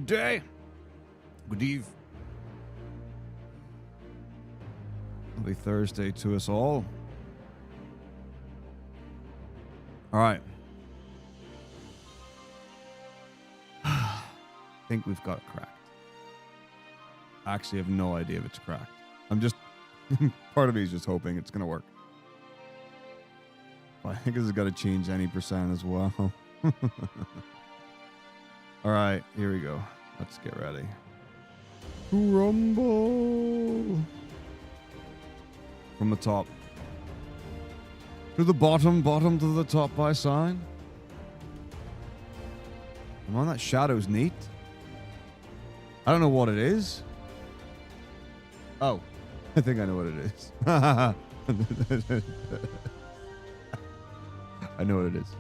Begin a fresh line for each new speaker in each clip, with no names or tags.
Good day. Good eve. Happy Thursday to us all. All right. I think we've got it cracked. I actually have no idea if it's cracked. I'm just, part of me is just hoping it's going to work. But I think this has got to change any percent as well. All right, here we go. Let's get ready. Rumble. From the top. To the bottom, bottom to the top by sign. Come on, that shadow's neat. I don't know what it is. Oh, I think I know what it is. I know what it is.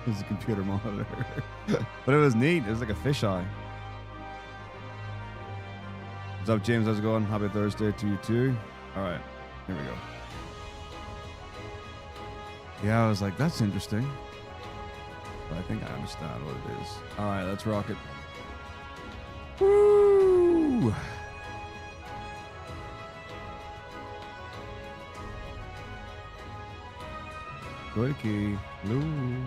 It was a computer monitor. But it was neat. It was like a fisheye. What's up, James? How's it going? Happy Thursday to you too. All right. Here we go. Yeah, I was like, that's interesting. But I think I understand what it is. All right, let's rock it. Woo! Good key. Blue.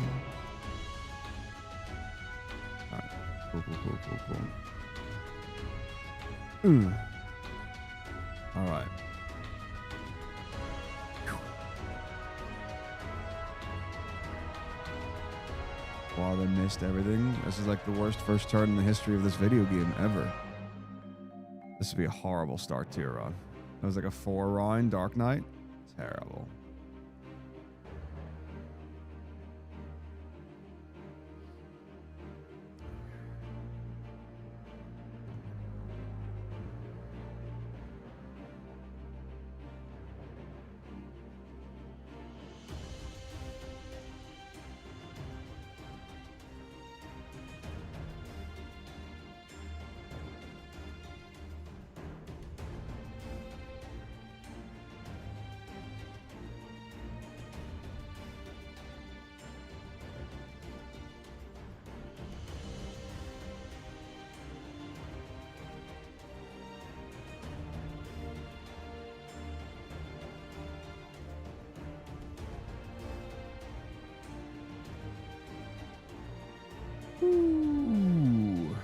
Cool. All right. Wow, they missed everything. This is like the worst first turn in the history of this video game ever. This would be a horrible start to your run. It was like a 4-round Dark Knight. Terrible. Ooh.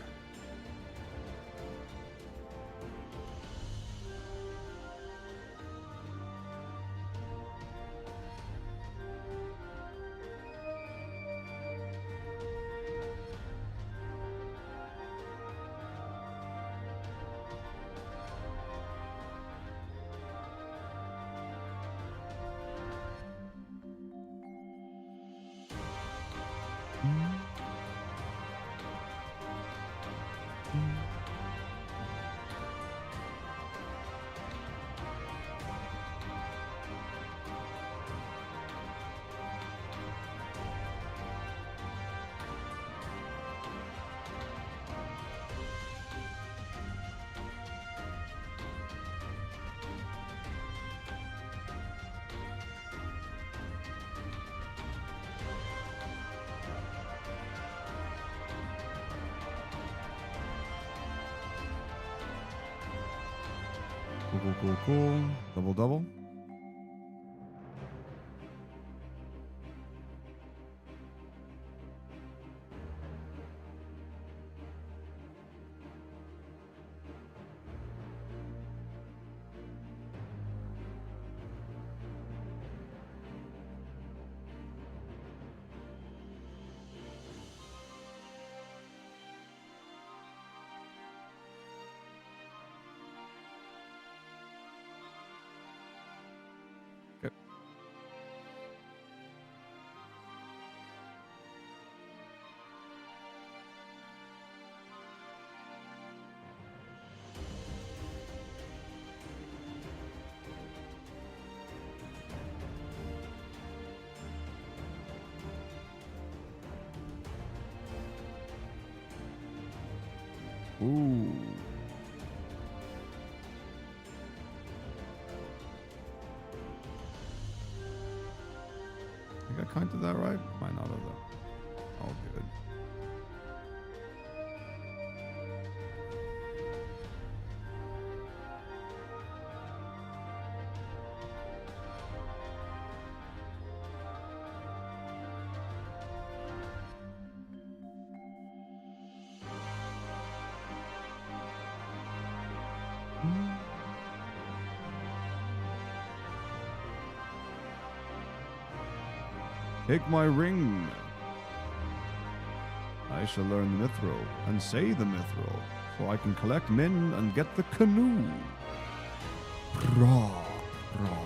Cool. Double, double. Ooh. I think I counted that right? Might not have though. All good. Take my ring. I shall learn the mithril and say the mithril, so I can collect men and get the canoe. Rah, rah.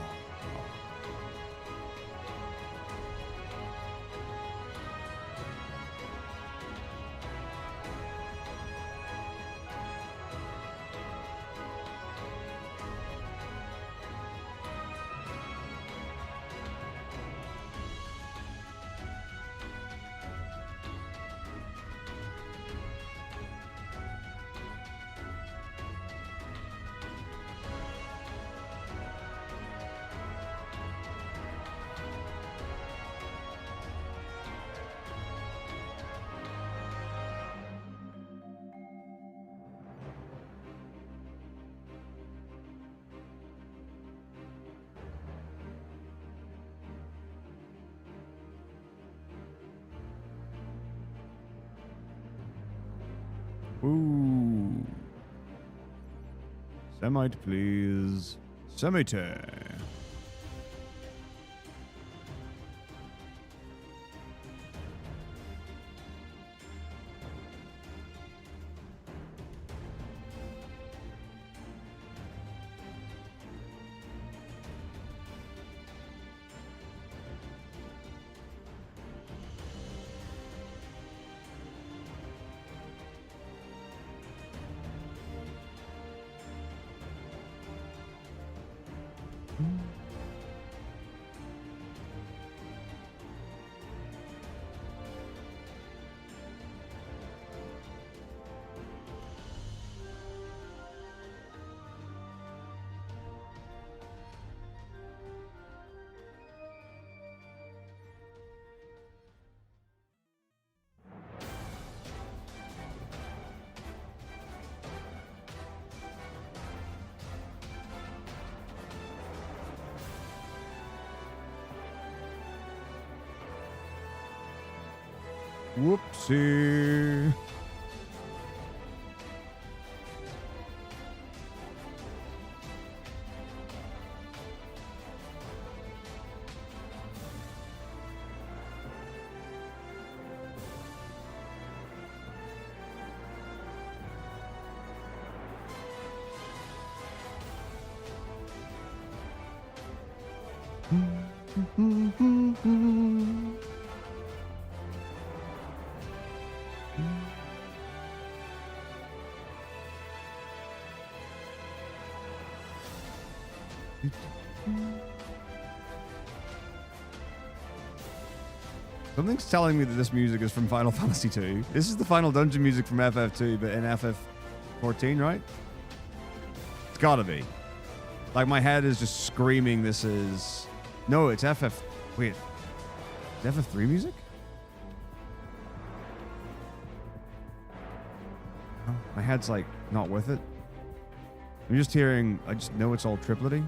Ooh. Semite, please. Semite. Whoopsie. Something's telling me that this music is from Final Fantasy II. This is the final dungeon music from FF2, but in FF14, right? It's gotta be. Like, my head is just screaming this is... No, it's FF... Wait. Is FF3 music? Oh, my head's, like, not with it. I'm just hearing... I just know it's all triplety.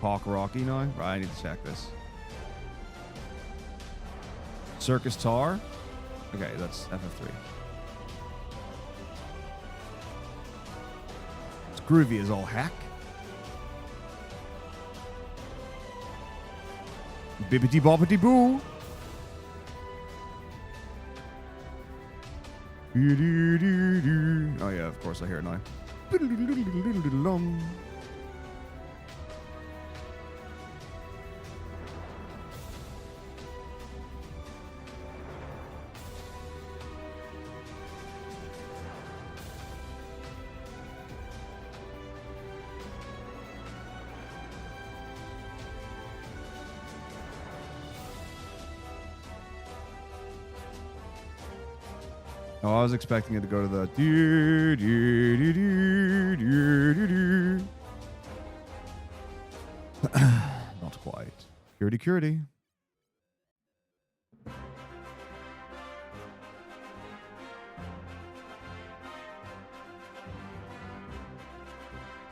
Hawk Rocky now? Right, I need to check this. Circus Tar? Okay, that's FF3. It's groovy as all heck. Bibbity bobbity boo. Oh yeah, of course I hear it now. Oh, I was expecting it to go to the... Not quite. Curity.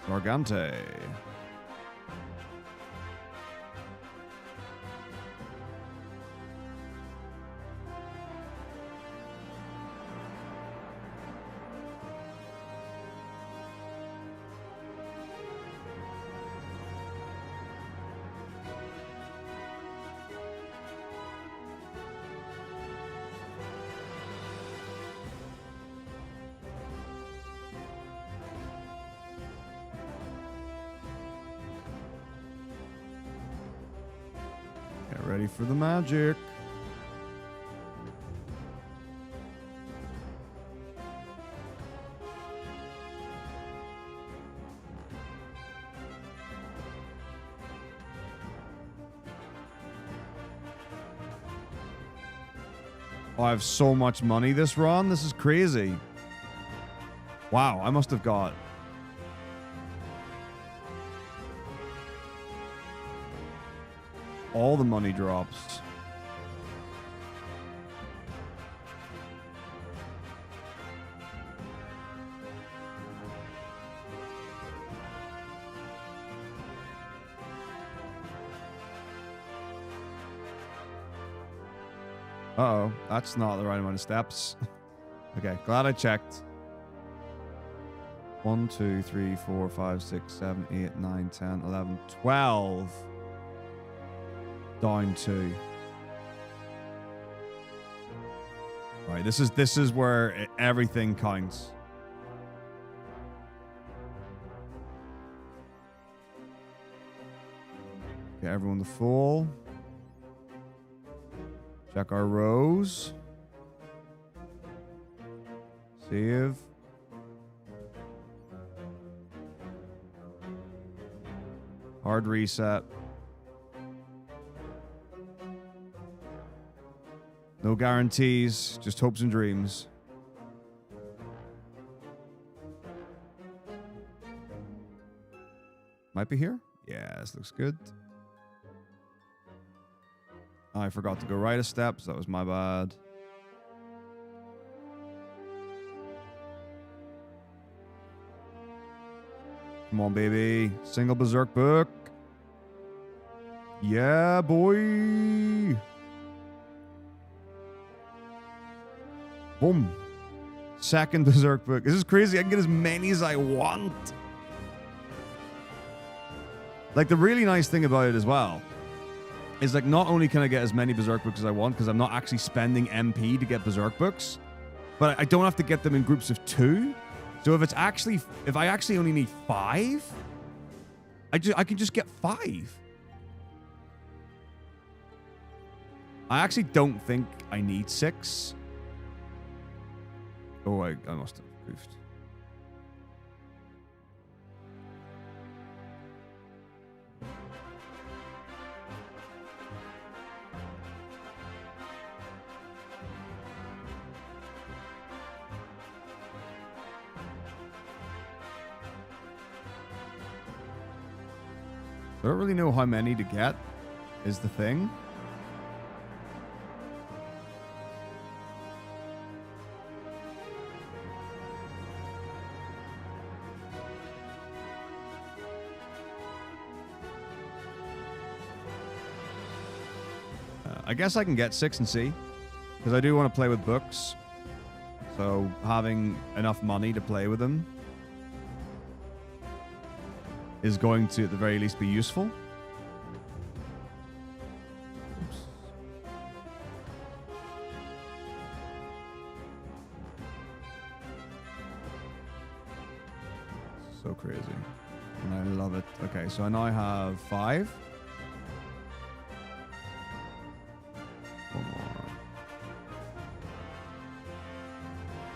Sargante. Get ready for the magic. Oh, I have so much money this run. This is crazy. Wow, I must have got... all the money drops. Uh-oh, that's not the right amount of steps. Okay, glad I checked. 1, 2, 3, 4, 5, 6, 7, 8, 9, 10, 11, 12. Down 2. Right, this is where everything counts. Get everyone to full. Check our rows. Save. Hard reset. No guarantees, just hopes and dreams. Might be here? Yeah, this looks good. I forgot to go right a step, so that was my bad. Come on, baby. Single Berserk book. Yeah, boy. Boom. Second Berserk book. This is crazy. I can get as many as I want. Like, the really nice thing about it as well is, like, not only can I get as many Berserk books as I want because I'm not actually spending MP to get Berserk books, but I don't have to get them in groups of 2. So if I actually only need 5, I can just get 5. I actually don't think I need 6. Oh, I must have goofed. I don't really know how many to get, is the thing. I guess I can get 6 and see, because I do want to play with books. So having enough money to play with them is going to, at the very least, be useful. Oops. So crazy. And I love it. Okay, so I now have 5. One more.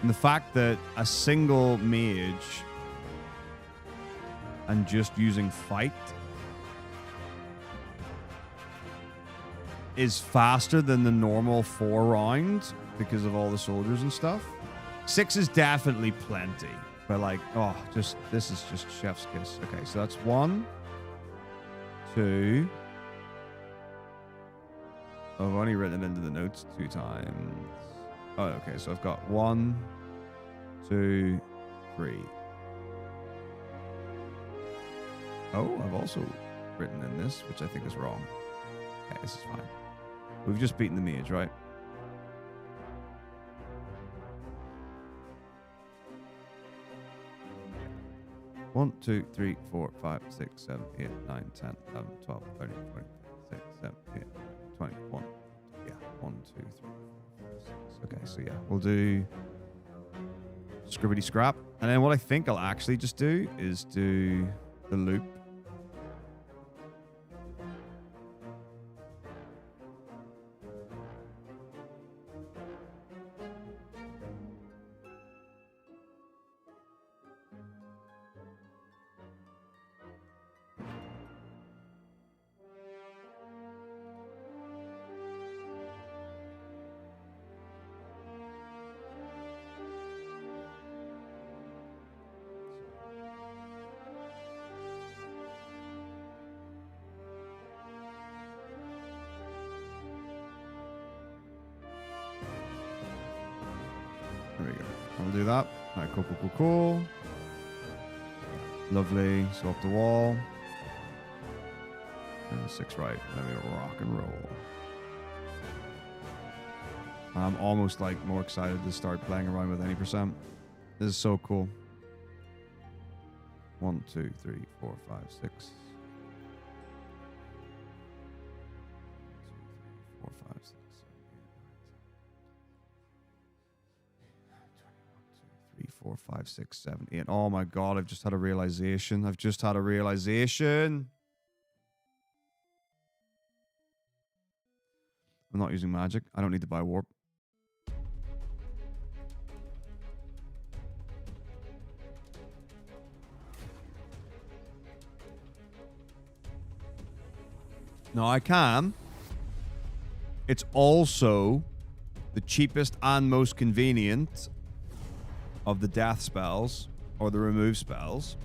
And the fact that a single mage and just using fight is faster than the normal 4 rounds because of all the soldiers and stuff. 6 is definitely plenty. But like, oh, just this is just chef's kiss. Okay, so that's 1, 2. Oh, I've only written it into the notes 2 times. Oh, okay, so I've got 1, 2, 3. Oh, I've also written in this, which I think is wrong. Okay, this is fine. We've just beaten the mage, right? One, 2, 3, 4, 5, 6, 7, 8, 9, 10, 11, 12, 13, 14, 15, 16, 17, 18, 20, 21. Yeah, 1, 2, 3, 4, 5, 6. Okay, so yeah, we'll do scribbity scrap. And then what I think I'll actually just do is do the loop. There we go. I'll do that. All right, cool, cool, cool, cool. Lovely. So up the wall. And 6 right. Then we rock and roll. I'm almost like more excited to start playing around with any percent. This is so cool. 1, 2, 3, 4, 5, 6. 4, 5, 6, 7, 8, 9, 10. 4, 5, 6, 7, 8. Oh my god, I've just had a realization. I've just had a realization. I'm not using magic. I don't need to buy warp. No, I can. It's also the cheapest and most convenient of the death spells or the remove spells.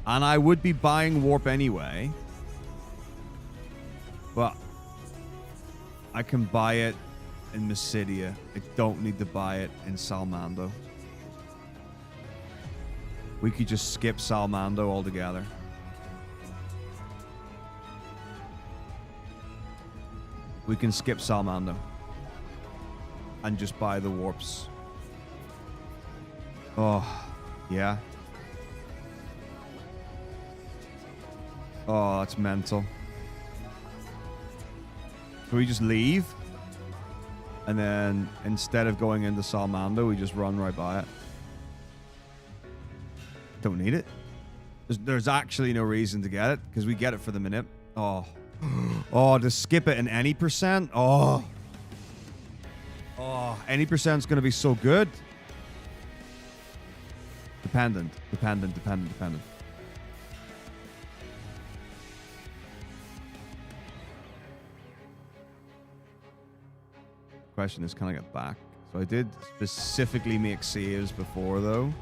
And I would be buying warp anyway. But I can buy it in Mysidia. I don't need to buy it in Salmando. We could just skip Salmando altogether. We can skip Salmando and just buy the warps. Oh, yeah. Oh, that's mental. Can we just leave? And then instead of going into Salmando, we just run right by it. Don't need it. There's actually no reason to get it because we get it for the minute. Oh. Oh, to skip it in any percent? Oh. Oh, any percent's going to be so good. Dependent. Question is, can I get back? So I did specifically make saves before, though.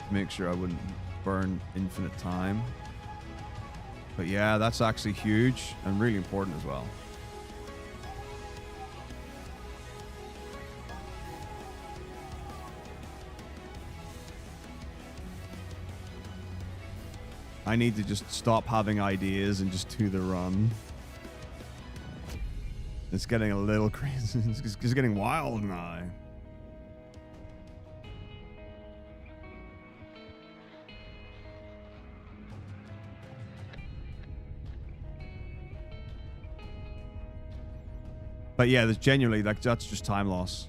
To make sure I wouldn't burn infinite time. But yeah, that's actually huge and really important as well. I need to just stop having ideas and just do the run. It's getting a little crazy. It's getting wild now. But yeah, there's genuinely, like, that's just time loss.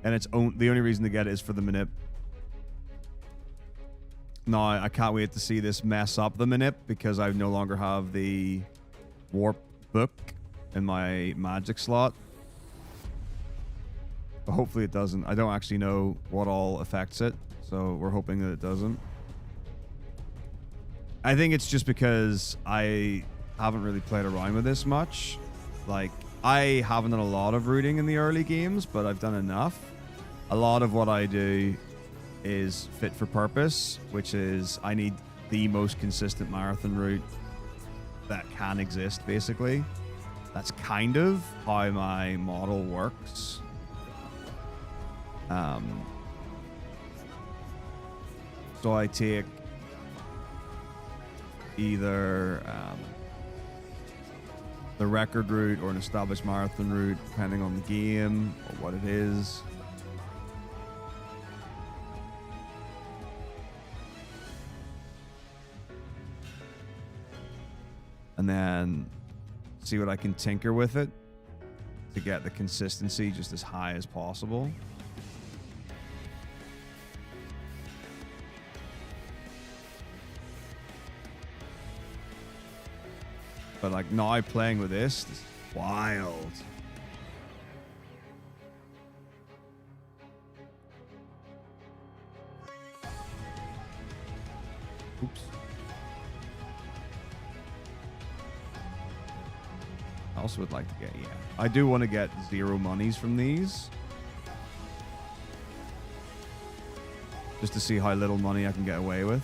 And it's the only reason to get it is for the manip. No, I can't wait to see this mess up the manip because I no longer have the warp book in my magic slot. But hopefully it doesn't. I don't actually know what all affects it, so we're hoping that it doesn't. I think it's just because I haven't really played around with this much. Like, I haven't done a lot of rooting in the early games, but I've done enough. A lot of what I do is fit for purpose, which is I need the most consistent marathon route that can exist, basically. That's kind of how my model works. So I take either the record route or an established marathon route, depending on the game or what it is. And then see what I can tinker with it to get the consistency just as high as possible. But like now playing with this is wild. Oops. I also would like to get, I do want to get 0 monies from these. Just to see how little money I can get away with.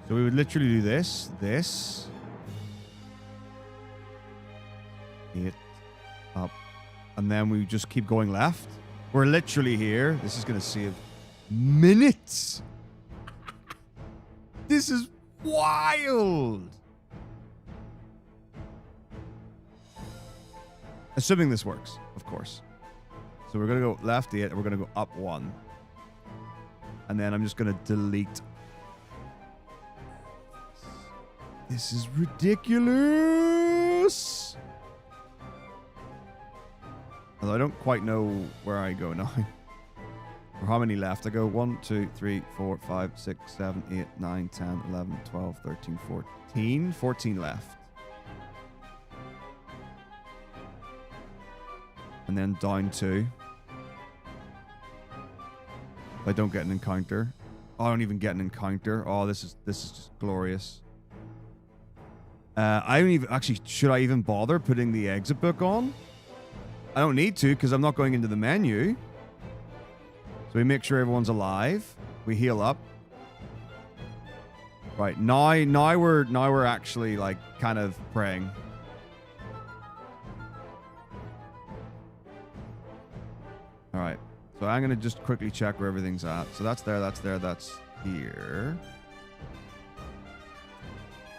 So we would literally do this, it, up, and then we just keep going left. We're literally here. This is going to save minutes. This is wild. Assuming this works, of course. So we're going to go left 8, and we're going to go up 1. And then I'm just going to delete. This is ridiculous. Although I don't quite know where I go now. Or how many left. I go 1, 2, 3, 4, 5, 6, 7, 8, 9, 10, 11, 12, 13, 14. 14 left. And then down 2. I don't get an encounter. Oh, I don't even get an encounter. Oh, this is just glorious. I don't even actually. Should I even bother putting the exit book on? I don't need to because I'm not going into the menu. So we make sure everyone's alive. We heal up. Right now we're actually like kind of praying. All right. So I'm gonna just quickly check where everything's at. So that's there. That's there. That's here.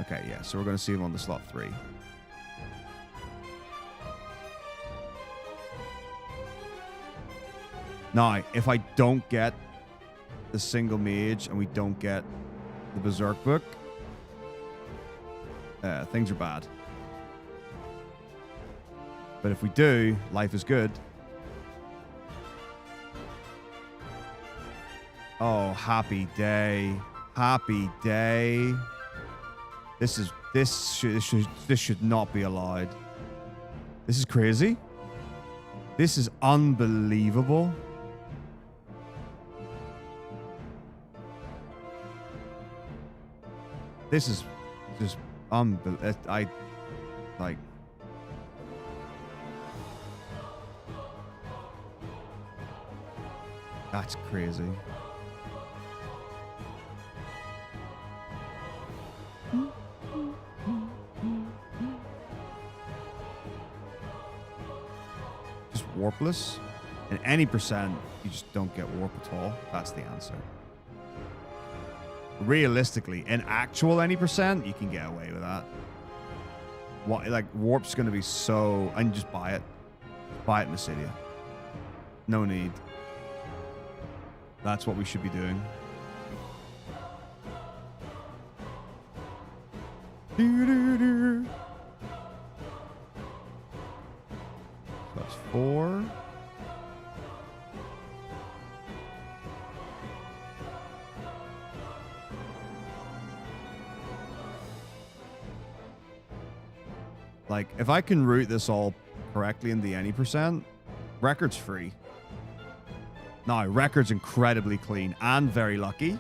Okay, yeah, so we're going to see him on the slot 3. Now, if I don't get the single mage and we don't get the Berserk book, things are bad. But if we do, life is good. Oh, happy day. Happy day. This should not be allowed. This is crazy. This is unbelievable. This is just unbelievable. That's crazy. Warp warpless. In any percent, you just don't get warp at all. That's the answer. Realistically, in actual any percent, you can get away with that. What, like, warp's going to be so... And just buy it. Buy it in the city. No need. That's what we should be doing. That's 4. Like, if I can route this all correctly in the any percent, record's free. Now, record's incredibly clean and very lucky.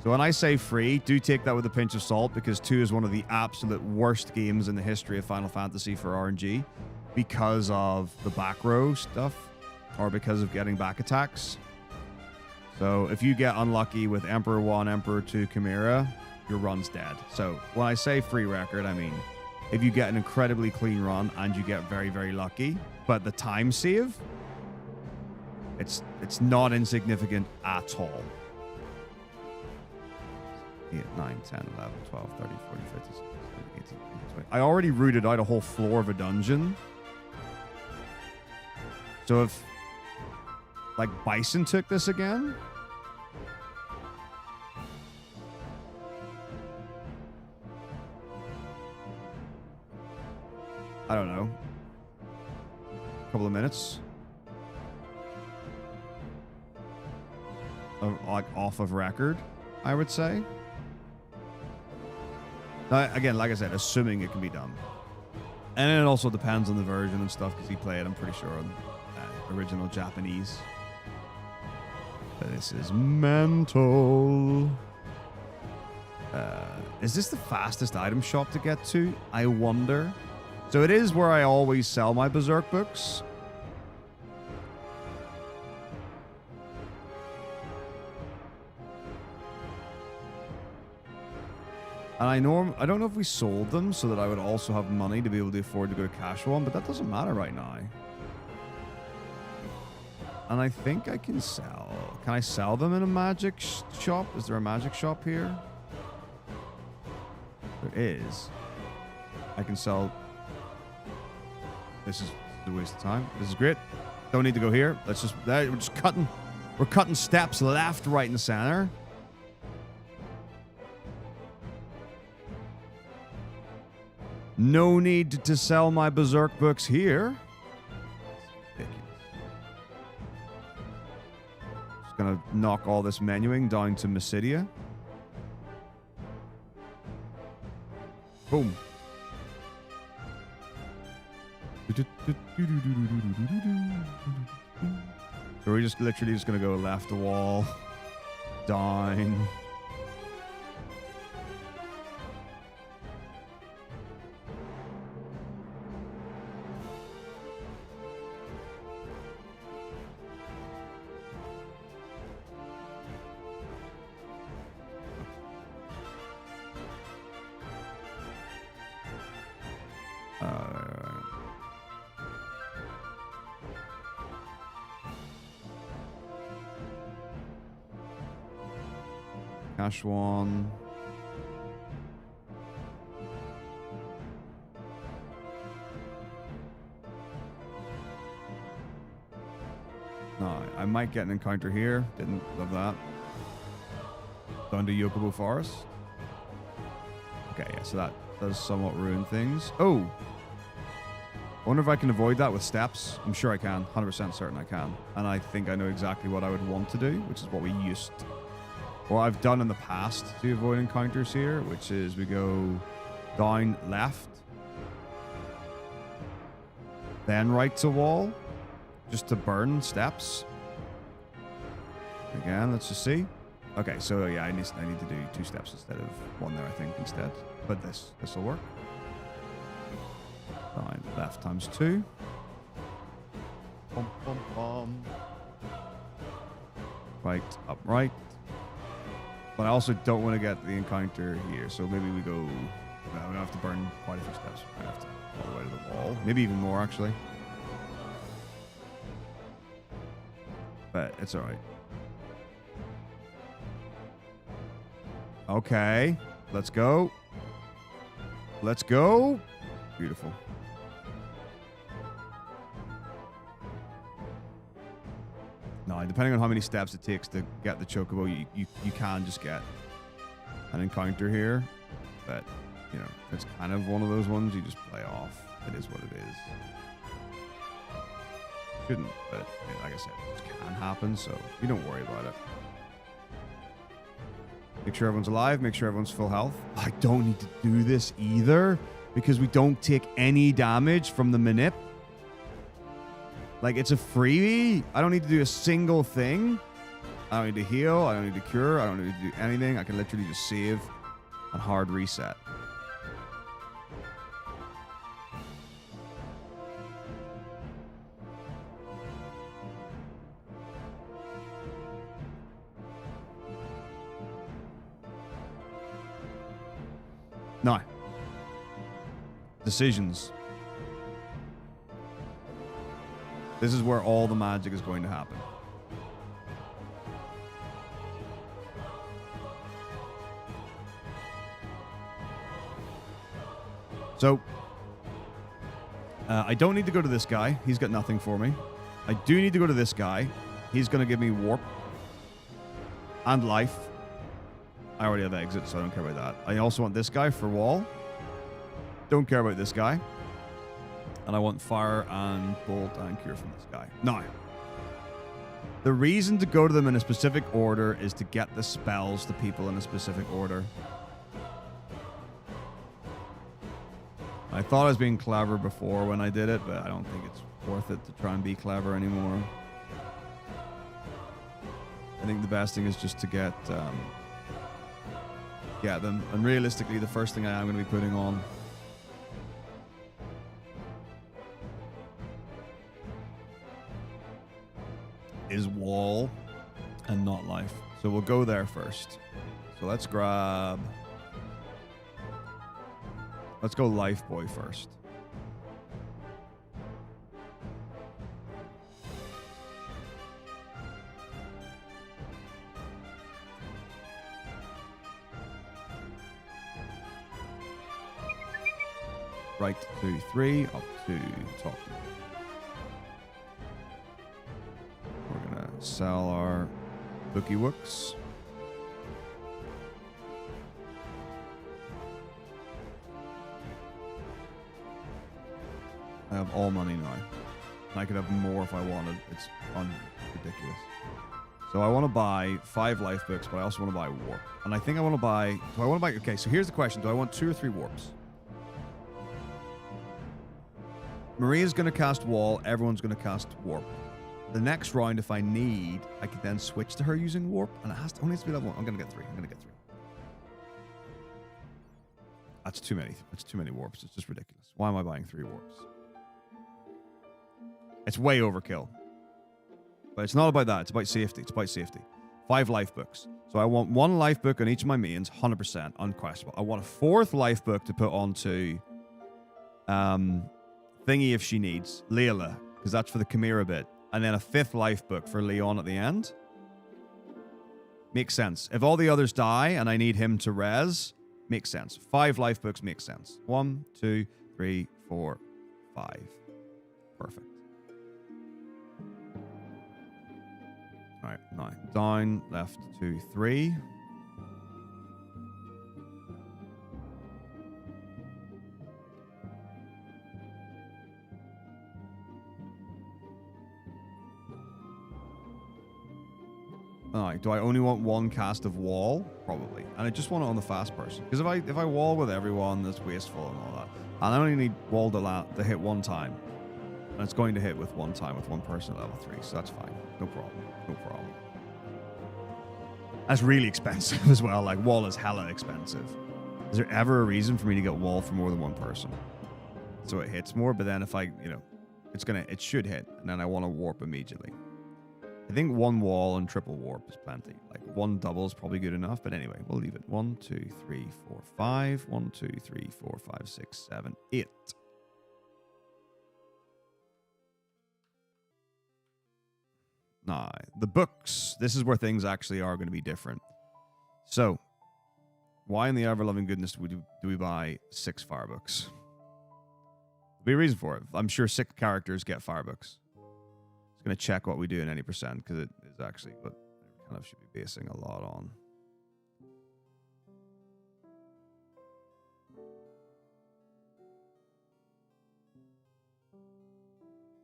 So when I say free, do take that with a pinch of salt, because 2 is one of the absolute worst games in the history of Final Fantasy for RNG because of the back row stuff or because of getting back attacks. So if you get unlucky with Emperor 1, Emperor 2, Chimera, your run's dead. So when I say free record, I mean if you get an incredibly clean run and you get very, very lucky, but the time save, it's not insignificant at all. 8, 9, 10, 11, 12, 13, 14, 15, 16, 17, 18, 19, 20. I already rooted out a whole floor of a dungeon. So if, like, Bison took this again... I don't know. A couple of minutes. Like, off of record, I would say. Now, again, like I said, assuming it can be done. And it also depends on the version and stuff, because he played, I'm pretty sure, on original Japanese. But this is mental. Is this the fastest item shop to get to? I wonder. So it is where I always sell my Berserk books. And I don't know if we sold them so that I would also have money to be able to afford to go to Cash One, but that doesn't matter right now. And I think I can sell. Can I sell them in a magic shop? Is there a magic shop here? There is. I can sell... This is a waste of time. This is great. Don't need to go here. Let's just... We're just cutting... We're cutting steps left, right, and center. No need to sell my Berserk books here. Just gonna knock all this menuing down to Mysidia. Boom. So we're just literally just gonna go left the wall, down. Cash one. No, I might get an encounter here. Didn't love that. Down to Yokobo Forest. Okay, yeah, so that does somewhat ruin things. Oh! I wonder if I can avoid that with steps. I'm sure I can. 100% certain I can. And I think I know exactly what I would want to do, which is what we used to. Or I've done in the past to avoid encounters here, which is we go down left, then right to wall, just to burn steps. Again, let's just see. Okay, so yeah, I need to do 2 steps instead of 1 there, I think, instead. But this will work. Down left times 2. Bum, bum, bum. Right, up, right. But I also don't want to get the encounter here, so maybe we go... No, we don't have to burn quite a few steps. We have to all the way to the wall. Maybe even more, actually. But it's all right. Okay. Let's go. Let's go. Beautiful. No, depending on how many steps it takes to get the chocobo, you can just get an encounter here. But, you know, it's kind of one of those ones you just play off. It is what it is. Shouldn't, but like I said, it can happen, so you don't worry about it. Make sure everyone's alive, make sure everyone's full health. I don't need to do this either, because we don't take any damage from the manip. Like, it's a freebie. I don't need to do a single thing. I don't need to heal, I don't need to cure, I don't need to do anything. I can literally just save and hard reset. No. Decisions. This is where all the magic is going to happen. So, I don't need to go to this guy. He's got nothing for me. I do need to go to this guy. He's going to give me warp and life. I already have exit, so I don't care about that. I also want this guy for wall. Don't care about this guy. And I want fire and bolt and cure from this guy. Now, the reason to go to them in a specific order is to get the spells to people in a specific order. I thought I was being clever before when I did it, but I don't think it's worth it to try and be clever anymore. I think the best thing is just to get them. And realistically, the first thing I am going to be putting on is wall and not life. So we'll go there first. So let's go life boy first. Right 2, 3, up to top. We're gonna sell our bookie wooks. I have all money now. And I could have more if I wanted. It's ridiculous. So I want to buy 5 life books, but I also want to buy warp. And I think I want to buy... Okay, so here's the question. Do I want 2 or 3 warps? Maria's going to cast wall. Everyone's going to cast warp. The next round, if I need, I can then switch to her using warp. And it only has to be level 1. I'm going to get 3. That's too many. That's too many warps. It's just ridiculous. Why am I buying 3 warps? It's way overkill. But it's not about that. It's about safety. 5 life books. So I want 1 life book on each of my mains, 100%, unquestionable. I want a 4th life book to put onto Thingy if she needs, Layla, because that's for the Chimera bit. And then a 5th life book for Leon at the end. Makes sense. If all the others die and I need him to res, makes sense. 5 life books makes sense. 1, 2, 3, 4, 5. Perfect. Alright, now down, left, 2, 3. Alright, do I only want 1 cast of wall? Probably. And I just want it on the fast person. Because if I wall with everyone, that's wasteful and all that. And I only need wall to hit 1 time. And it's going to hit with 1 time with 1 person at level 3, so that's fine. No problem. That's really expensive as well. Like, wall is hella expensive. Is there ever a reason for me to get wall for more than 1 person? So it hits more, but then if I, it should hit. And then I want to warp immediately. I think 1 wall and triple warp is plenty. Like 1 double is probably good enough, but anyway, we'll leave it. 1, 2, 3, 4, 5. 1, 2, 3, 4, 5, 6, 7, 8. Nah, the books. This is where things actually are going to be different. So, why in the ever-loving goodness do we buy 6 fire books? There'll be a reason for it. I'm sure 6 characters get fire books. It's going to check what we do in any percent, because it is actually what I kind of should be basing a lot on.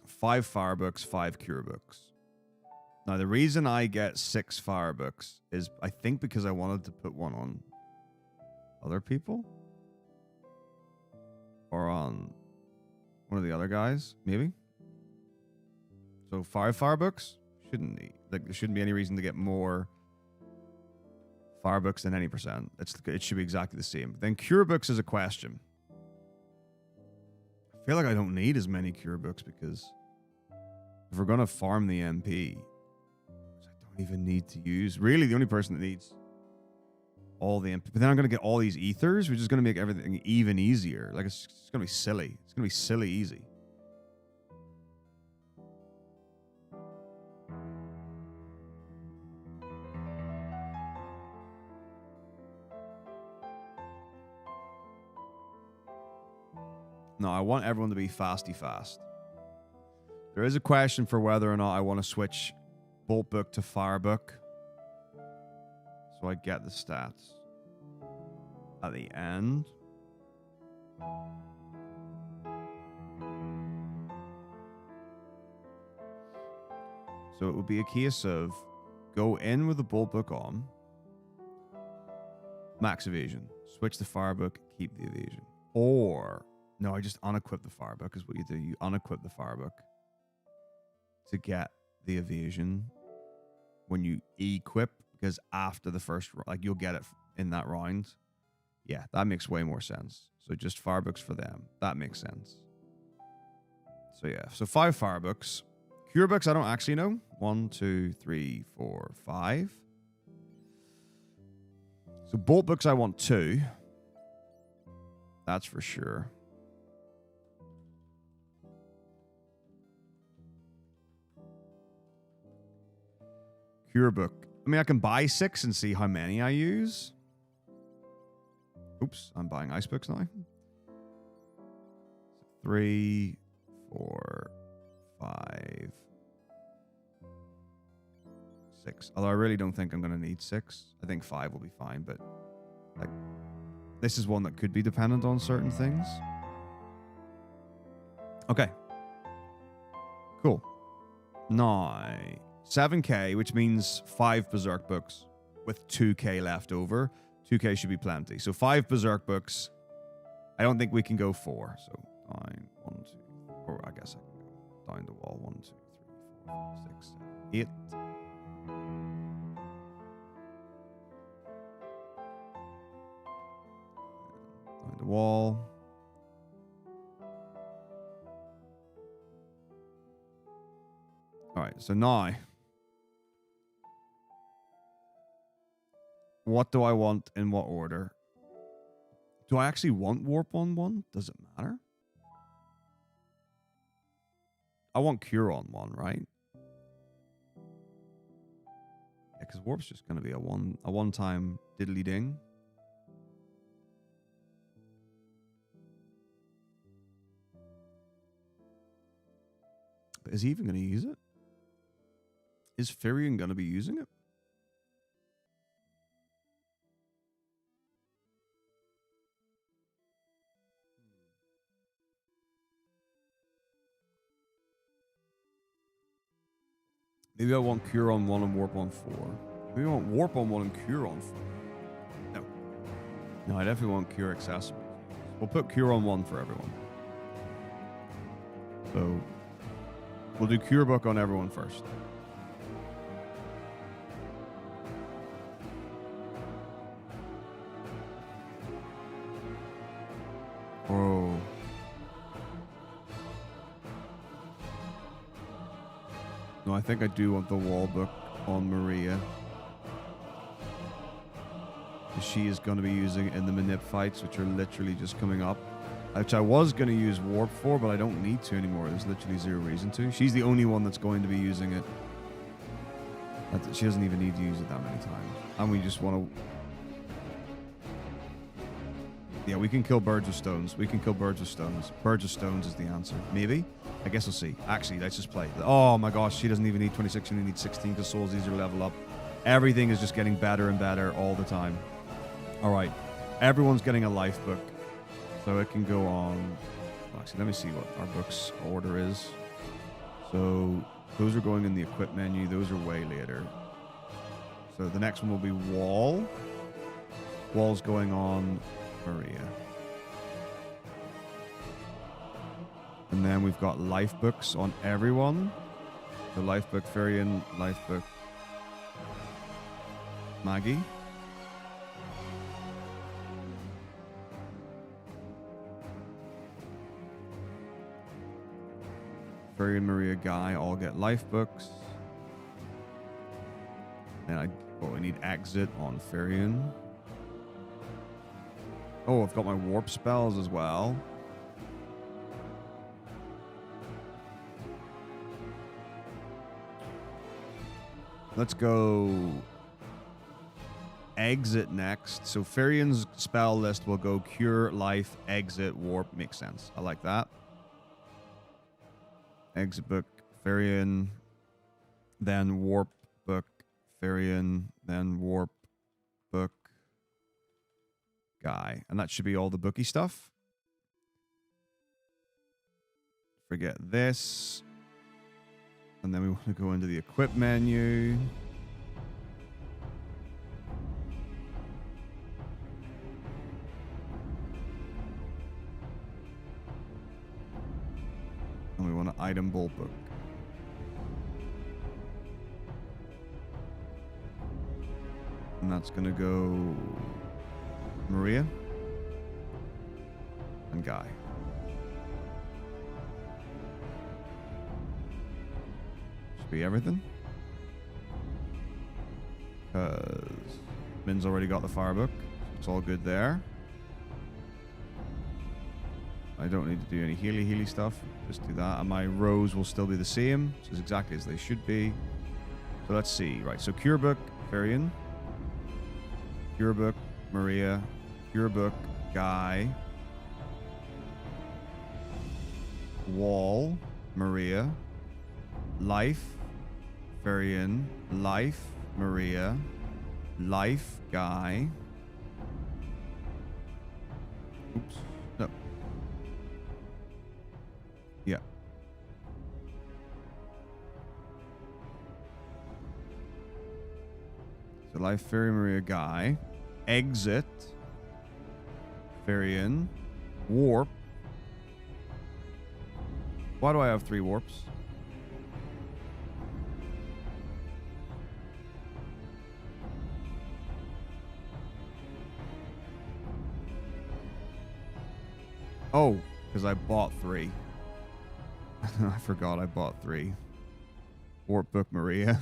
Five fire books, 5 cure books. Now, the reason I get 6 fire books is, I think, because I wanted to put one on other people. Or on one of the other guys, maybe. So 5 fire books shouldn't need, like, there shouldn't be any reason to get more fire books than any percent. It should be exactly the same. Then cure books is a question. I feel like I don't need as many cure books, because if we're gonna farm the MP, which I don't even need to use. Really, the only person that needs all the MP, but then I'm gonna get all these ethers, which is gonna make everything even easier. Like, it's gonna be silly. It's gonna be silly easy. No, I want everyone to be fasty fast. There is a question for whether or not I want to switch Bolt Book to Fire Book, so I get the stats at the end. So it would be a case of go in with the Bolt Book on, max evasion, switch the Fire Book, keep the evasion. Or, no, I just unequip the Fire Book is what you do. You unequip the Fire Book to get the evasion when you equip, because after the first, like, you'll get it in that round. Yeah, that makes way more sense. So just fire books for them. That makes sense. So yeah, so 5 fire books. Cure books, I don't actually know. 1, 2, 3, 4, 5. So bolt books, I want 2. That's for sure. Cure book. I mean, I can buy 6 and see how many I use. Oops, I'm buying ice books now. 3, 4, 5, 6. Although I really don't think I'm going to need 6. I think 5 will be fine, but like, this is one that could be dependent on certain things. Okay. Cool. Now, 7k, which means 5 Berserk books with 2k left over. 2k should be plenty. So 5 Berserk books. I don't think we can go 4. So 9, 1, 2, or I guess I can go down the wall. 1, 2, 3, 4, 5, 6, 7, 8. Down the wall. All right, so now, what do I want in what order? Do I actually want Warp on 1? Does it matter? I want Cure on 1, right? Yeah, because Warp's just going to be a one-time diddly ding. But is he even going to use it? Is Firion going to be using it? Maybe I want Cure on 1 and Warp on 4. Maybe I want Warp on 1 and Cure on 4. No. No, I definitely want Cure accessible. We'll put Cure on 1 for everyone. So, we'll do Cure Book on everyone first. Oh. No, I think I do want the wall book on Maria. She is going to be using it in the manip fights, which are literally just coming up. Which I was going to use Warp for, but I don't need to anymore. There's literally zero reason to. She's the only one that's going to be using it She doesn't even need to use it that many times. And we just want to... Yeah, we can kill birds with stones. We can kill birds with stones. Birds with stones is the answer. Maybe? I guess we'll see. Actually, let's just play. Oh my gosh, she doesn't even need 26. She only needs 16 because Soul's easier to level up. Everything is just getting better and better all the time. All right. Everyone's getting a life book. So it can go on... Actually, let me see what our book's order is. So those are going in the equip menu. Those are way later. So the next one will be Wall. Wall's going on Maria. And then we've got life books on everyone. The life book Furion, life book Maggie. Furion, Maria, Guy all get life books. And we need exit on Furion. Oh, I've got my warp spells as well. Let's go exit next. So Furion's spell list will go cure, life, exit, warp. Makes sense. I like that. Exit book, Furion, then warp book, Furion, then warp book, Guy. And that should be all the bookie stuff. Forget this. And then we want to go into the equip menu. And we want an item bolt book. And that's going to go Maria and Guy. Should be everything. Because Min's already got the fire book. It's all good there. I don't need to do any healy stuff. Just do that. And my rows will still be the same. So it's exactly as they should be. So let's see. Right. So Cure Book, Furion. Cure Book, Maria. Cure Book, Guy. Wall, Maria. Life, Furion. Life, Maria. Life, Guy. Oops. No. Yeah. So Life, Fairy, Maria, Guy. Exit. Furion. Warp. Why do I have 3 warps? Oh, because I bought 3. I forgot I bought 3. Warp Book Maria.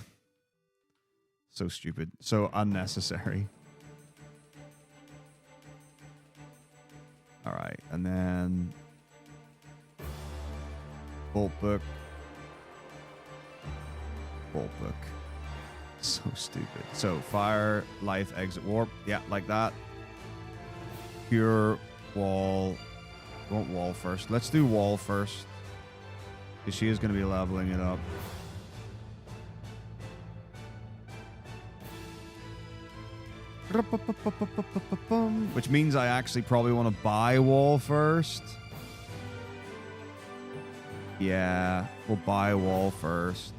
So stupid. So unnecessary. Alright, and then... Bolt Book. Bolt Book. So stupid. So, Fire, Life, Exit, Warp. Yeah, like that. Pure, Wall... Want Wall first. Let's do Wall first. Because she is going to be leveling it up. Which means I actually probably want to buy Wall first. Yeah, we'll buy Wall first.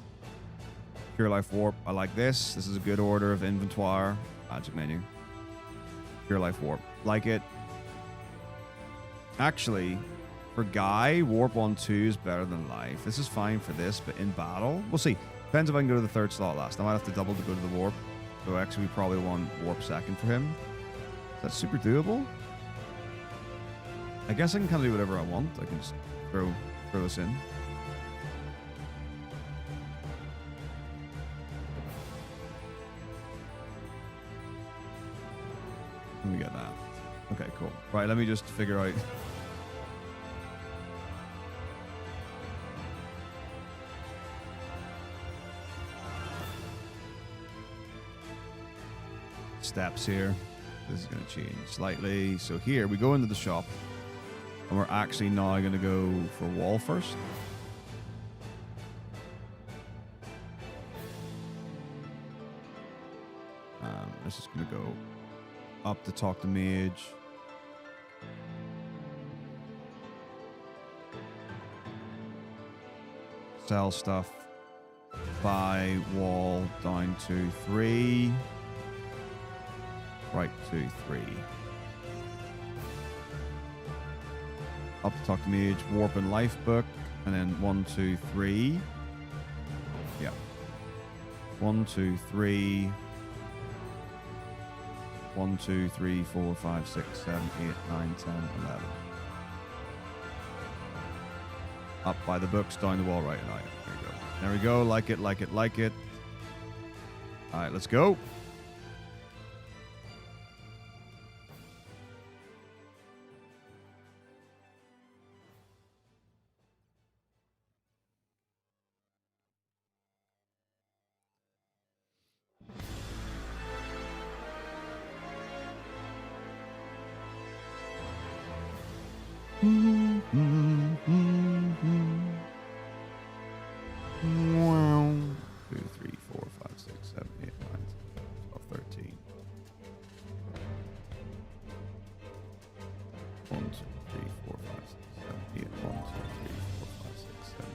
Pure Life Warp. I like this. This is a good order of inventory. Magic menu. Pure Life Warp. Like it. Actually, for Guy, Warp on 2 is better than Life. This is fine for this, but in battle, we'll see. Depends if I can go to the 3rd slot last. I might have to double to go to the Warp. So actually, we probably want Warp 2nd for him. Is that super doable? I guess I can kind of do whatever I want. I can just throw this in. Let me get that. Okay, cool. Right, let me just figure out... steps here. This is going to change slightly. So here we go into the shop, and we're actually now going to go for wall first. This is going to go up to talk to mage. Sell stuff. Buy wall down to 3. Right to 3. Up to talk to mage. Warp and life book. And then 1, 2, 3. Yeah. 1, 2, 3. 1, 2, 3, 4, 5, 6, 7, 8, 9, 10, 11. Up by the books, down the wall, right and out. There we go. There we go. Like it, like it, like it. All right, let's go. Wow. 2, 3, 4, 5, 6, 7, 8, 9, 10, 12, 13. 1, 2, 3, 4, 5, 6, 7, 8. 1, 2, 3, 4, 5, 6, 7,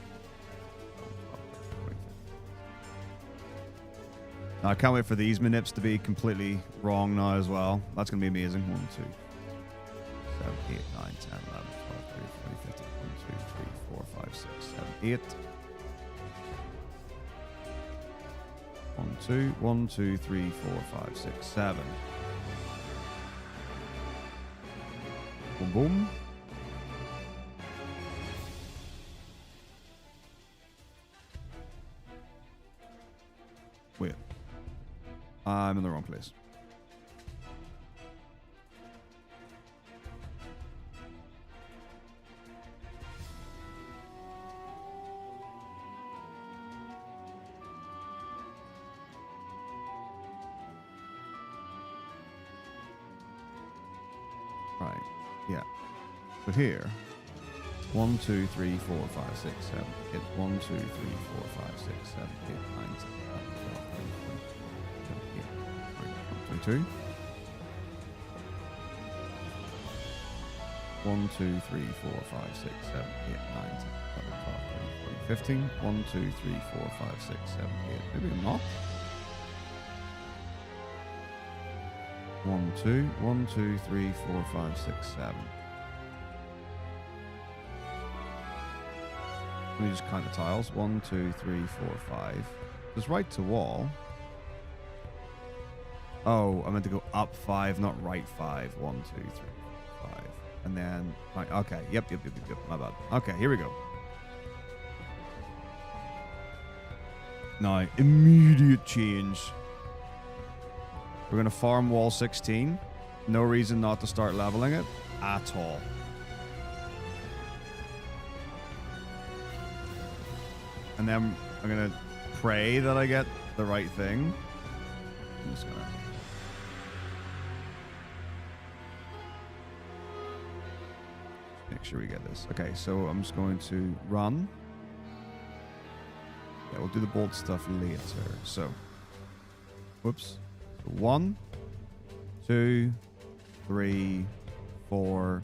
8. Now, I can't wait for these manips to be completely wrong now as well. That's going to be amazing. 1, 2, 7, 8, 9, 10, 11, 12, 13, 14, 15. 1, 2, 3, 4, 5, 6, 7, 8. 1, 2, 1, 2, 3, 4, 5, 6, 7. Boom, boom. Wait. I'm in the wrong place. Right, yeah. So here, 1, 2, 3, 4, 5, 6, 7, 8. 1, 2, 3, 4, 5, 6, 7, 8, 9, 10, 11, 12, 13, 14, 15, 1, 2, 3, 4, 5, 6, 7, 8, 9, 10, 11, 12, 13, 14, 15. 1, 2, 3, 4, 5, 6, 7, 8. Maybe not. 1, 2, 1, 2, 3, 4, 5, 6, 7. Let me just count the tiles. 1, 2, 3, 4, 5. Just right to wall. Oh, I meant to go up 5, not right 5. 1, 2, 3, 4, 5. And then, right, okay. Yep. My bad. Okay, here we go. Now, immediate change. We're going to farm wall 16. No reason not to start leveling it at all. And then I'm going to pray that I get the right thing. I'm just going to... make sure we get this. Okay, so I'm just going to run. Yeah, we'll do the bolt stuff later. So, whoops. 1, 2, 3, 4,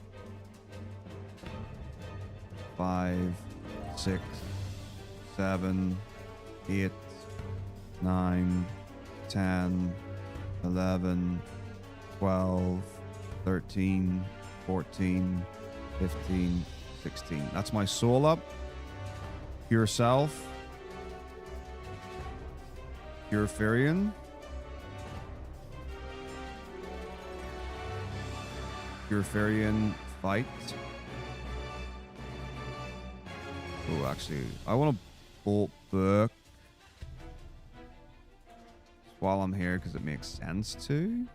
5, 6, 7, 8, 9, 10, 11, 12, 13, 14, 15, 16. That's my soul up. Pure self. Pure Furion. Pure Furion fight. Oh, actually, I want to bolt book while I'm here because it makes sense to.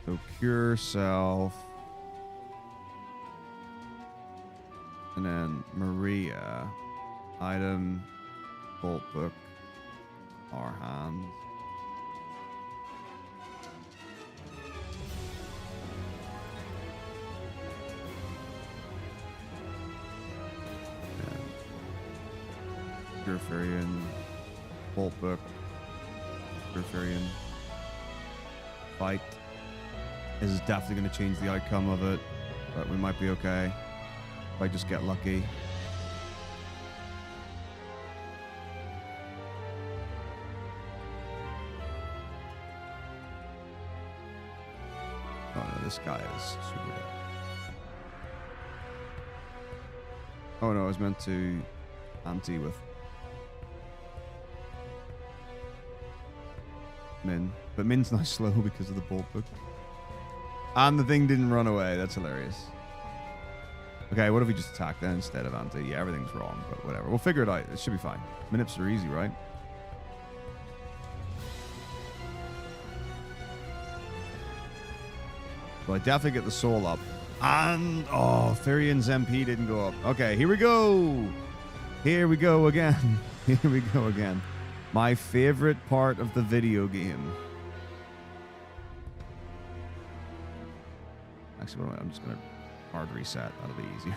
So pure self. And then Maria. Item. Bolt book. Our hands. Purifarian. Bolt book. Purifarian. Fight. This is definitely going to change the outcome of it, but we might be okay if I just get lucky. Oh no, this guy is super dead. Oh no, I was meant to ante with Min. But Min's now slow because of the bolt book. And the thing didn't run away. That's hilarious. Okay, what if we just attack then instead of ante? Yeah, everything's wrong, but whatever. We'll figure it out. It should be fine. Manips are easy, right? So I definitely get the soul up. And, oh, Therian's MP didn't go up. Okay, here we go. Here we go again. Here we go again. My favorite part of the video game. Actually, I'm just going to hard reset. That'll be easier.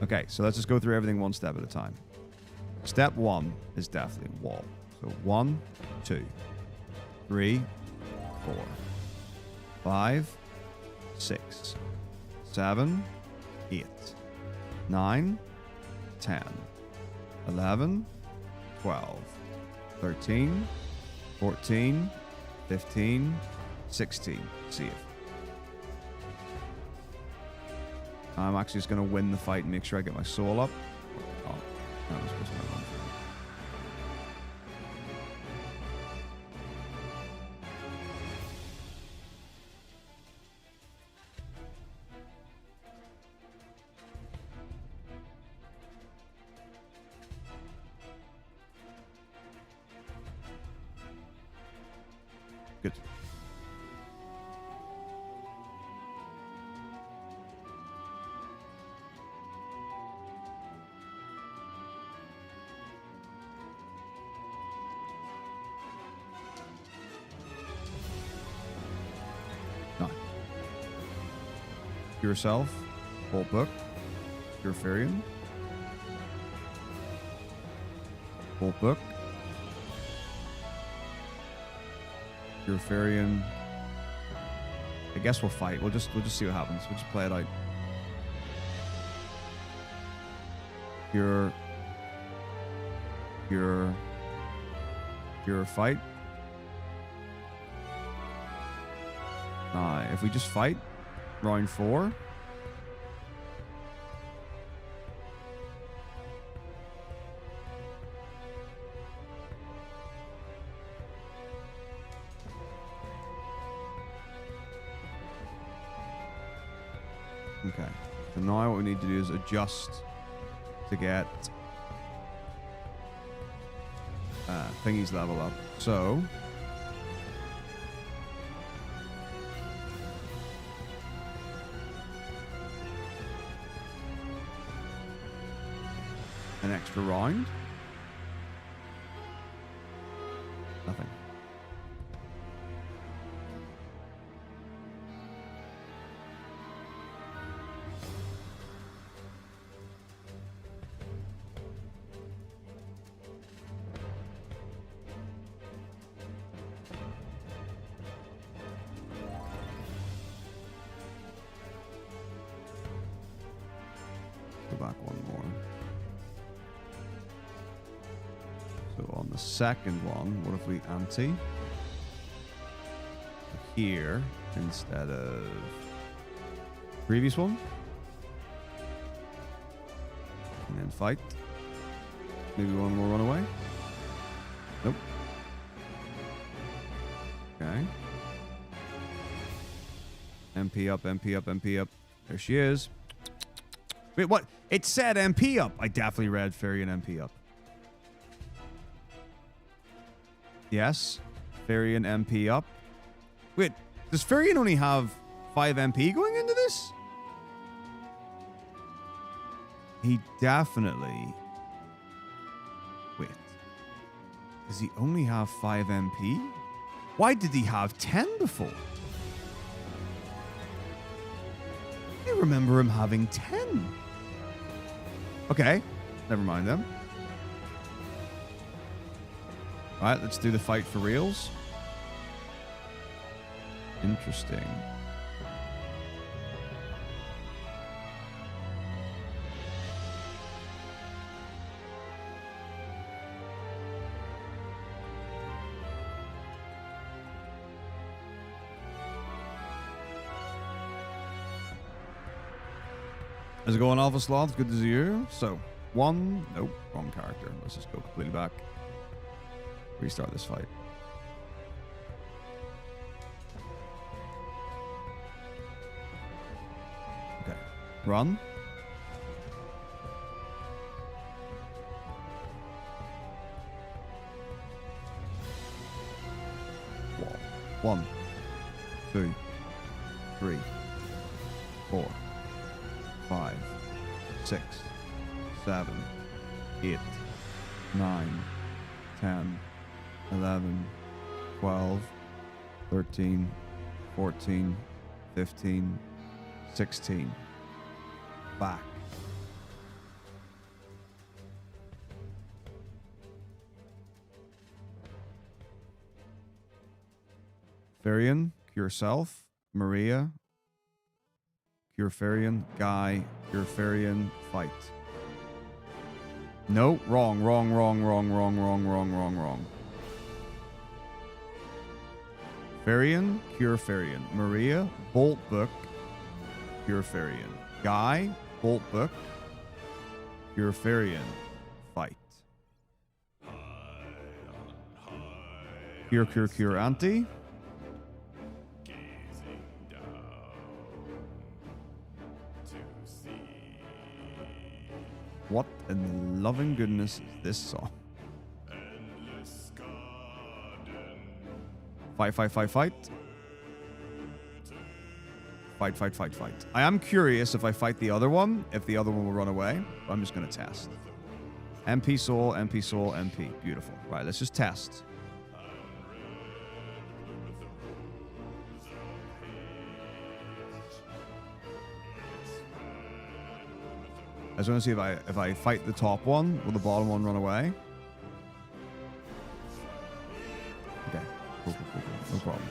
Okay, so let's just go through everything one step at a time. Step 1 is definitely wall. So 1, 2, 3, 4, 5, 6, 7, 8, 9, 10, 11, 12, 13, 14, 15, 16. See it. I'm actually just going to win the fight and make sure I get my soul up. Oh, that was supposed to be wrong. Good. No. Yourself. Bolt book. Purifarian. Bolt book. Purifarian. I guess we'll fight. We'll just see what happens. We'll just play it out. Pure fight. If we just fight, round 4. Okay, so now what we need to do is adjust to get thingy's level up. So an extra round. Nothing. Go back one more. So on the second one, what if we ante here instead of previous one? And then fight. Maybe one more run away. Nope. Okay. MP up, MP up, MP up. There she is. Wait, what? It said MP up. I definitely read Fairy and MP up. Yes. Fairy and MP up. Wait, does Fairy only have 5 MP going into this? He definitely... Wait. Does he only have 5 MP? Why did he have 10 before? I remember him having 10. Okay. Never mind then. Alright, let's do the fight for reals. Interesting. How's it going, Alpha Sloth? Good to see you. So, one... Nope, wrong character. Let's just go completely back. Restart this fight. Okay. Run. Wall. 1, 2, 3, 4, 5, 6, 7, 8, 9, 10, 11, 12, 13, 14, 15, 16. Back. Farian, cure self. Maria, cure Farian. Guy, cure Farian. Fight. No, wrong. Farian, cure Farian. Maria, bolt book, cure Farian. Guy, bolt book, cure Farian. Fight. Cure anti. What in the loving goodness is this song? Fight. Fight. I am curious if I fight the other one, if the other one will run away. I'm just going to test. MP soul, MP soul, MP. Beautiful. Right, let's just test. I just want to see if I fight the top one, will the bottom one run away? Okay. Cool. No problem.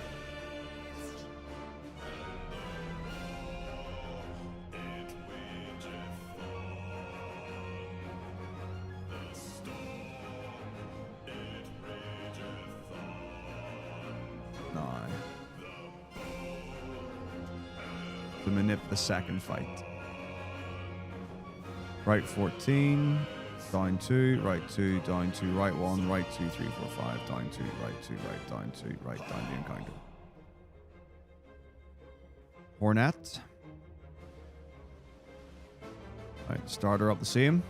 Nine. To manip the second fight. Right 14, down 2, right 2, down 2, right 1, right 2, 3, 4, 5, down 2, right 2, right, down 2, right, down the encounter. Hornet. Right, starter up the same.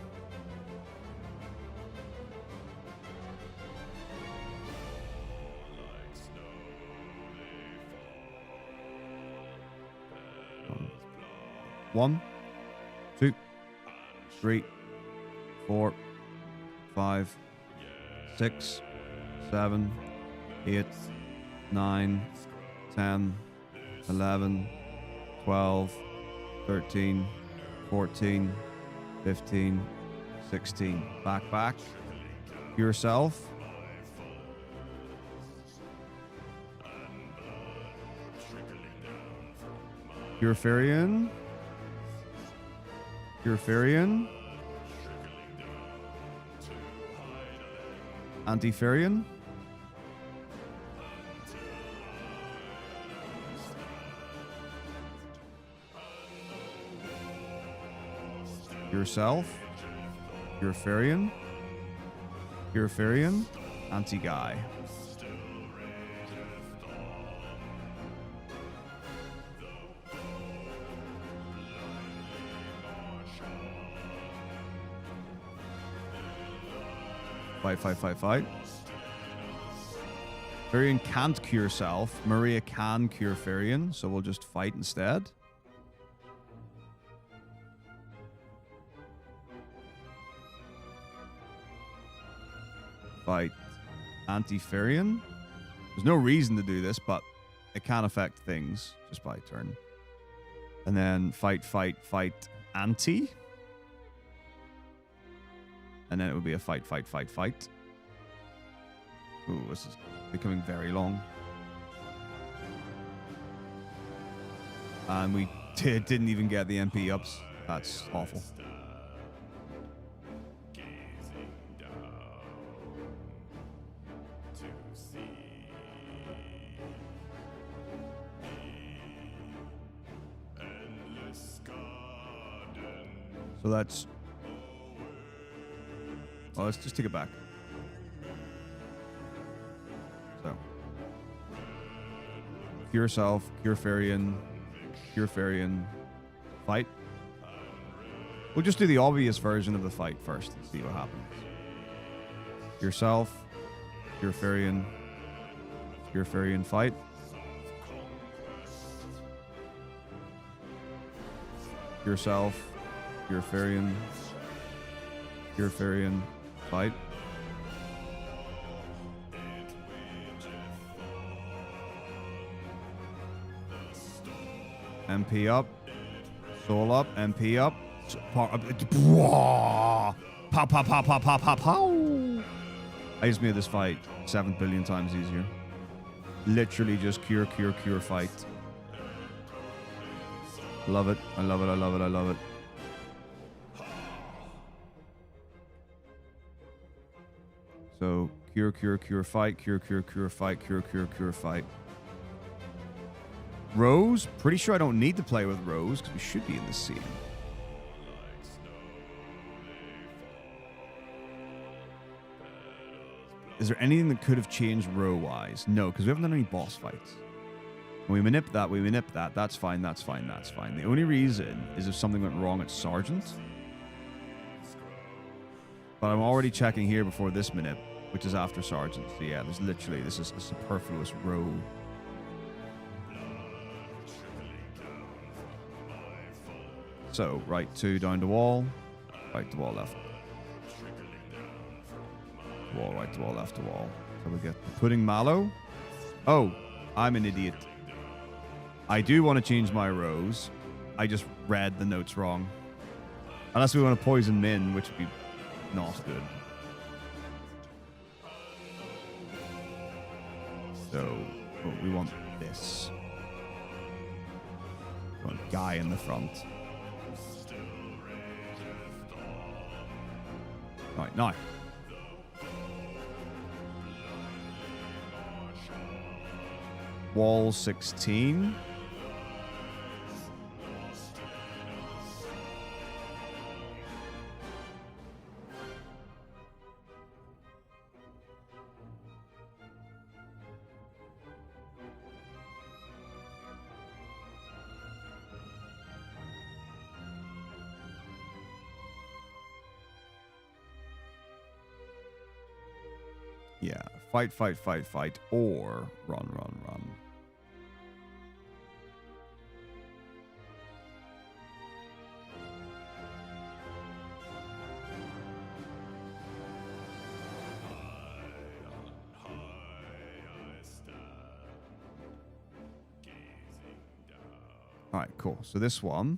One, 2, 3, 4, 5, 6, 7, 8, 9, 10, 11, 12, 13, 14, 15, 16. Back. Yourself. Farian. Anti-Farian. Yourself. Farian. Anti-Guy. Fight. Farian can't cure self. Maria can cure Farian, so we'll just fight instead. fight Anti-Farian. There's no reason to do this, but it can affect things just by turn. And then fight Anti. And then it would be a fight. Ooh, this is becoming very long. And we didn't even get the MP ups. That's awful. So that's... well, let's just take it back. So. Cure Self, Cure Farian, fight. We'll just do the obvious version of the fight first and see what happens. Cure Self, Cure Farian, fight. Cure Self, Cure Farian, fight. MP up. Soul up. MP up. Pow, pow, pow, pow, pow, pow, pow. I just made this fight 7 billion times easier. Literally just cure, fight. Love it. I love it. So, cure, fight, cure, fight. Rose? Pretty sure I don't need to play with Rose, because we should be in the scene. Is there anything that could have changed row-wise? No, because we haven't done any boss fights. When we manip that, that's fine. The only reason is if something went wrong at Sergeant. But I'm already checking here before this manip, which is after Sergeant. So yeah, this is a superfluous row. So, right 2 down to wall, right to wall, left. Wall, right to wall, left to wall. So we get Pudding Mallow. Oh, I'm an idiot. I do want to change my rows. I just read the notes wrong. Unless we want to poison Min, which would be not good. So, we want this. We want Guy in the front. Right, now. Wall 16. Yeah, fight, or run. All right, cool. So this one,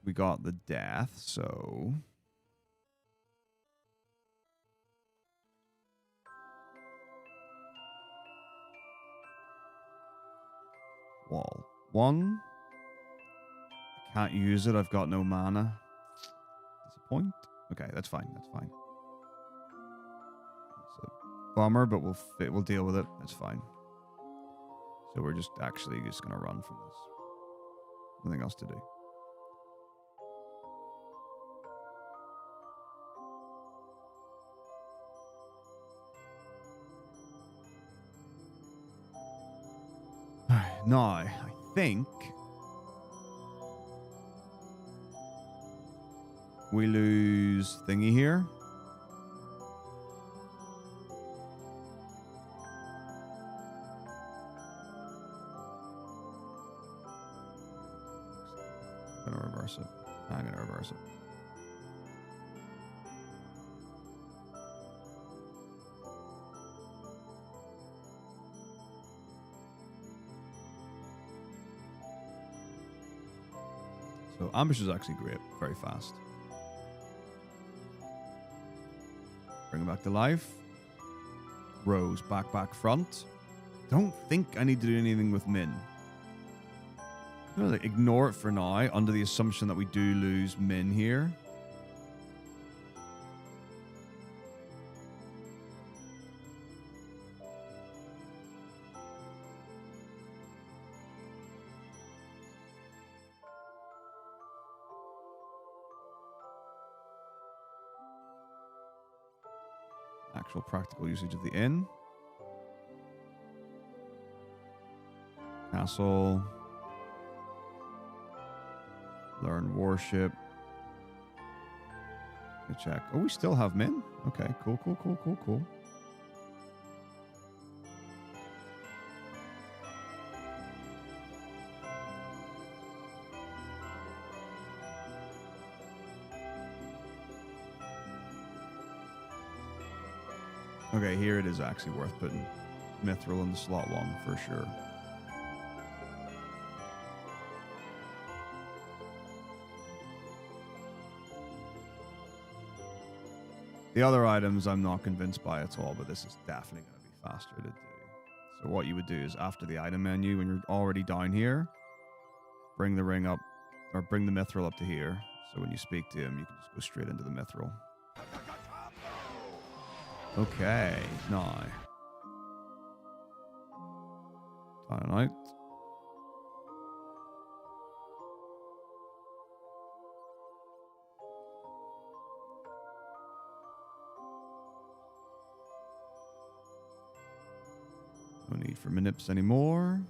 we got the death, so... Wall 1. I can't use it. I've got no mana. Disappoint. Okay, that's fine. It's a bummer, but we'll deal with it. That's fine. So we're just gonna run from this. Nothing else to do. Now, I think we lose thingy here. I'm gonna reverse it. So ambush is actually great, very fast. Bring it back to life. Rose, back, back, front. Don't think I need to do anything with Min. I'm gonna ignore it for now, under the assumption that we do lose Min here. Actual practical usage of the inn. Castle. Learn worship. Let me check. Oh, we still have Min? Okay, cool, cool, cool, cool, cool. Okay, here it is actually worth putting Mithril in the slot 1 for sure. The other items I'm not convinced by at all, but this is definitely going to be faster to do. So what you would do is after the item menu, when you're already down here, bring the ring up, or bring the Mithril up to here. So when you speak to him, you can just go straight into the Mithril. Okay, now. Dynamite. No need for manips anymore.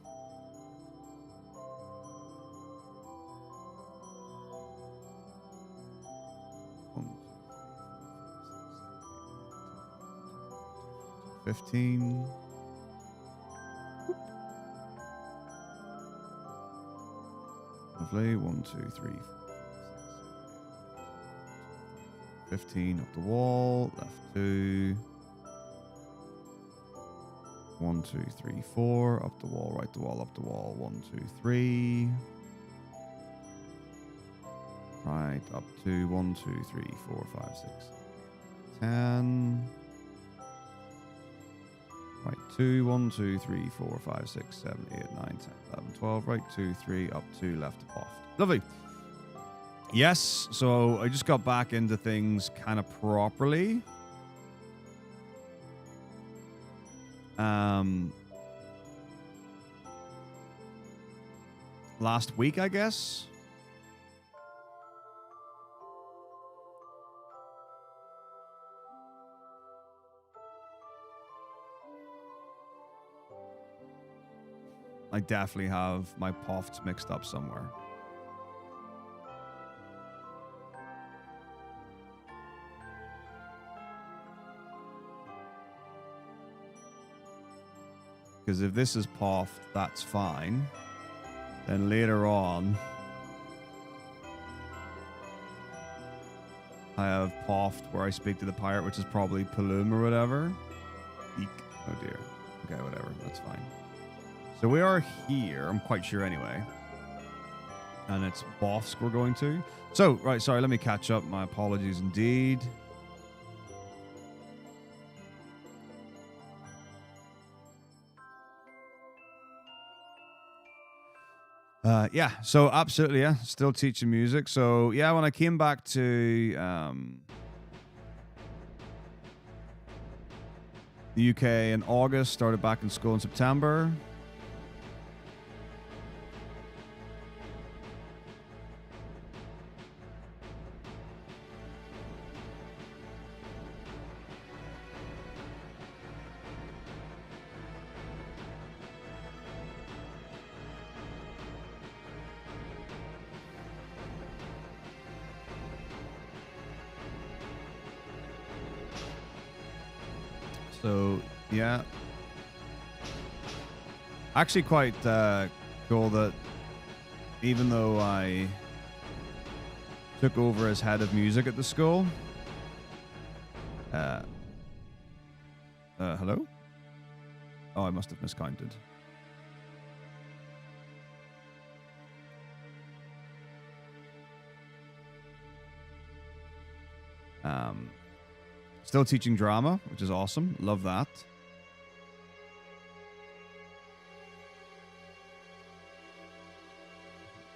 One, 15. Lovely. 1, 2, 3, 4, 15 up the wall. Left 2. 1, 2, 3, 4. Up the wall, right the wall, up the wall. 1, 2, 3. Right, up to 1, 2, 3, 4, 5, 6, 10. Right, 2, 1, 2, 3, 4, 5, 6, 7, 8, 9, 10, 11, 12. Right, 2, 3, up 2, left, off. Lovely. Yes, so I just got back into things kind of properly. Last week, I guess. I definitely have my pofts mixed up somewhere. Because if this is poft, that's fine. Then later on, I have poft where I speak to the pirate, which is probably Palum or whatever. Eek. Oh dear. Okay, whatever. That's fine. So we are here, I'm quite sure anyway. And it's Boffsk we're going to. So, right, sorry, let me catch up. My apologies indeed. Yeah, so absolutely, yeah, still teaching music. So, yeah, when I came back to the UK in August, started back in school in September. So, yeah. Actually quite cool that even though I took over as head of music at the school. Hello? Oh, I must have miscounted. Still teaching drama, which is awesome. Love that.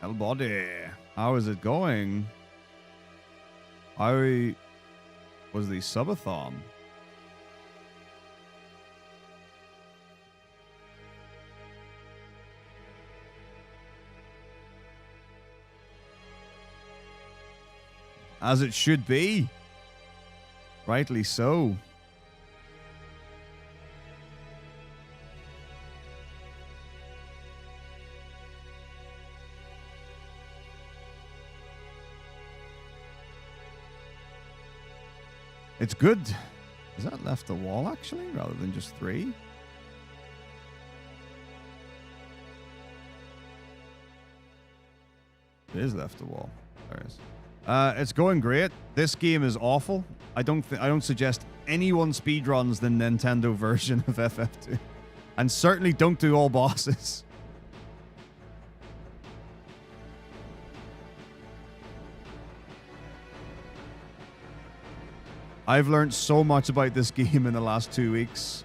Hellbody. How is it going? How was the subathon? As it should be. Rightly so. It's good. Is that left a wall, actually, rather than just 3? It is left a wall. There it is. It's going great. This game is awful. I don't suggest anyone speedruns the Nintendo version of FF2. And certainly don't do all bosses. I've learned so much about this game in the last 2 weeks.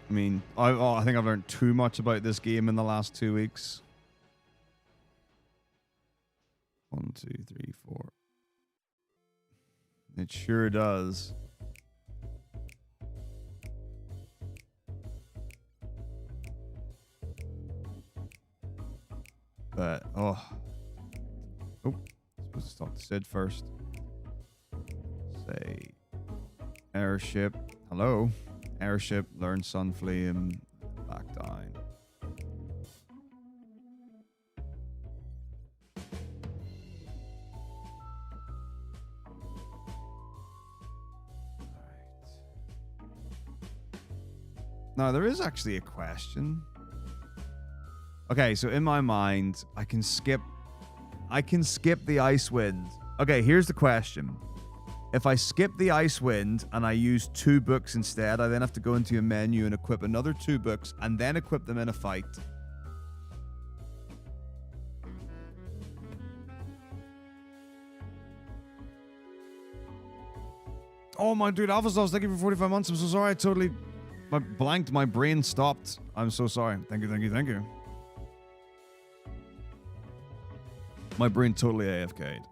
I mean, I think I've learned too much about this game in the last 2 weeks. 1, 2, 3, 4. It sure does. But, oh, supposed to talk to Sid first. Say, airship, hello. Airship, learn Sunflame, back down. Now, there is actually a question. Okay, so in my mind, I can skip the ice wind. Okay, here's the question. If I skip the ice wind and I use 2 books instead, I then have to go into a menu and equip another 2 books and then equip them in a fight. Oh my dude, Alphasoft, thank you for 45 months. I'm so sorry. I totally blanked. My brain stopped. I'm so sorry. Thank you, thank you, thank you. My brain totally AFK'd.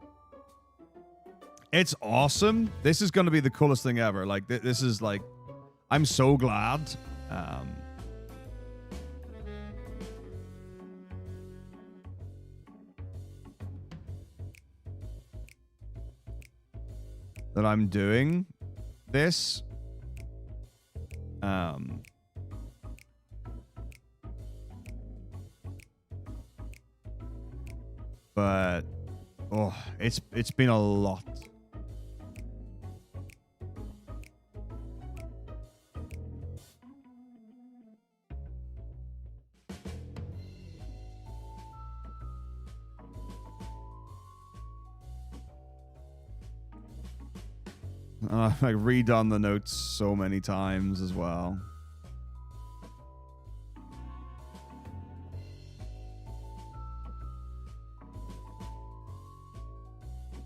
It's awesome. This is going to be the coolest thing ever. Like, this is like, I'm so glad. That I'm doing this. But, oh, it's been a lot. I've like redone the notes so many times as well.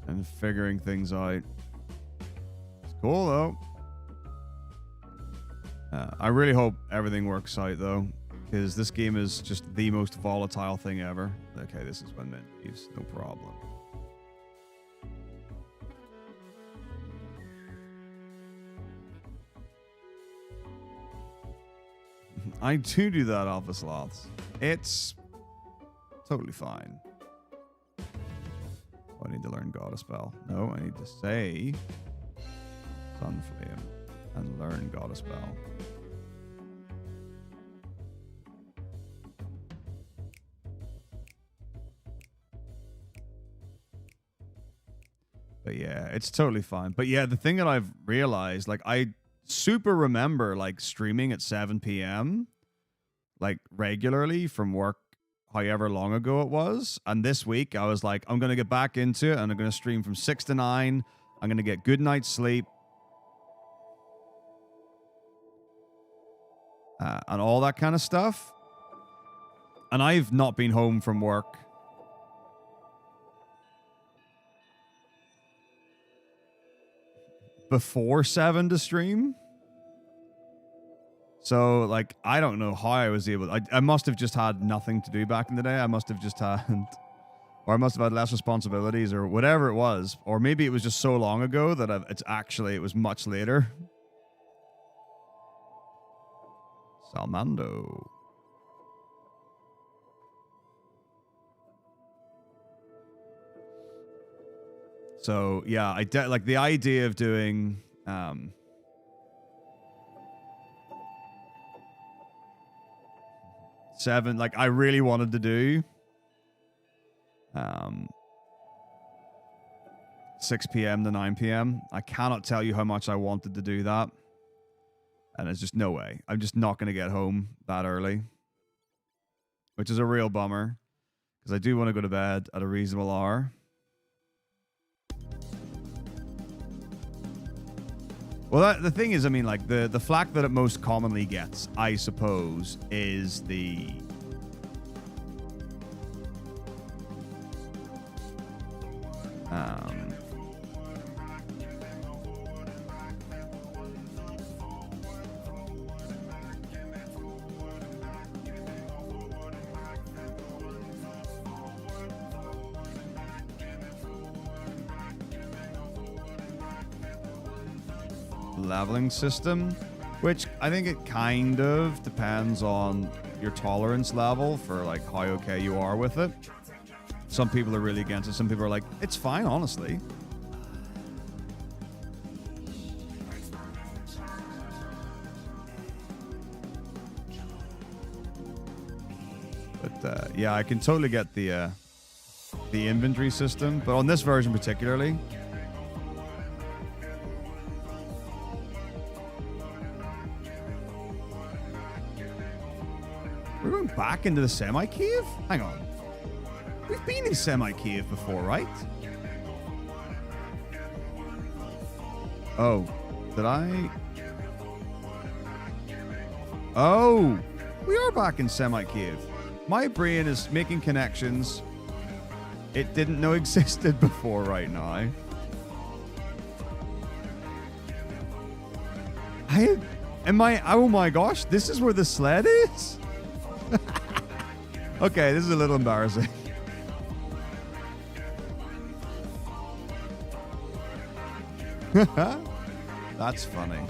And figuring things out. It's cool though. I really hope everything works out though, because this game is just the most volatile thing ever. Okay, this is when Mint leaves. No problem. I do that, Alpha Sloths. It's totally fine. Oh, I need to learn God a spell. No, I need to say Sunflame and learn God a spell. But yeah, it's totally fine. But yeah, the thing that I've realized, like, I super remember like streaming at 7 p.m. like regularly from work, however long ago it was. And this week I was like, I'm going to get back into it and I'm going to stream from 6 to 9. I'm going to get good night's sleep. And all that kind of stuff. And I've not been home from work before 7 to stream. So, like, I don't know how I was able... I must have just had nothing to do back in the day. I must have just had... Or I must have had less responsibilities or whatever it was. Or maybe it was just so long ago that it was much later. Salmando. So, yeah, like the idea of doing... 7, like I really wanted to do 6 p.m. to 9 p.m. I cannot tell you how much I wanted to do that. And there's just no way. I'm just not going to get home that early. Which is a real bummer. Because I do want to go to bed at a reasonable hour. Well, the thing is, I mean, like, the flack that it most commonly gets, I suppose, is the... leveling system, which I think it kind of depends on your tolerance level for like how okay you are with it. Some people are really against it. Some people are like, it's fine, honestly. But yeah, I can totally get the inventory system, but on this version particularly. We're going back into the semi-cave? Hang on. We've been in semi-cave before, right? Oh. Did I? Oh. We are back in semi-cave. My brain is making connections it didn't know existed before right now. Oh my gosh, this is where the sled is? Okay, this is a little embarrassing. That's funny.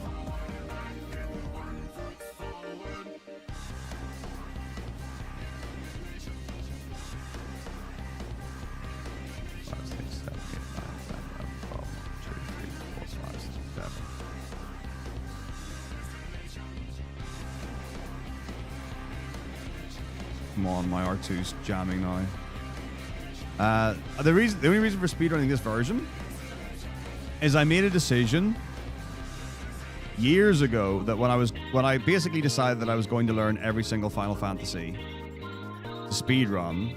Come on, my R2's jamming now. The only reason for speedrunning this version is I made a decision years ago that when I basically decided that I was going to learn every single Final Fantasy to speedrun,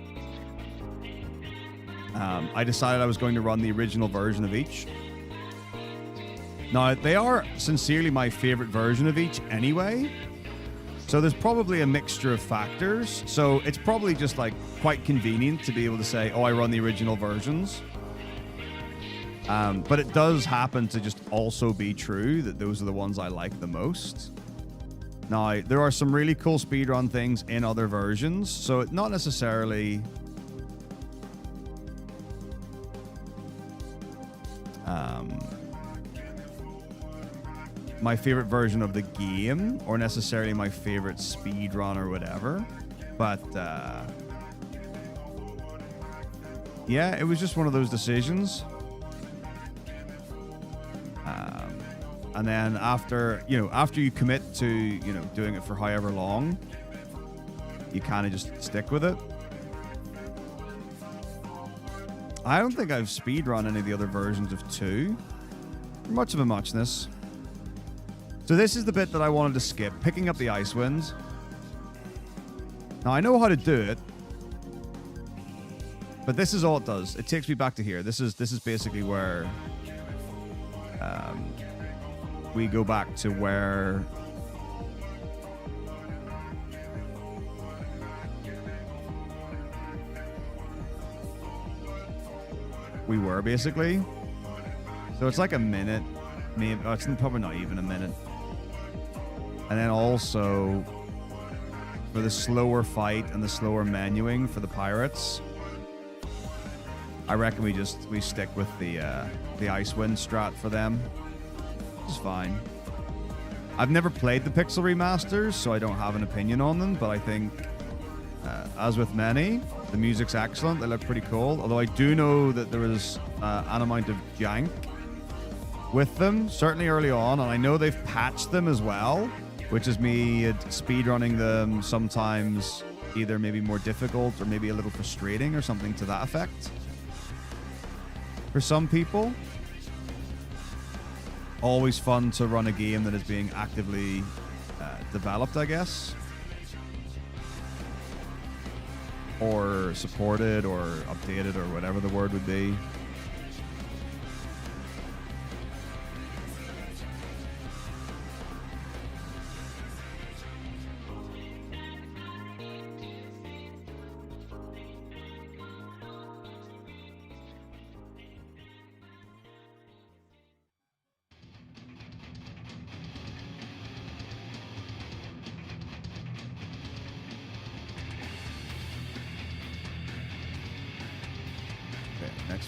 I decided I was going to run the original version of each. Now, they are sincerely my favorite version of each anyway. So there's probably a mixture of factors. So it's probably just like quite convenient to be able to say, oh, I run the original versions. But it does happen to just also be true that those are the ones I like the most. Now, there are some really cool speedrun things in other versions. So it's not necessarily... my favorite version of the game, or necessarily my favorite speedrun or whatever. But, yeah, it was just one of those decisions. And then after you commit to, doing it for however long, you kind of just stick with it. I don't think I've speedrun any of the other versions of 2. Much of a muchness. So this is the bit that I wanted to skip, picking up the ice wind. Now I know how to do it, but this is all it does. It takes me back to here. This is basically where we go back to where we were basically. So it's like a minute maybe it's probably not even a minute. And then also for the slower fight and the slower menuing for the pirates, I reckon we stick with the Icewind strat for them. It's fine. I've never played the Pixel remasters, so I don't have an opinion on them, but I think, as with many, the music's excellent. They look pretty cool. Although I do know that there was an amount of jank with them, certainly early on, and I know they've patched them as well, which is me speedrunning them sometimes either maybe more difficult or maybe a little frustrating or something to that effect. For some people, always fun to run a game that is being actively developed, I guess, or supported or updated or whatever the word would be.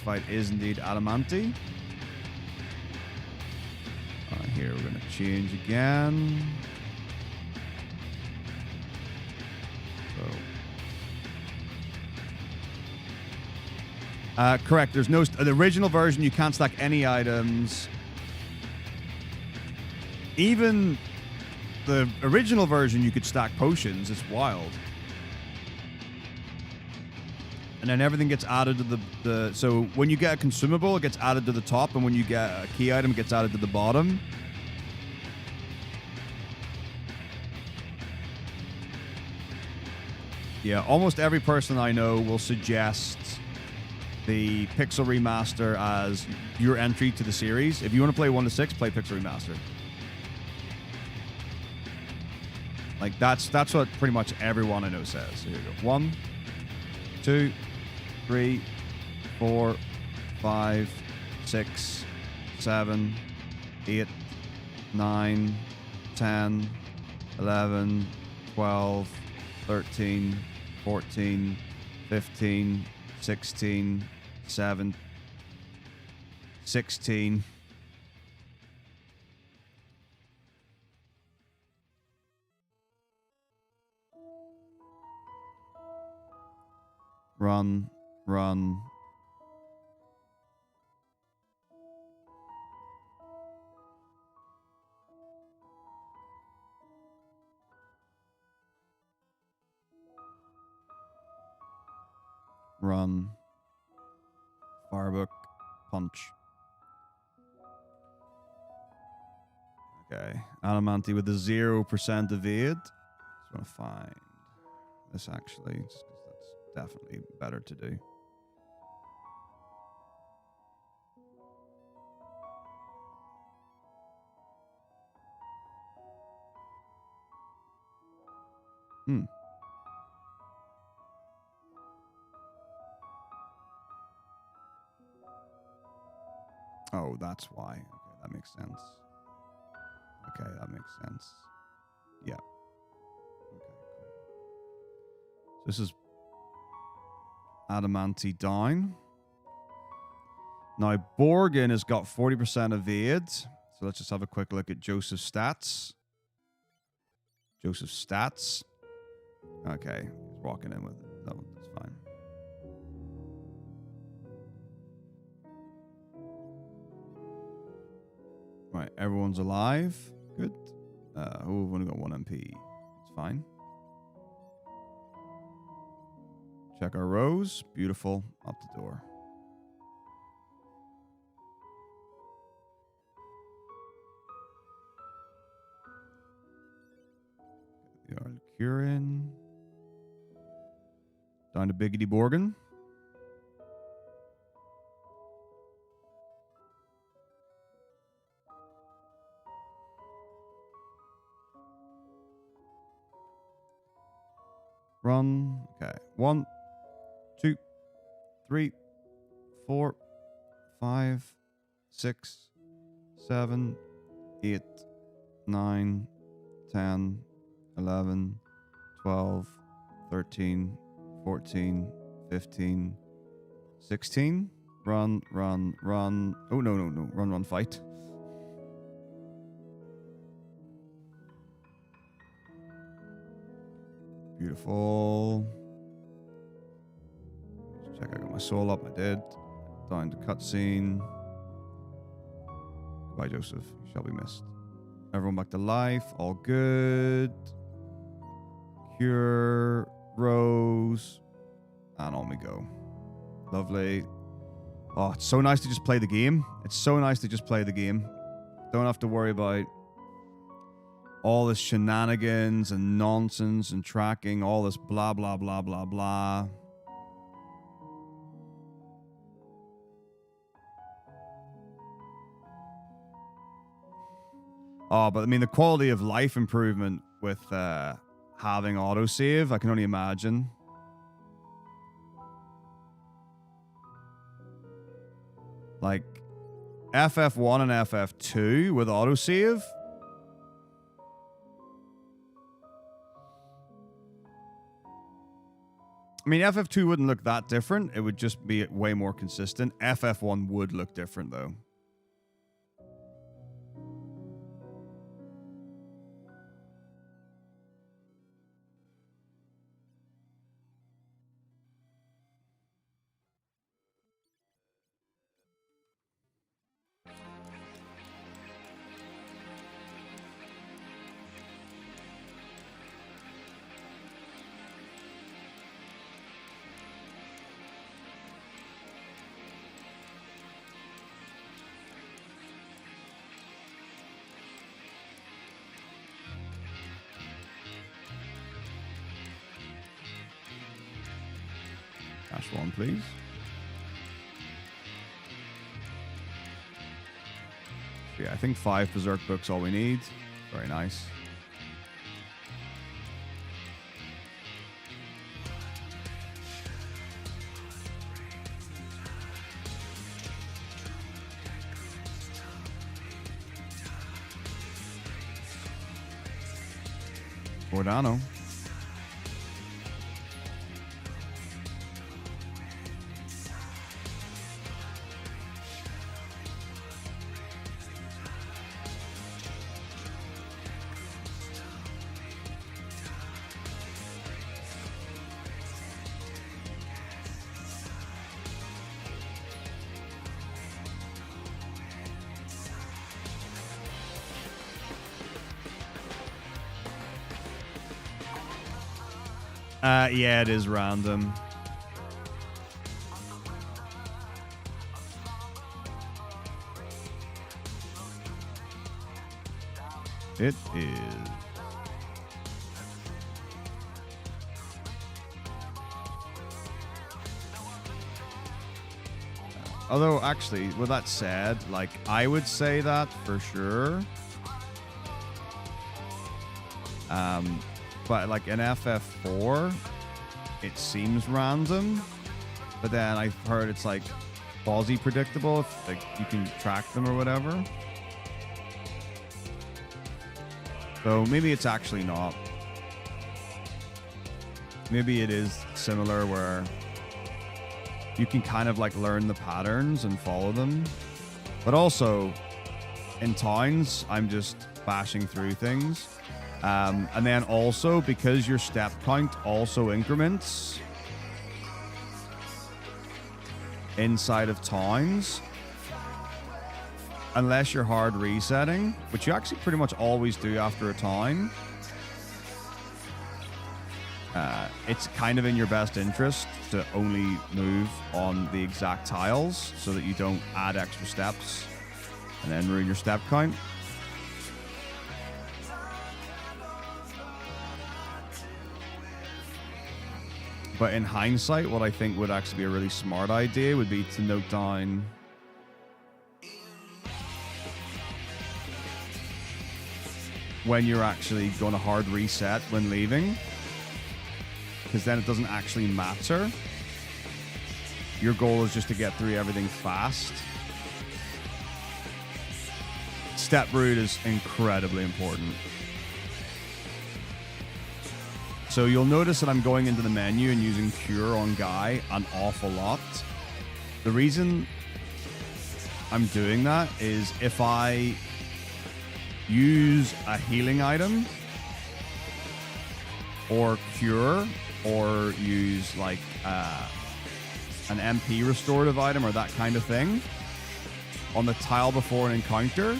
Fight is indeed Adamanti. Here we're going to change again. So, correct. There's no the original version. You can't stack any items. Even the original version, you could stack potions. It's wild. And then everything gets added to the... So when you get a consumable, it gets added to the top. And when you get a key item, it gets added to the bottom. Yeah, almost every person I know will suggest the Pixel Remaster as your entry to the series. If you want to play 1 to 6, play Pixel Remaster. Like, that's what pretty much everyone I know says. So here we go. 1, 2... 3, 4, 5, 6, 7, 8, 9, 10, 11, 12, 13, 14, 15, 16, 17, 16. Run. Run. Run. Firebook. Punch. Okay. Adamanti with the 0% evade. Just want to find this actually, just because that's definitely better to do. Oh, that's why. Okay, that makes sense. Okay, that makes sense. Yeah. Okay, cool. So this is Adamanti down. Now, Borgin has got 40% evade. So let's just have a quick look at Joseph's stats. Joseph's stats. Okay, he's walking in with it. That's fine. Right, everyone's alive. Good. Oh, we've only got 1 MP. It's fine. Check our rows. Beautiful. Up the door. The Arlecurin. Down to Biggity Borgin. Run. Okay. 1, 2, 3, 4, 5, 6, 7, 8, 9, 10, 11, 12, 13, 14, 15, 16. Run, run, run. Oh, no, no, no. Run, run, fight. Beautiful. Let's check. I got my soul up. I did. Down to cutscene. Goodbye, Joseph. You shall be missed. Everyone back to life. All good. Cure. Rose. And on we go. Lovely. Oh, it's so nice to just play the game. It's so nice to just play the game. Don't have to worry about all this shenanigans and nonsense and tracking, all this blah, blah, blah, blah, blah. Oh, but I mean, the quality of life improvement with having autosave, I can only imagine. Like, FF1 and FF2 with autosave. I mean, FF2 wouldn't look that different. It would just be way more consistent. FF1 would look different, though. Cash one, please. Yeah, I think 5 Berserk books all we need. Very nice. Ordano. Yeah, it is random. It is. Although, actually, with that said, like, I would say that for sure. But like in FF4, it seems random, but then I've heard it's like quasi-predictable if like you can track them or whatever. So maybe it's actually not. Maybe it is similar where you can kind of like learn the patterns and follow them. But also in towns, I'm just bashing through things. And then also, because your step count also increments inside of towns, unless you're hard resetting, which you actually pretty much always do after a town, it's kind of in your best interest to only move on the exact tiles so that you don't add extra steps and then ruin your step count. But in hindsight, what I think would actually be a really smart idea would be to note down when you're actually going to hard reset when leaving, because then it doesn't actually matter. Your goal is just to get through everything fast. step root is incredibly important. So you'll notice that I'm going into the menu and using Cure on Guy an awful lot. The reason I'm doing that is if I use a healing item or Cure or use like an MP restorative item or that kind of thing on the tile before an encounter,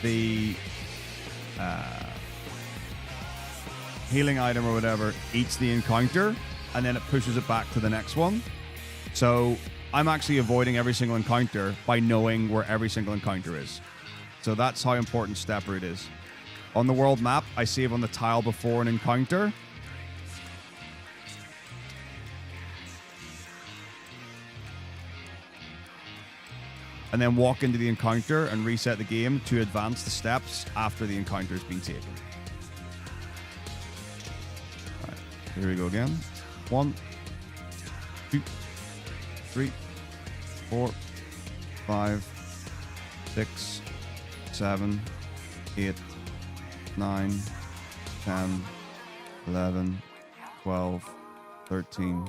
the healing item or whatever eats the encounter and then it pushes it back to the next one. So I'm actually avoiding every single encounter by knowing where every single encounter is. So that's how important step root is. On the world map, I save on the tile before an encounter. And then walk into the encounter and reset the game to advance the steps after the encounter has been taken. All right, here we go again. 1, 2, 3, 4, 5, 6, 7, 8, 9, 10, 11, 12, 13,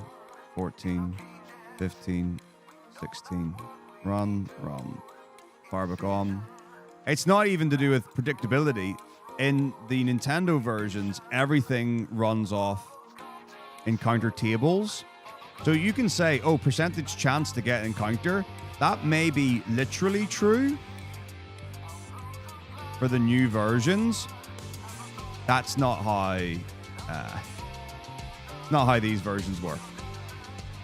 14, 15, 16. Run. Fireback on. It's not even to do with predictability. In the Nintendo versions, everything runs off encounter tables. So you can say, oh, percentage chance to get an encounter. That may be literally true for the new versions. That's not how these versions work.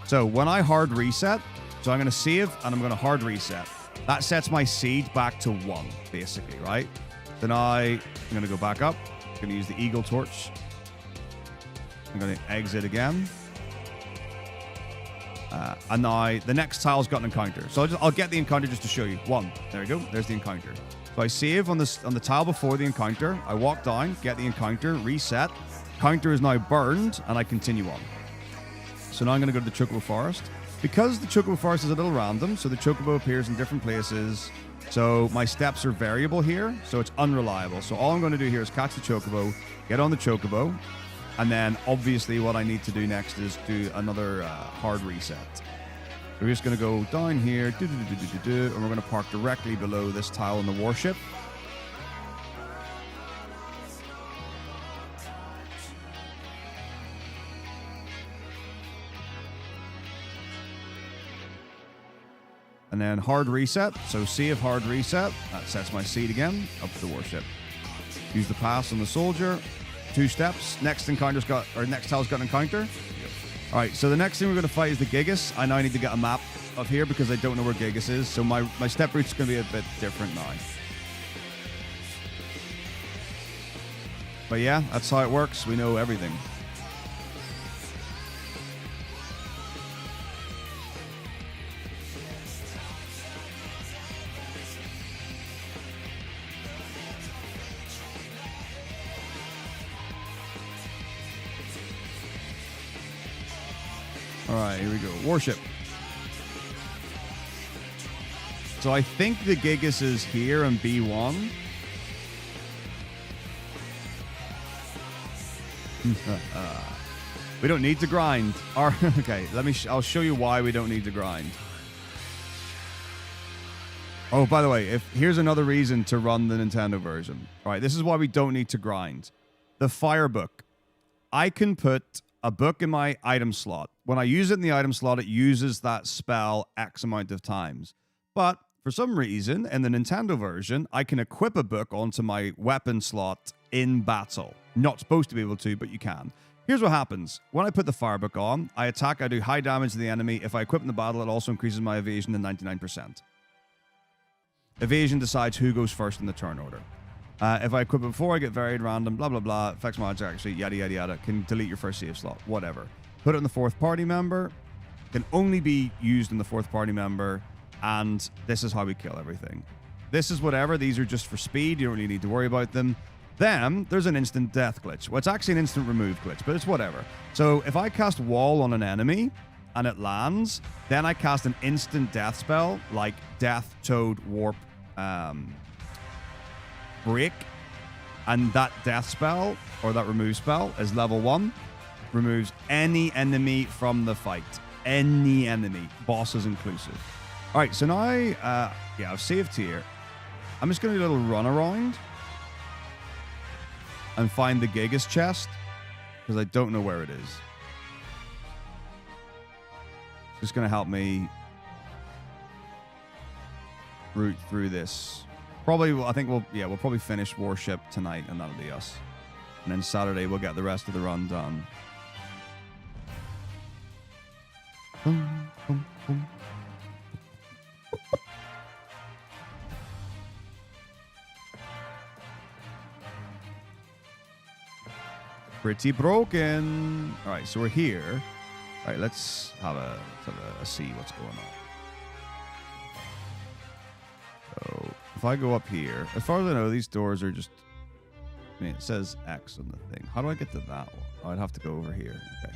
So when I hard reset, so I'm going to save and I'm going to hard reset. That sets my seed back to 1, basically, right? So now I'm going to go back up. I'm going to use the eagle torch. I'm going to exit again. And now the next tile's got an encounter. So I'll get the encounter just to show you. 1. There we go. There's the encounter. So I save on the tile before the encounter. I walk down, get the encounter, reset. Counter is now burned, and I continue on. So now I'm going to go to the Chocobo Forest. Because the Chocobo Forest is a little random, so the Chocobo appears in different places. So my steps are variable here, so it's unreliable. So all I'm going to do here is catch the Chocobo, get on the Chocobo, and then obviously what I need to do next is do another hard reset. We're just going to go down here, and we're going to park directly below this tile in the warship. And then hard reset. So save hard reset. That sets my seed again up to the warship. Use the pass on the soldier. 2 steps. Next tile's got an encounter. All right, so the next thing we're going to fight is the Gigas. I now need to get a map of here because I don't know where Gigas is. So my step route's going to be a bit different now. But yeah, that's how it works. We know everything. All right, here we go. Warship. So I think the Gigas is here on B1. We don't need to grind. Okay, I'll show you why we don't need to grind. Oh, by the way, here's another reason to run the Nintendo version. All right, this is why we don't need to grind. The Fire Book. I can put a book in my item slot. When I use it in the item slot, it uses that spell X amount of times. But for some reason, in the Nintendo version, I can equip a book onto my weapon slot in battle. Not supposed to be able to, but you can. Here's what happens. When I put the Fire Book on, I attack, I do high damage to the enemy. If I equip in the battle, it also increases my evasion to 99%. Evasion decides who goes first in the turn order. If I equip it before, I get varied, random, blah, blah, blah. Affects my attack, actually, yada, yada, yada. Can delete your first save slot, whatever. Put it in the 4th party member. Can only be used in the 4th party member. And this is how we kill everything. This is whatever. These are just for speed. You don't really need to worry about them. Then there's an instant death glitch. Well, it's actually an instant remove glitch, but it's whatever. So if I cast wall on an enemy and it lands, then I cast an instant death spell like Death, Toad, Warp, break, and that death spell, or that remove spell, is level 1. Removes any enemy from the fight. Any enemy. Bosses inclusive. Alright, so now, yeah, I've saved here. I'm just going to do a little run around and find the Gigas chest, because I don't know where it is. It's just going to help me route through this. Probably, I think we'll probably finish Warship tonight, and that'll be us. And then Saturday, we'll get the rest of the run done. Pretty broken. All right, so we're here. All right, let's have a see what's going on. So if I go up here, as far as I know, these doors are just. I mean, it says X on the thing. How do I get to that one? Oh, I'd have to go over here. Okay.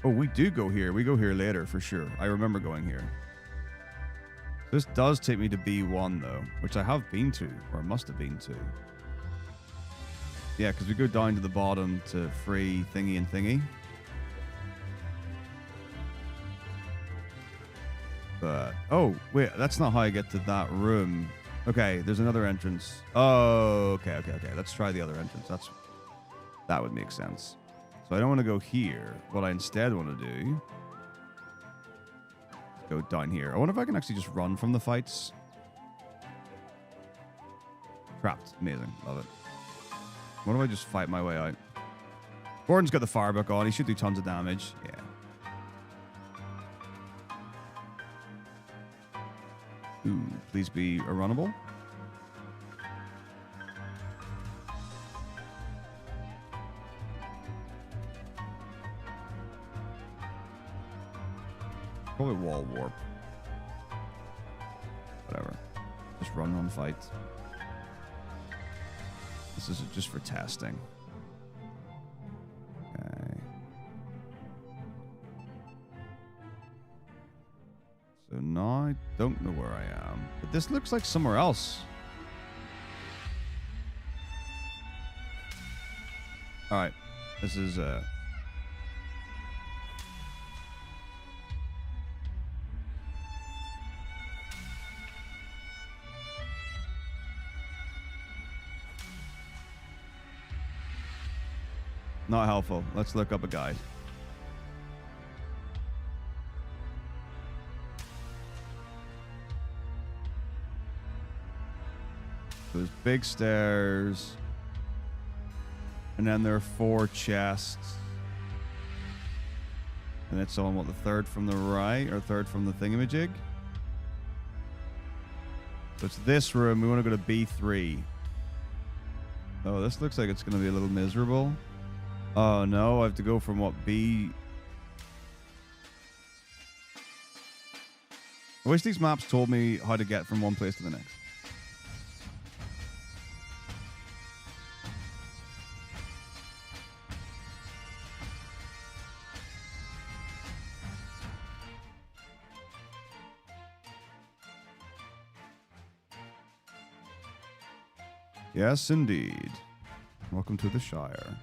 Oh, we do go here. We go here later for sure. I remember going here. This does take me to B1 though, which I have been to, or I must have been to. Yeah, because we go down to the bottom to free thingy and thingy. But, oh, wait, that's not how I get to that room. Okay, there's another entrance. Oh, okay. Let's try the other entrance. That would make sense. So I don't want to go here. What I instead want to do is go down here. I wonder if I can actually just run from the fights. Trapped. Amazing. Love it. What if I just fight my way out? Gordon's got the firebook on. He should do tons of damage. Yeah. Ooh, please be a runnable. Probably wall warp. Whatever. Just run fight. This is just for testing. Okay. So now I don't know where I am. But this looks like somewhere else. Alright. This is not helpful. Let's look up a guide. There's big stairs. And then there are 4 chests. And it's on, what, the third from the right or third from the thingamajig? So it's this room. We want to go to B3. Oh, this looks like it's going to be a little miserable. Oh, no. I have to go from, what, B... I wish these maps told me how to get from one place to the next. Yes, indeed. Welcome to the Shire.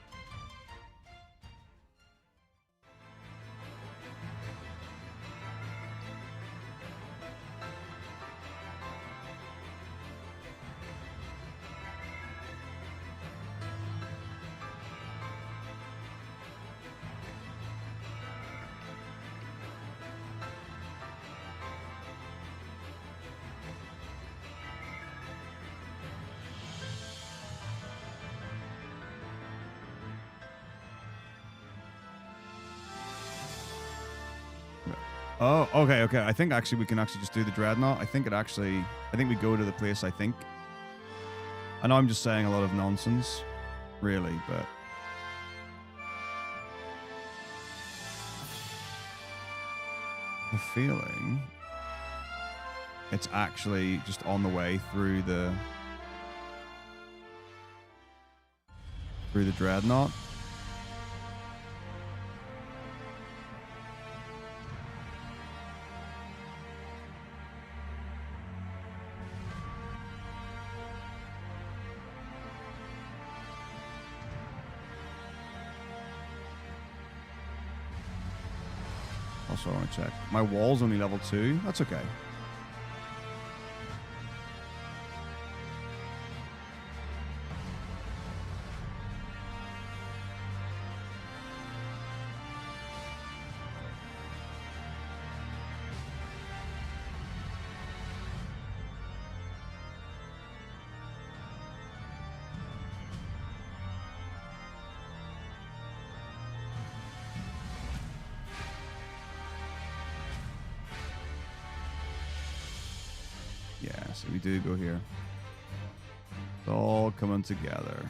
Oh, okay. I think actually we can actually just do the Dreadnought. I think we go to the place, I think. I know I'm just saying a lot of nonsense, really, but... I'm feeling it's actually just on the way through the Also, I want to check. My wall's only level 2. That's okay. Yeah, so we do go here. It's all coming together.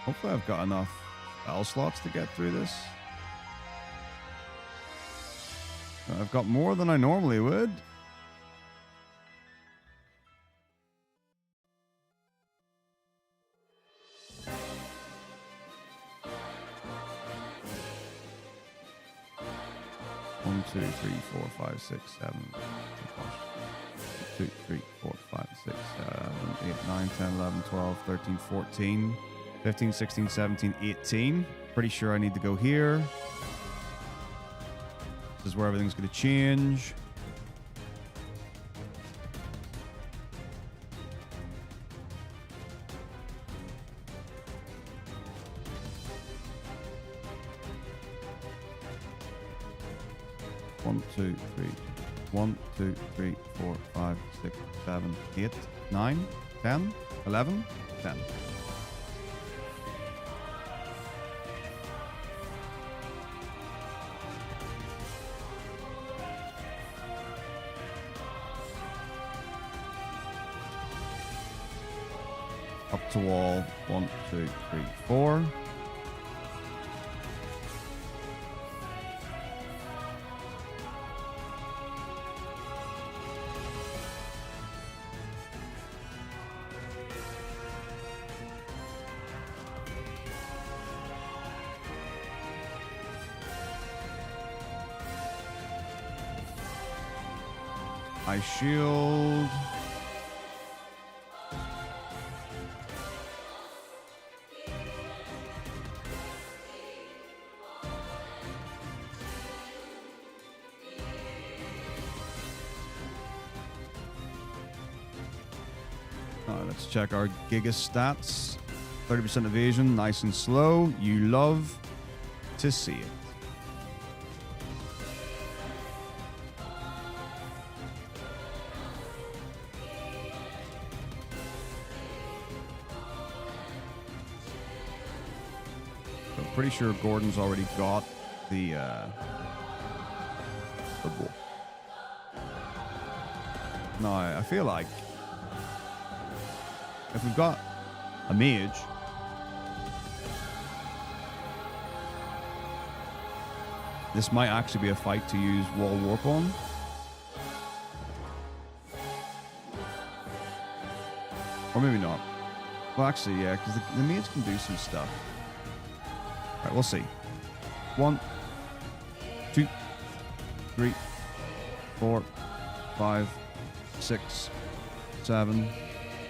Hopefully I've got enough spell slots to get through this. I've got more than I normally would. One, two, three, four, five, six, seven. 2, 3, 4, 5, 6, 7, 8, 9, 10, 11, 12, 13, 14, 15, 16, 17, 18. Pretty sure I need to go here. This is where everything's going to change. One, two, three. 1, 2, 3, 4, 5, 6, 7, 8, 9, 10, 11, 10. Up to wall. 1, 2, 3, 4. I shield. Let's check our Giga stats. 30% evasion, nice and slow. You love to see it. Pretty sure Gordon's already got the bull. No, I feel like if we've got a mage, this might actually be a fight to use wall warp on. Or maybe not. Well, actually, yeah, because the mage can do some stuff. Alright, we'll see. 1, 2, 3, 4, 5, 6, 7,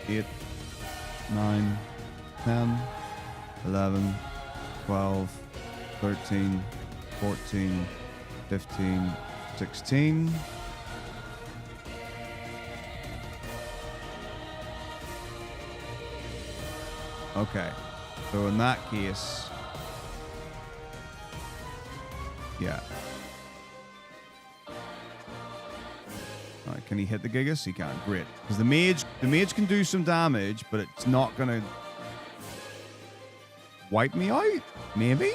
8, 9, 10, 11, 12, 13, 14, 15, 16. Okay. So in that case... Yeah. Alright, can he hit the Gigas? He can. Great. Because the mage can do some damage, but it's not gonna wipe me out? Maybe?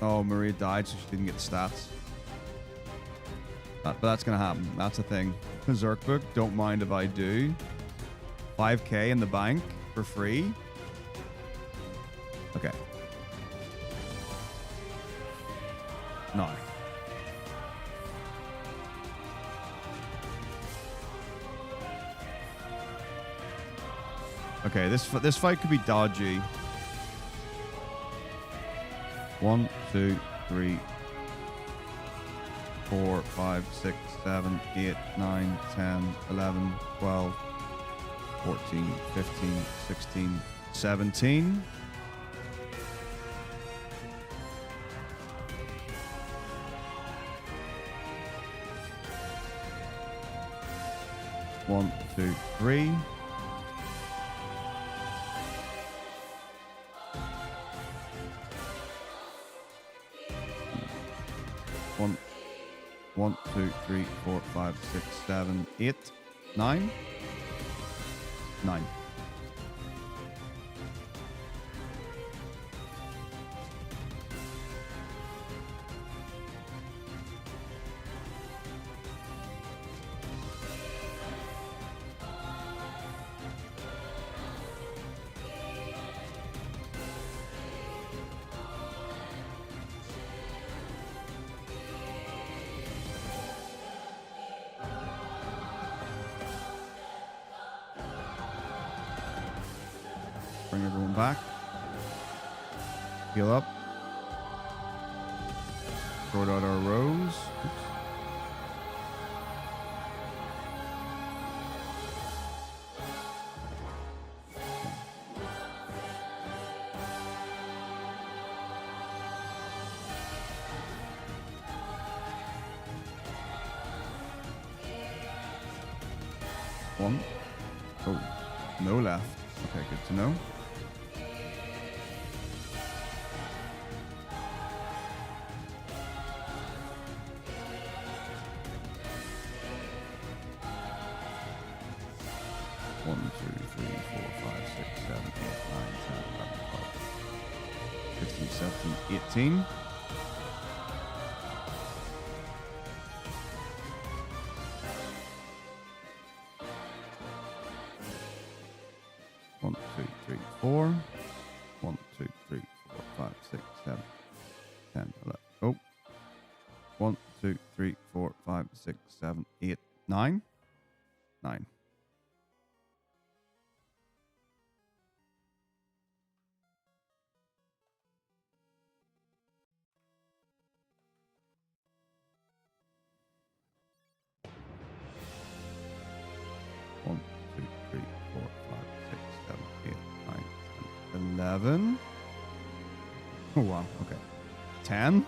Oh, Maria died, so she didn't get the stats. But that's gonna happen. That's a thing. Zerk book. Don't mind if I do. 5K in the bank for free. Okay. No. Okay, this fight could be dodgy. 1, 2, 3, 4, 5, 6, 7, 8, 9, 10, 11, 12, 14, 15, 16, 17. One, two, three. One, 2, 3, 4, 5, 6, 7, 8, 9. 9. Bring everyone back. Heal up. Sort out our rows. Oops. One. Oh, no left. Okay, good to know. One, 2, 3, 4, 5, 6, 7, 8, 9, 10, 11, 12, 15, 17, 18. One, 2, 3, 4. 1, 2, 3, 4, 5, 6, 7, 10, 11. Oh. 1, 2, 3, 4, 5, 6, 7, 8, 9. 9. One, 2, 3, 4, 5, 6, 7, 8, 9, 10, 11. Oh, wow. Okay. 10.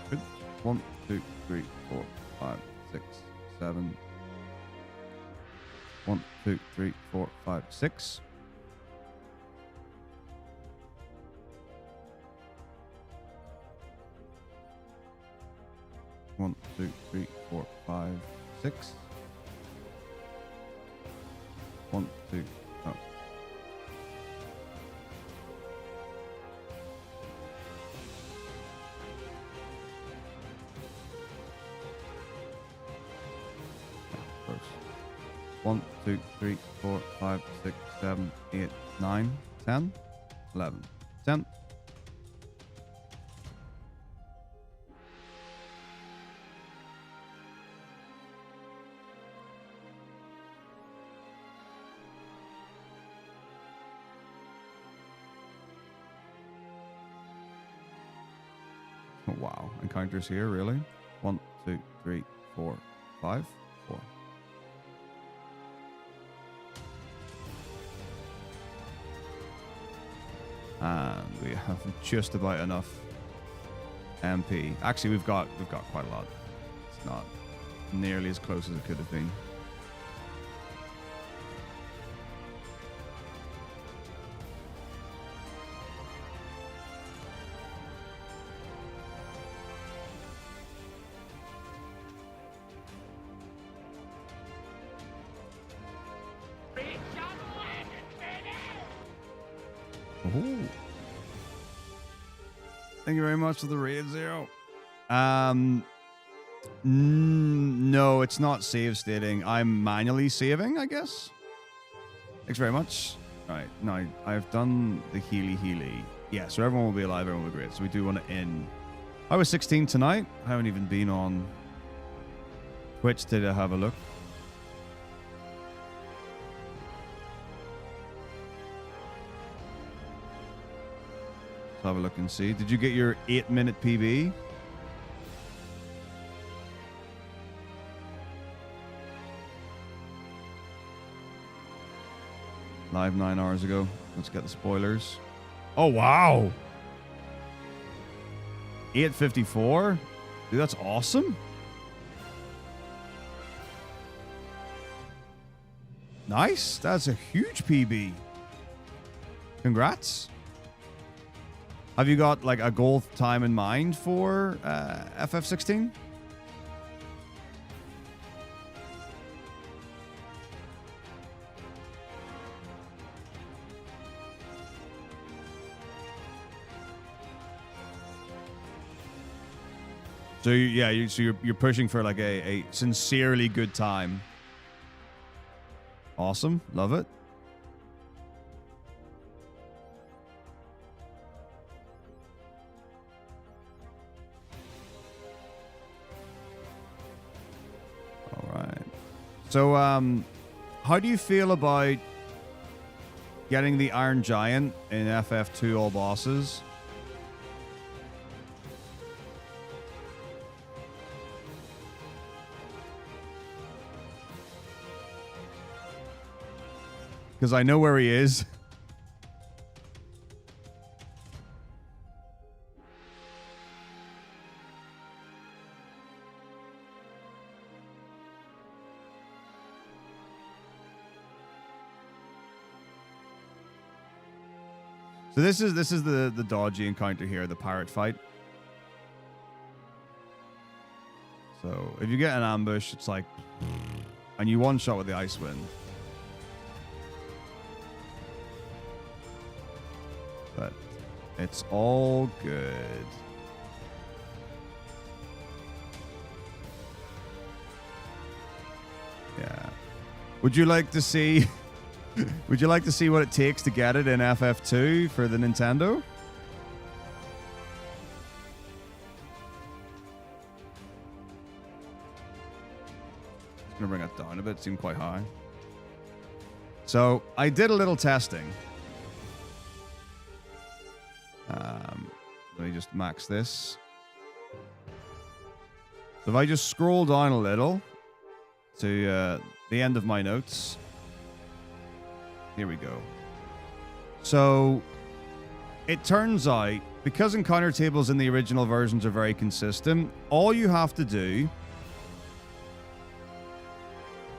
Good. 1, 2, 3, 4, 5, 6, 7. 1, 2, 3, 4, 5, 6. 1, 2, 3, 4, 5, 6. 1, 2. Oh. Close. 1, 2, 3, 4, 5, 6, 7, 8, 9, 10, 11. 10. Wow, encounters here, really? 1, 2, 3, 4, 5, 4. And we have just about enough MP. Actually, we've got quite a lot. It's not nearly as close as it could have been. Ooh. Thank you very much for the raid, Zero. No, it's not save stating. I'm manually saving, I guess. Thanks very much. All right, now I've done the Healy. Yeah, so everyone will be alive, everyone will be great. So we do want to end. I was 16 tonight. I haven't even been on Twitch to have a look. Have a look and see. Did you get your 8-minute PB? Live 9 hours ago. Let's get the spoilers. Oh, wow. 8:54? Dude, that's awesome. Nice. That's a huge PB. Congrats. Have you got like a goal time in mind for FF16? So yeah, you're pushing for like a sincerely good time. Awesome, love it. So, how do you feel about getting the Iron Giant in FF2 all bosses? Because I know where he is. So this is the dodgy encounter here, the pirate fight. So if you get an ambush, it's like, and you one shot with the ice wind. But it's all good. Yeah. Would you like to see? Would you like to see what it takes to get it in FF2 for the Nintendo? I'm gonna bring it down a bit. It seemed quite high. So I did a little testing. Let me just max this. So if I just scroll down a little to the end of my notes. Here we go. So it turns out, because encounter tables in the original versions are very consistent, all you have to do,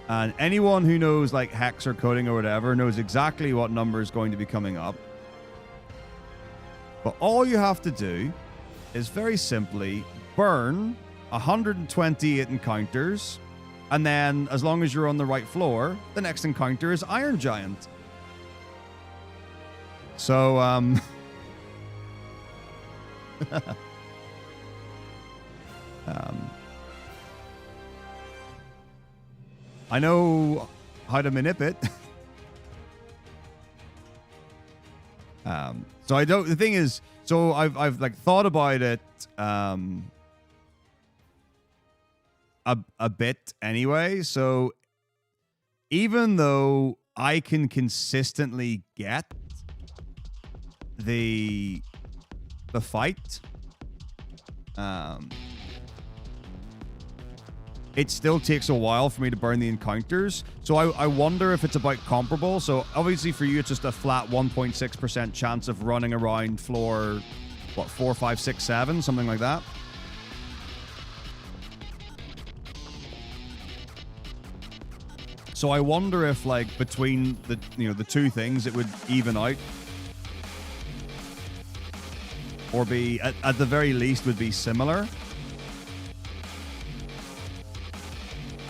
and anyone who knows like hex or coding or whatever knows exactly what number is going to be coming up. But all you have to do is very simply burn 128 encounters, and then as long as you're on the right floor, the next encounter is Iron Giant. So, I know how to manip it. So I don't. The thing is, so I've like thought about it a bit anyway. So even though I can consistently get the fight, it still takes a while for me to burn the encounters. So I wonder if it's about comparable. So obviously for you, it's just a flat 1.6% chance of running around floor what, 4, 5, 6, 7, something like that. So I wonder if, like, between the, you know, the two things, it would even out, or be at the very least would be similar.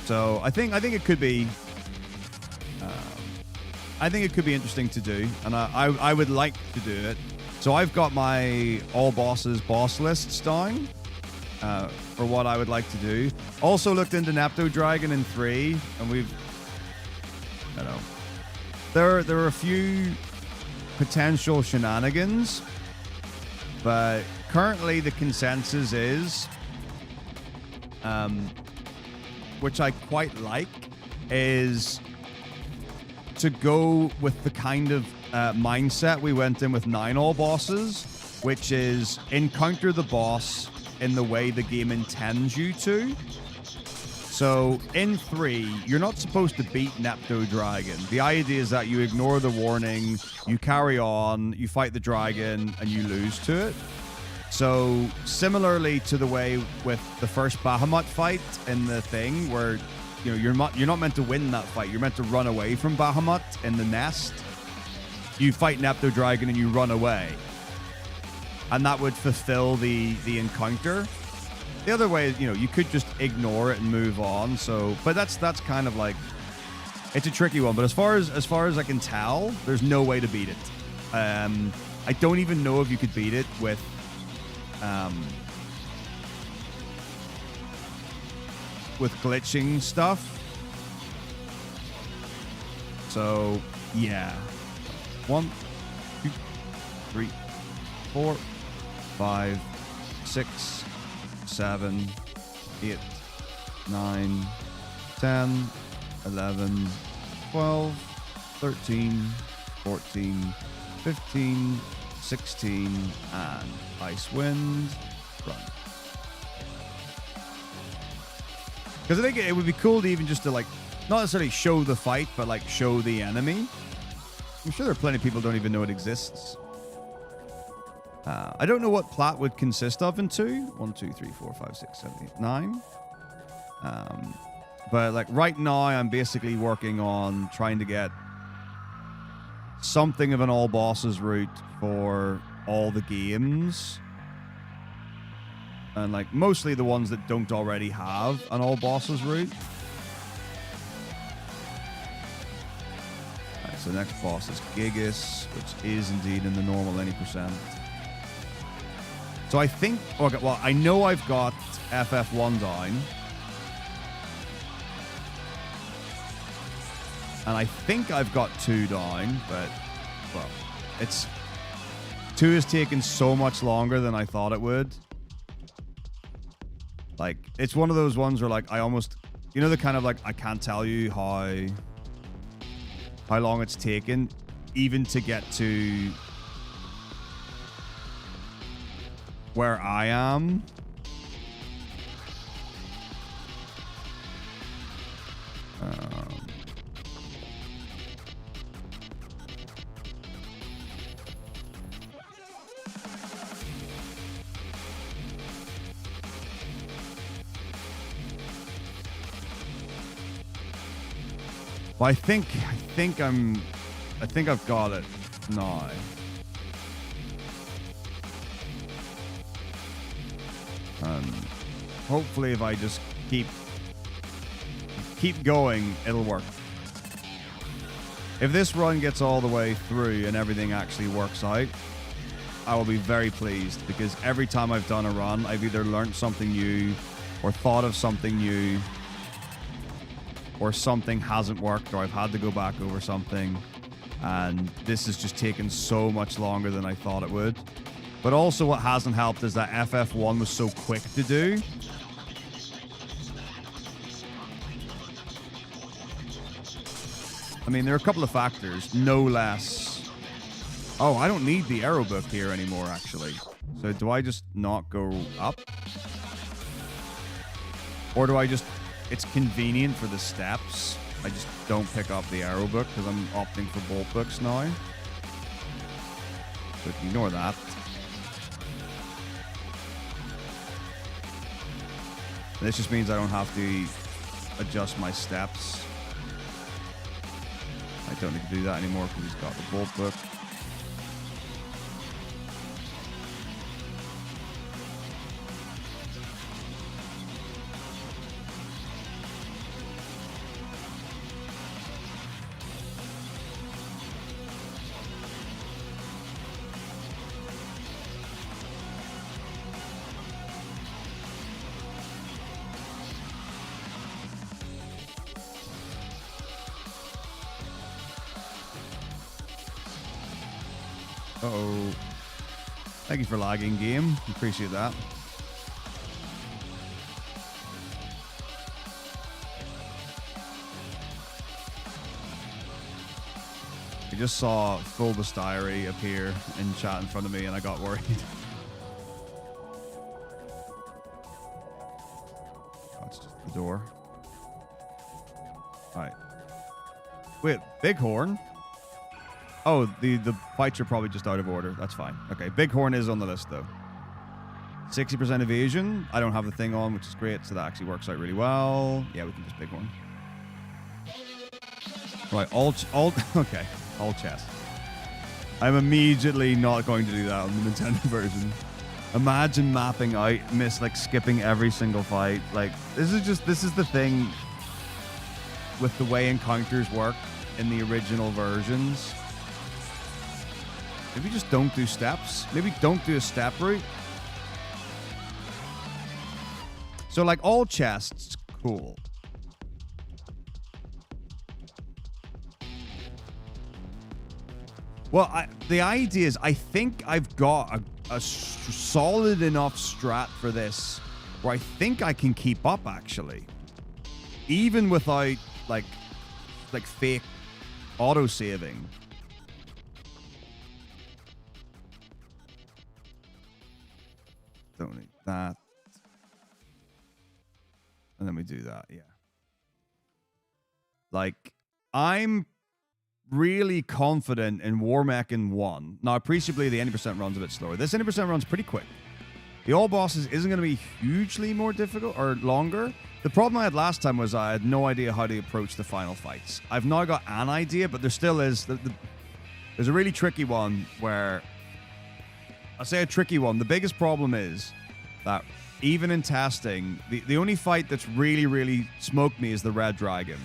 So I think it could be. I think it could be interesting to do, and I would like to do it. So I've got my all bosses boss lists down for what I would like to do. Also looked into Nepto Dragon in 3, and we've, I don't know, there are a few potential shenanigans, but currently the consensus is, which I quite like, is to go with the kind of mindset we went in with 9 all bosses, which is encounter the boss in the way the game intends you to. So in 3, you're not supposed to beat Nepto Dragon. The idea is that you ignore the warning, you carry on, you fight the dragon, and you lose to it. So similarly to the way with the first Bahamut fight in the thing, where, you know, you're not meant to win that fight. You're meant to run away from Bahamut in the nest. You fight Nepto Dragon and you run away, and that would fulfill the encounter. The other way is, you know, you could just ignore it and move on. So, but that's kind of like, it's a tricky one. But as far as I can tell, there's no way to beat it. I don't even know if you could beat it with glitching stuff. So yeah, 1, 2, 3, 4, 5, 6, 7, 8, 9, 10, 11, 12, 13, 14, 15, 16, and Ice Wind Run. Because I think it would be cool to even just to, like, not necessarily show the fight, but like show the enemy. I'm sure there are plenty of people who don't even know it exists. I don't know what plat would consist of in 2. 1, 2, 3, 4, 5, 6, 7, 8, 9. But like right now, I'm basically working on trying to get something of an all bosses route for all the games. And like mostly the ones that don't already have an all bosses route. Alright, so the next boss is Gigas, which is indeed in the normal any %. So I think, okay, well, I know I've got FF1 down. And I think I've got 2 down, but, well, 2 has taken so much longer than I thought it would. Like, it's one of those ones where, like, I almost, you know, the kind of, like, I can't tell you how long it's taken even to get to where I am. Well, I think I've got it now. Hopefully if I just keep going, it'll work. If this run gets all the way through and everything actually works out, I will be very pleased, because every time I've done a run, I've either learned something new or thought of something new, or something hasn't worked, or I've had to go back over something, and this has just taken so much longer than I thought it would. But also what hasn't helped is that FF1 was so quick to do. I mean, there are a couple of factors, no less. Oh, I don't need the arrow book here anymore, actually. So do I just not go up? Or do I just... It's convenient for the steps. I just don't pick up the arrow book because I'm opting for bolt books now. So ignore that. This just means I don't have to adjust my steps. I don't need to do that anymore because he's got the bolt book. Uh-oh. Thank you for lagging, game. Appreciate that. I just saw Fulbus Diary appear in chat in front of me and I got worried. Oh, it's just the door. Alright. Wait, Bighorn? Oh, the fights are probably just out of order. That's fine. Okay, Bighorn is on the list, though. 60% evasion. I don't have the thing on, which is great, so that actually works out really well. Yeah, we can just Bighorn. Right, okay, all chess. I'm immediately not going to do that on the Nintendo version. Imagine mapping out, like, skipping every single fight. Like, this is the thing with the way encounters work in the original versions. Maybe just don't do steps. Maybe don't do a step route. So, like, all chests, cool. Well, the idea is I think I've got a solid enough strat for this where I think I can keep up, actually. Even without, like fake auto-saving. Don't need that. And then we do that, yeah. Like, I'm really confident in Warmech in 1. Now, appreciably, the 80% run's a bit slower. This 80% run's pretty quick. The all bosses isn't going to be hugely more difficult or longer. The problem I had last time was I had no idea how to approach the final fights. I've now got an idea, but there still is... There's a really tricky one where... I say a tricky one. The biggest problem is that even in testing, the only fight that's really, really smoked me is the Red Dragon.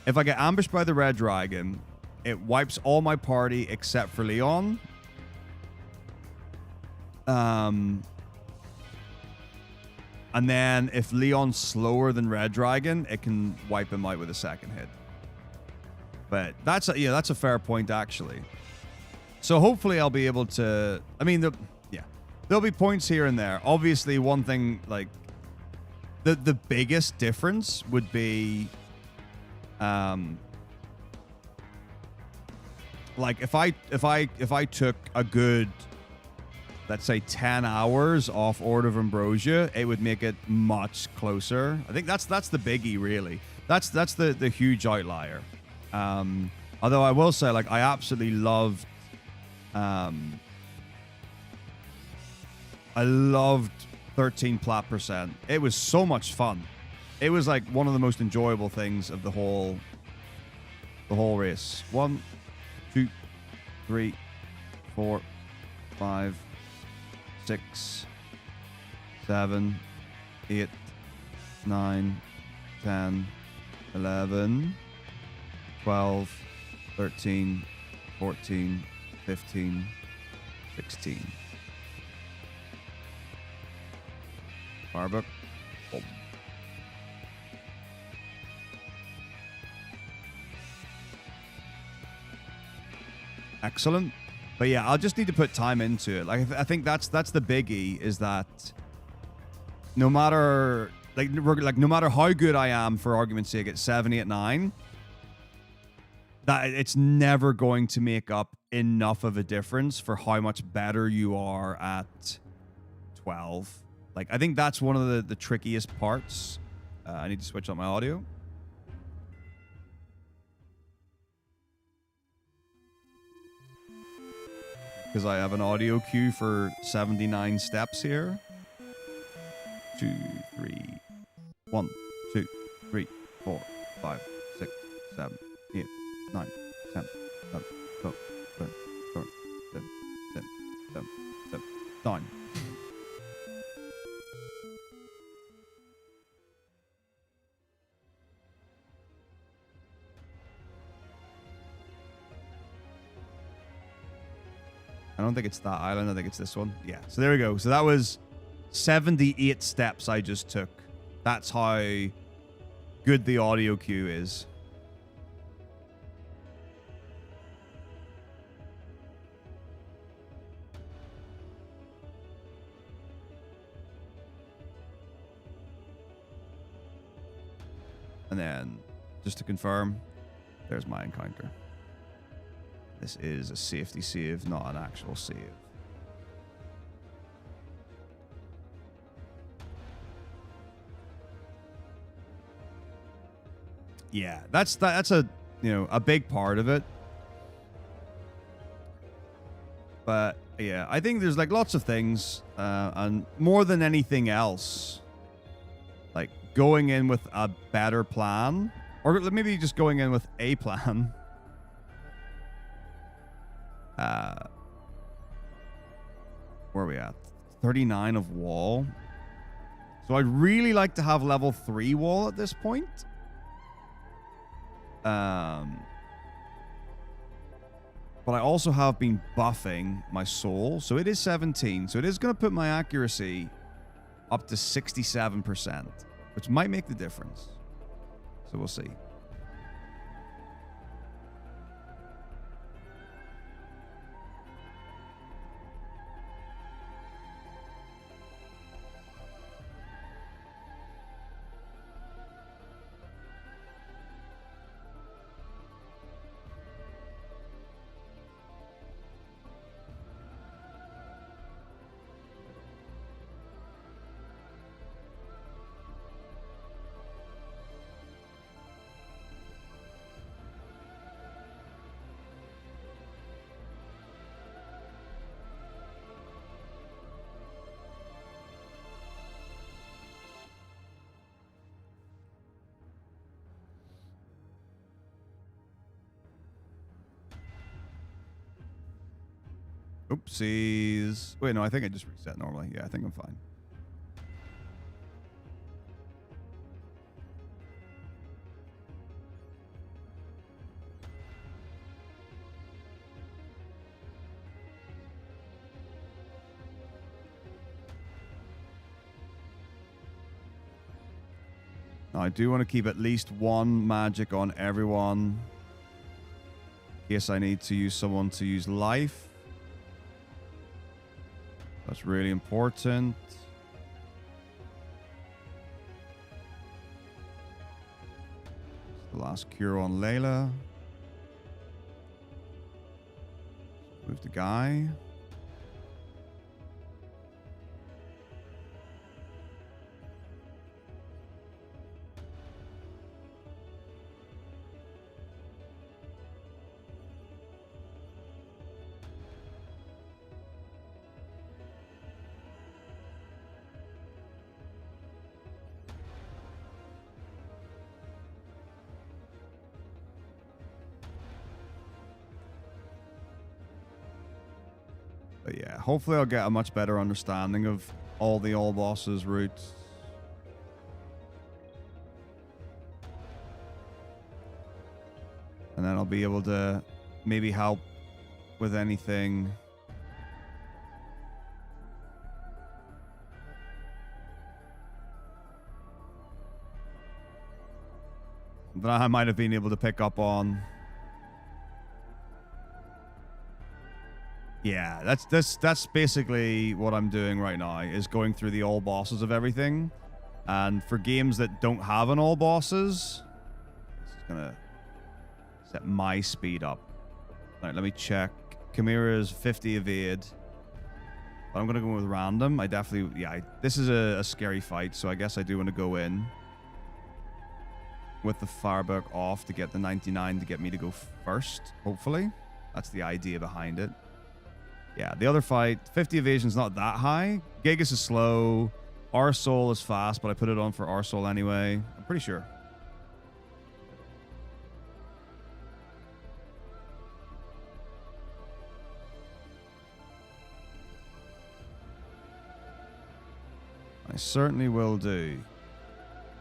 If I get ambushed by the Red Dragon, it wipes all my party except for Leon. And then if Leon's slower than Red Dragon, it can wipe him out with a second hit. But that's a fair point, actually. So hopefully I'll be able to... I mean, there'll be points here and there. Obviously, one thing, like... The biggest difference would be... like, if I took a good... let's say 10 hours off Order of Ambrosia, it would make it much closer. I think that's the biggie, really. That's the huge outlier. Although I will say, like, I absolutely loved... I loved 13 plat%. It was so much fun. It was like one of the most enjoyable things of the whole race. 1, 2, 3, 4, 5, 6, 7, 8, 9, 10, 11, 12, 13, 14, 15, 16. Firebug. Oh. Excellent. But yeah, I'll just need to put time into it. Like, I think that's the biggie, is that no matter no matter how good I am, for argument's sake, at 7, 8, 9, that it's never going to make up enough of a difference for how much better you are at 12. Like, I think that's one of the trickiest parts. I need to switch on my audio. Because I have an audio cue for 79 steps here. 2, 3, 1, 2, 3, 4, 5, 6, 7, 8, 9, 10, 11, 12, 13, 14, 15, 16, 17, 18, 19. I don't think it's that island. I think it's this one. Yeah. So there we go. So that was 78 steps I just took. That's how good the audio cue is. And then, just to confirm, there's my encounter. This is a safety save, not an actual save. Yeah, that's a, you know, a big part of it. But yeah, I think there's like lots of things, and more than anything else, like going in with a better plan, or maybe just going in with a plan. Where are we at? 39 of wall. So I'd really like to have level 3 wall at this point. But I also have been buffing my soul. So it is 17. So it is going to put my accuracy up to 67%, which might make the difference. So we'll see. Oopsies. Wait, no, I think I just reset normally. Yeah, I think I'm fine. Now, I do want to keep at least one magic on everyone in case I need to use someone to use life. That's really important. The last cure on Layla. Move the guy. But yeah, hopefully I'll get a much better understanding of all the all bosses routes. And then I'll be able to maybe help with anything. That I might have been able to pick up on. Yeah, that's basically what I'm doing right now, is going through the all bosses of everything. And for games that don't have an all bosses, this is gonna set my speed up. All right, let me check. Chimera's 50 evade. But I'm gonna go with random. I definitely, yeah, this is a scary fight, so I guess I do want to go in with the Firebug off to get the 99 to get me to go first, hopefully. That's the idea behind it. Yeah, the other fight, 50 evasion's not that high. Gigas is slow. Our Soul is fast, but I put it on for Our Soul anyway. I'm pretty sure. I certainly will do.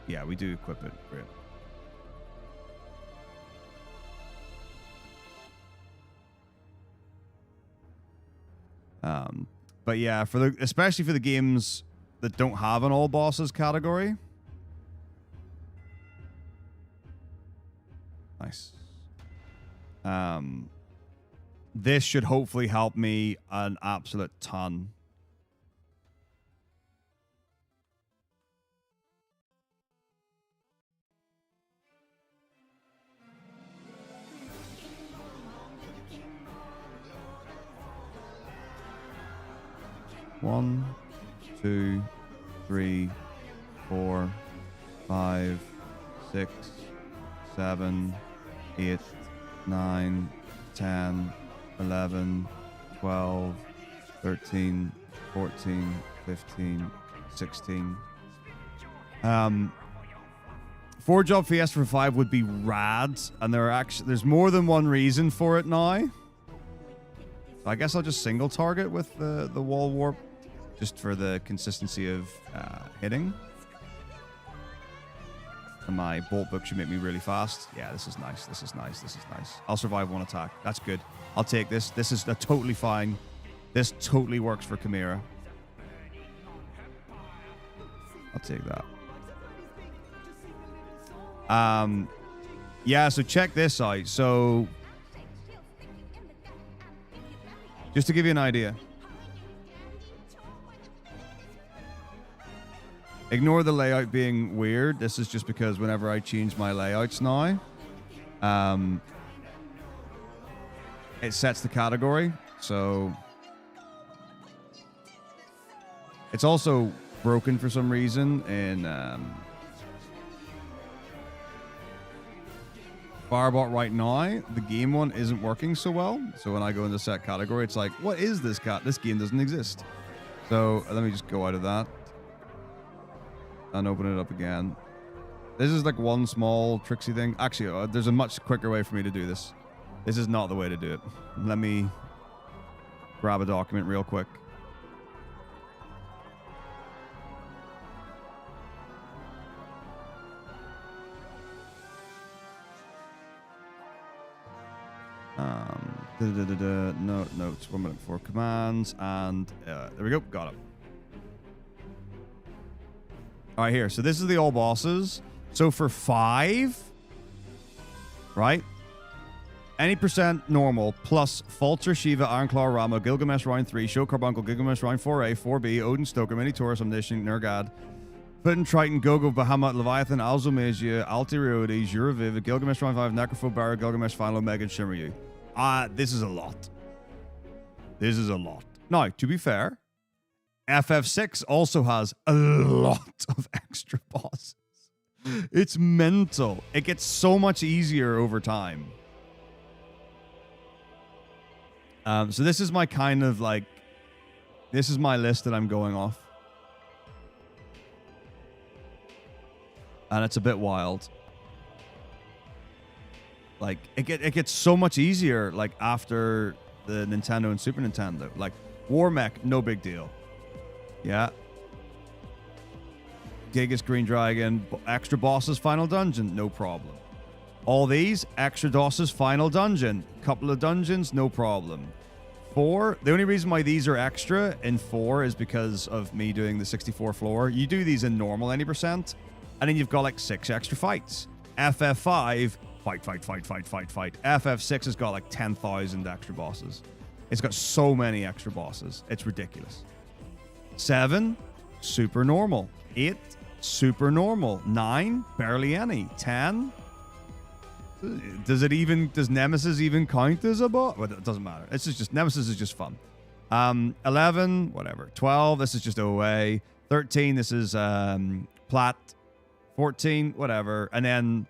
Yeah, we do equip it. Great. But yeah, especially for the games that don't have an all bosses category. Nice. This should hopefully help me an absolute ton. One, 2, 3, 4, 5, 6, 7, 8, 9, 10, 11, 12, 13, 14, 15, 16. 4-job Fiesta for 5 would be rad, and there's more than one reason for it now. I guess I'll just single target with the wall warp, just for the consistency of hitting. And my bolt book should make me really fast. Yeah, this is nice. This is nice. This is nice. I'll survive one attack. That's good. I'll take this. This is totally fine. This totally works for Chimera. I'll take that. Yeah, so check this out. So just to give you an idea. Ignore the layout being weird. This is just because whenever I change my layouts now, it sets the category. So it's also broken for some reason in Firebot right now. The game one isn't working so well. So when I go into set category, it's like, what is this cat? This game doesn't exist. So let me just go out of that and open it up again. This is like one small tricksy thing. Actually, there's a much quicker way for me to do this. This is not the way to do it. Let me grab a document real quick. No, notes. 1 minute for commands, and there we go. Got it. All right, here. So this is the all bosses. So for 5, right? Any percent normal plus Falter, Shiva, Ironclaw, Rama, Gilgamesh round 3, Show Carbuncle, Gilgamesh round 4A, 4B, Odin, Stoker, Mini Taurus, Omniscient, Nergad, Putin, Triton, Gogo, Bahamut, Leviathan, Alzomazia, Altiriodes, Uraviv, Gilgamesh round 5, Necrophobe, Barra, Gilgamesh, Final Omega, and Shimmeryu. This is a lot. This is a lot. Now, to be fair, FF6 also has a lot of extra bosses. It's mental. It gets so much easier over time. So this is my kind of like, this is my list that I'm going off. And it's a bit wild. Like, it gets so much easier, like, after the Nintendo and Super Nintendo. Like, War Mech, no big deal. Yeah. Gigas Green Dragon, extra bosses, final dungeon, no problem. All these, extra bosses, final dungeon. Couple of dungeons, no problem. 4, the only reason why these are extra in 4 is because of me doing the 64 floor. You do these in normal any percent, and then you've got like 6 extra fights. FF5, fight. FF6 has got like 10,000 extra bosses. It's got so many extra bosses. It's ridiculous. 7, super normal. 8, super normal. 9, barely any. 10, does Nemesis even count as a boss? Well, it doesn't matter. It's just Nemesis is just fun. 11, whatever. 12, this is just OA. 13, this is Plat. 14, whatever. And then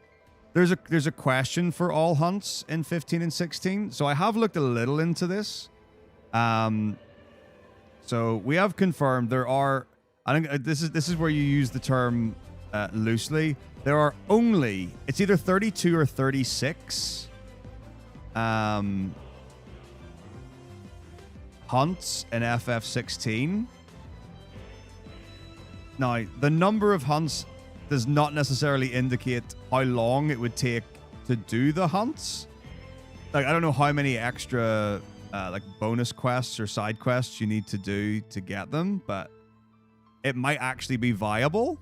there's a question for all hunts in 15 and 16. So I have looked a little into this. So we have confirmed there are I think this is where you use the term loosely. There are only, it's either 32 or 36 hunts in FF16. Now, the number of hunts does not necessarily indicate how long it would take to do the hunts. Like, I don't know how many extra like bonus quests or side quests you need to do to get them, but it might actually be viable.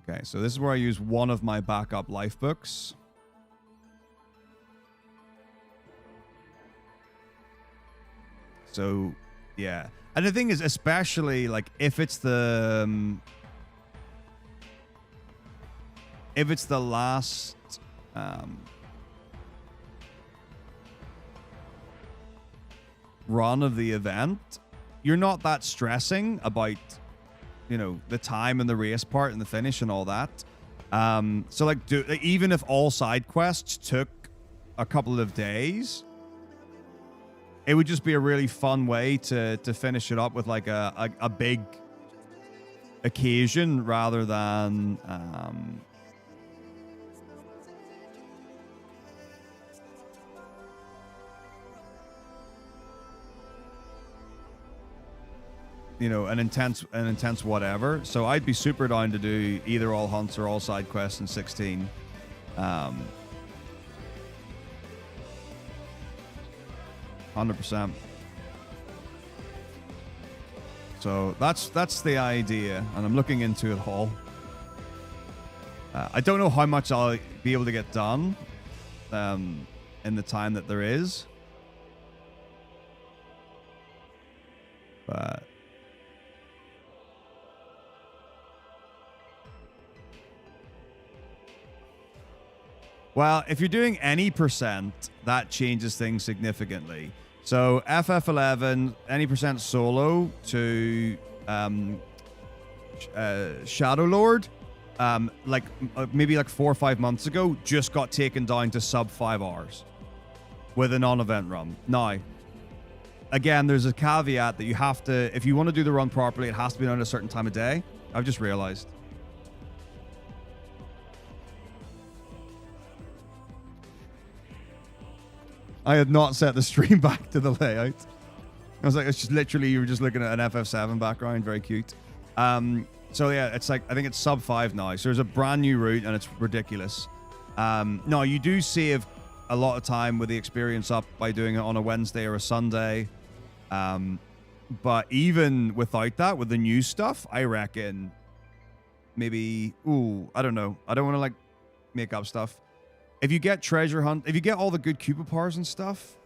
Okay, so this is where I use one of my backup life books. So, yeah. And the thing is, especially, like, if it's the last... run of the event, you're not that stressing about, you know, the time and the race part and the finish and all that. So like, even if all side quests took a couple of days, it would just be a really fun way to finish it up with like a big occasion rather than you know, an intense whatever. So I'd be super down to do either all hunts or all side quests in 16. 100%. So that's the idea, and I'm looking into it all. I don't know how much I'll be able to get done in the time that there is, but well, if you're doing any percent, that changes things significantly. So FF11, any percent solo to Shadow Lord, maybe like 4 or 5 months ago, just got taken down to sub 5 hours with a non-event run. Now, again, there's a caveat that you have to, if you want to do the run properly, it has to be done at a certain time of day. I've just realized. I had not set the stream back to the layout. I was like, it's just literally, you were just looking at an FF7 background. Very cute. So yeah, it's like, I think it's sub 5 now. So there's a brand new route and it's ridiculous. No, you do save a lot of time with the experience up by doing it on a Wednesday or a Sunday. But even without that, with the new stuff, I reckon maybe, I don't know. I don't want to like make up stuff. If you get treasure hunt, if you get all the good Cupopars and stuff,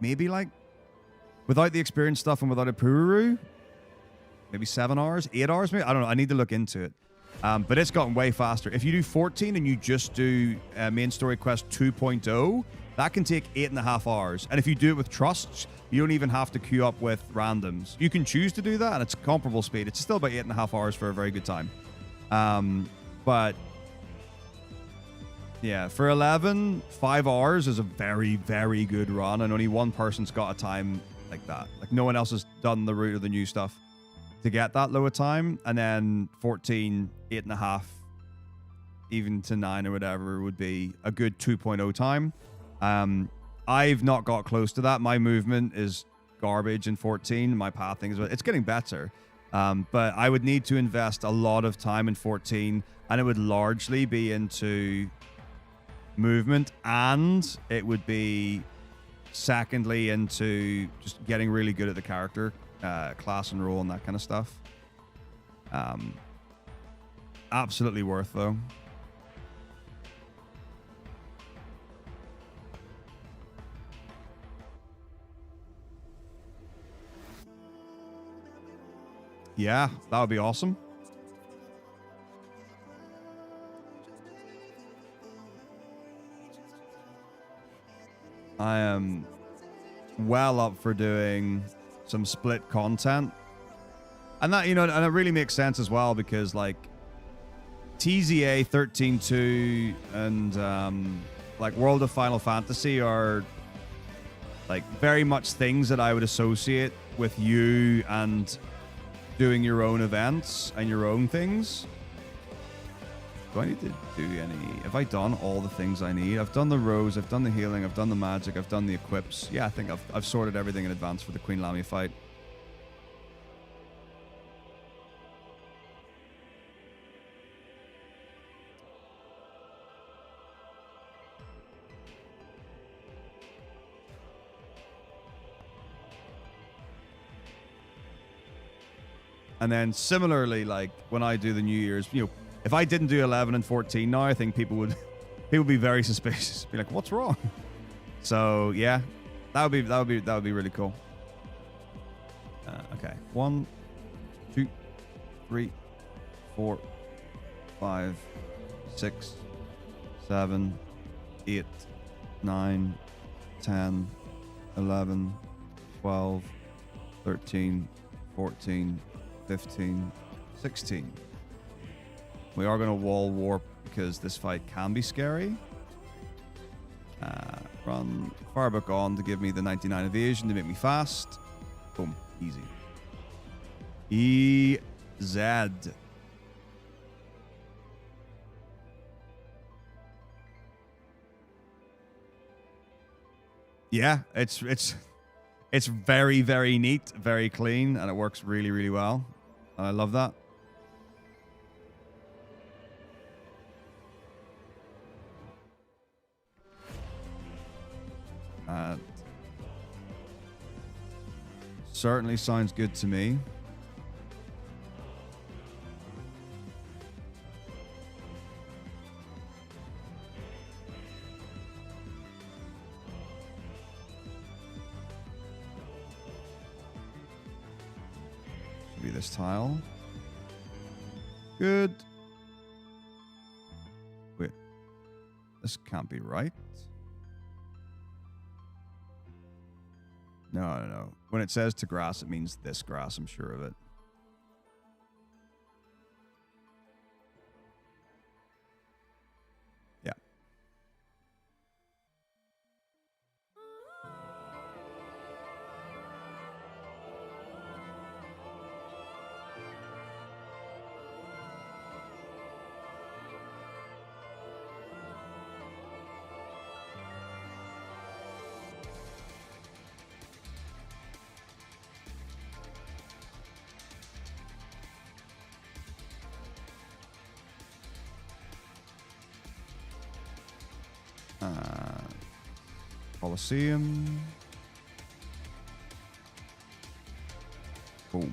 maybe like, without the experience stuff and without a Pururu, maybe 7 hours, 8 hours, maybe? I don't know. I need to look into it. But it's gotten way faster. If you do 14 and you just do main story quest 2.0, that can take 8.5 hours. And if you do it with trusts, you don't even have to queue up with randoms. You can choose to do that, and it's comparable speed. It's still about 8.5 hours for a very good time. But yeah, for 11, 5 hours is a very, very good run, and only one person's got a time like that. Like, no one else has done the route of the new stuff to get that low a time. And then 14, 8.5, even to 9 or whatever would be a good 2.0 time. I've not got close to that. My movement is garbage in 14. My pathing is, it's getting better. But I would need to invest a lot of time in 14, and it would largely be into movement, and it would be secondly into just getting really good at the character class and role and that kind of stuff. Absolutely worth though. Yeah, that would be awesome. I am well up for doing some split content. And that, you know, and it really makes sense as well, because like TZA 13.2 and like World of Final Fantasy are Like, very much things that I would associate with you and doing your own events and your own things. Do I need to do any... Have I done all the things I need? I've done the rose, I've done the healing, I've done the magic, I've done the equips. Yeah, I think I've sorted everything in advance for the Queen Lamia fight. And then similarly, like when I do the New Year's, you know, if I didn't do 11 and 14 now, I think people would be very suspicious. Be like, what's wrong? So yeah, that would be really cool. Okay, 1, 2, 3, 4, 5, 6, 7, 8, 9, 10, 11, 12, 13, 14, 15, 16. We are going to wall warp because this fight can be scary. Run Firebook on to give me the 99 evasion to make me fast. Boom. Easy. EZ. Yeah, it's very, very neat, very clean, and it works really, really well. And I love that. Certainly sounds good to me. Should be this tile. Good. Wait. This can't be right. No. When it says to grass, it means this grass, I'm sure of it. Yeah. Colosseum. Boom.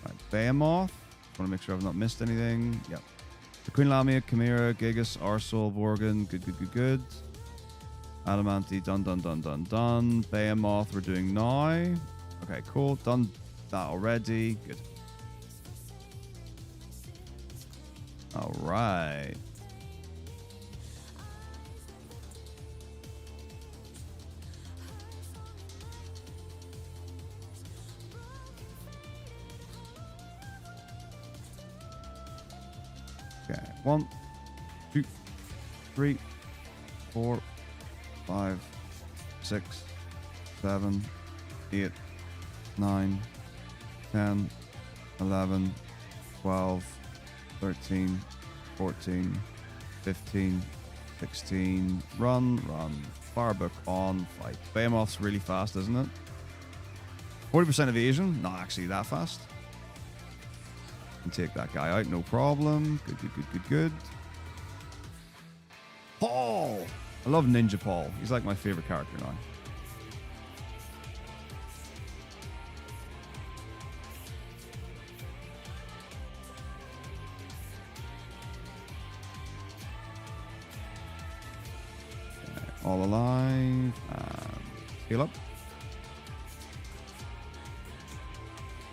Right, Behemoth. Want to make sure I've not missed anything. Yep. The Queen Lamia, Chimera, Gigas, Arsol, Vorgan. Good. Adamanti, done. Behemoth, we're doing now. Okay, cool. Done that already. Good. All right. Okay. 1, 2, 3, 4, 5, 6, 7, 8, 9, 10, 11, 12, 13, 14, 15, 16. Run. Firebook on. Fight. Behemoth's really fast, isn't it? 40% evasion. Not actually that fast. Can take that guy out, no problem. Good. Paul! I love Ninja Paul. He's like my favorite character now. All alive. Heal up.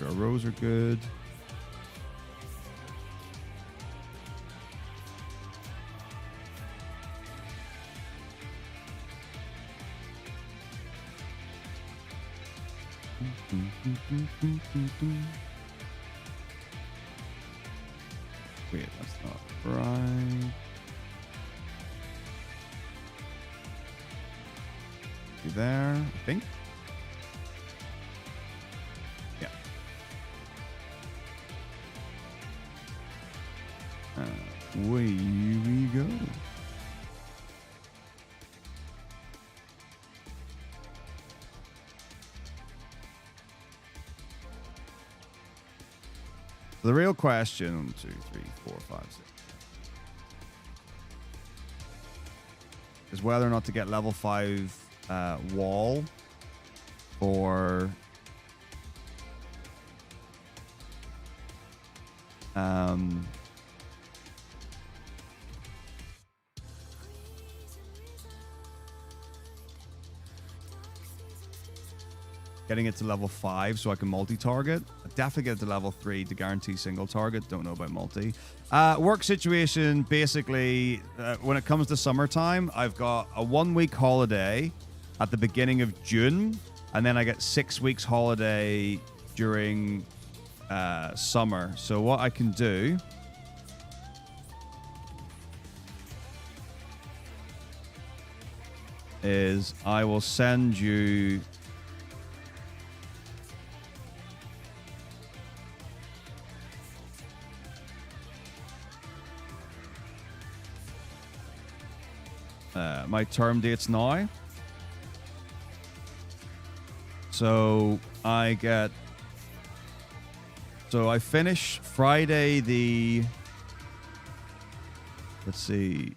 Our rows are good. Wait, that's not right. be there, I think. Yeah. Away we go. The real question, 1, 2, 3, 4, 5, 6, is whether or not to get level 5 wall for getting it to level 5 so I can multi-target. Definitely get it to level 3 to guarantee single target. Don't know about multi. Work situation, basically, when it comes to summertime, I've got a 1-week holiday at the beginning of June, and then I get 6 weeks holiday during summer. So what I can do is I will send you my term dates now. So I finish Friday the, let's see,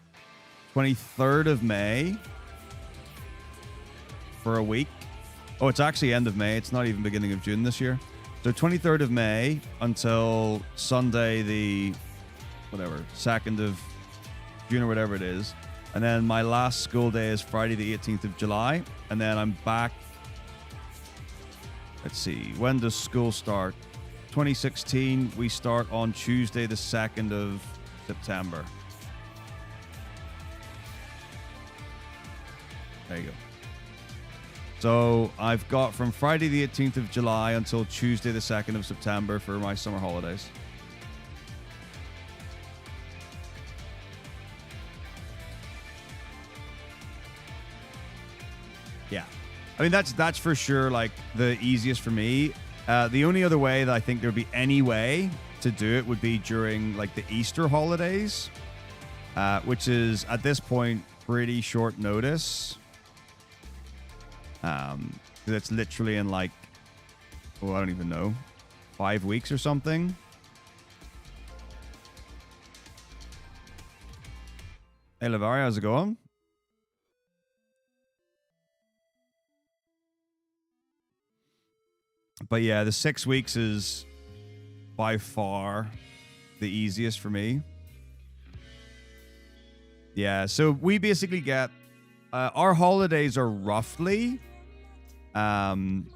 23rd of May for a week. Oh, it's actually end of May. It's not even beginning of June this year. So 23rd of May until Sunday the, whatever, 2nd of June or whatever it is. And then my last school day is Friday the 18th of July. And then I'm back. Let's see. When does school start? 2016. We start on Tuesday the 2nd of September. There you go. So I've got from Friday the 18th of July until Tuesday the 2nd of September for my summer holidays. Yeah. I mean, that's for sure, like, the easiest for me. The only other way that I think there'd be any way to do it would be during, like, the Easter holidays, which is, at this point, pretty short notice. It's literally in, like, oh, I don't even know, 5 weeks or something. Hey, Lavari, how's it going? But yeah, the 6 weeks is by far the easiest for me. Yeah, so we basically get our holidays are roughly 6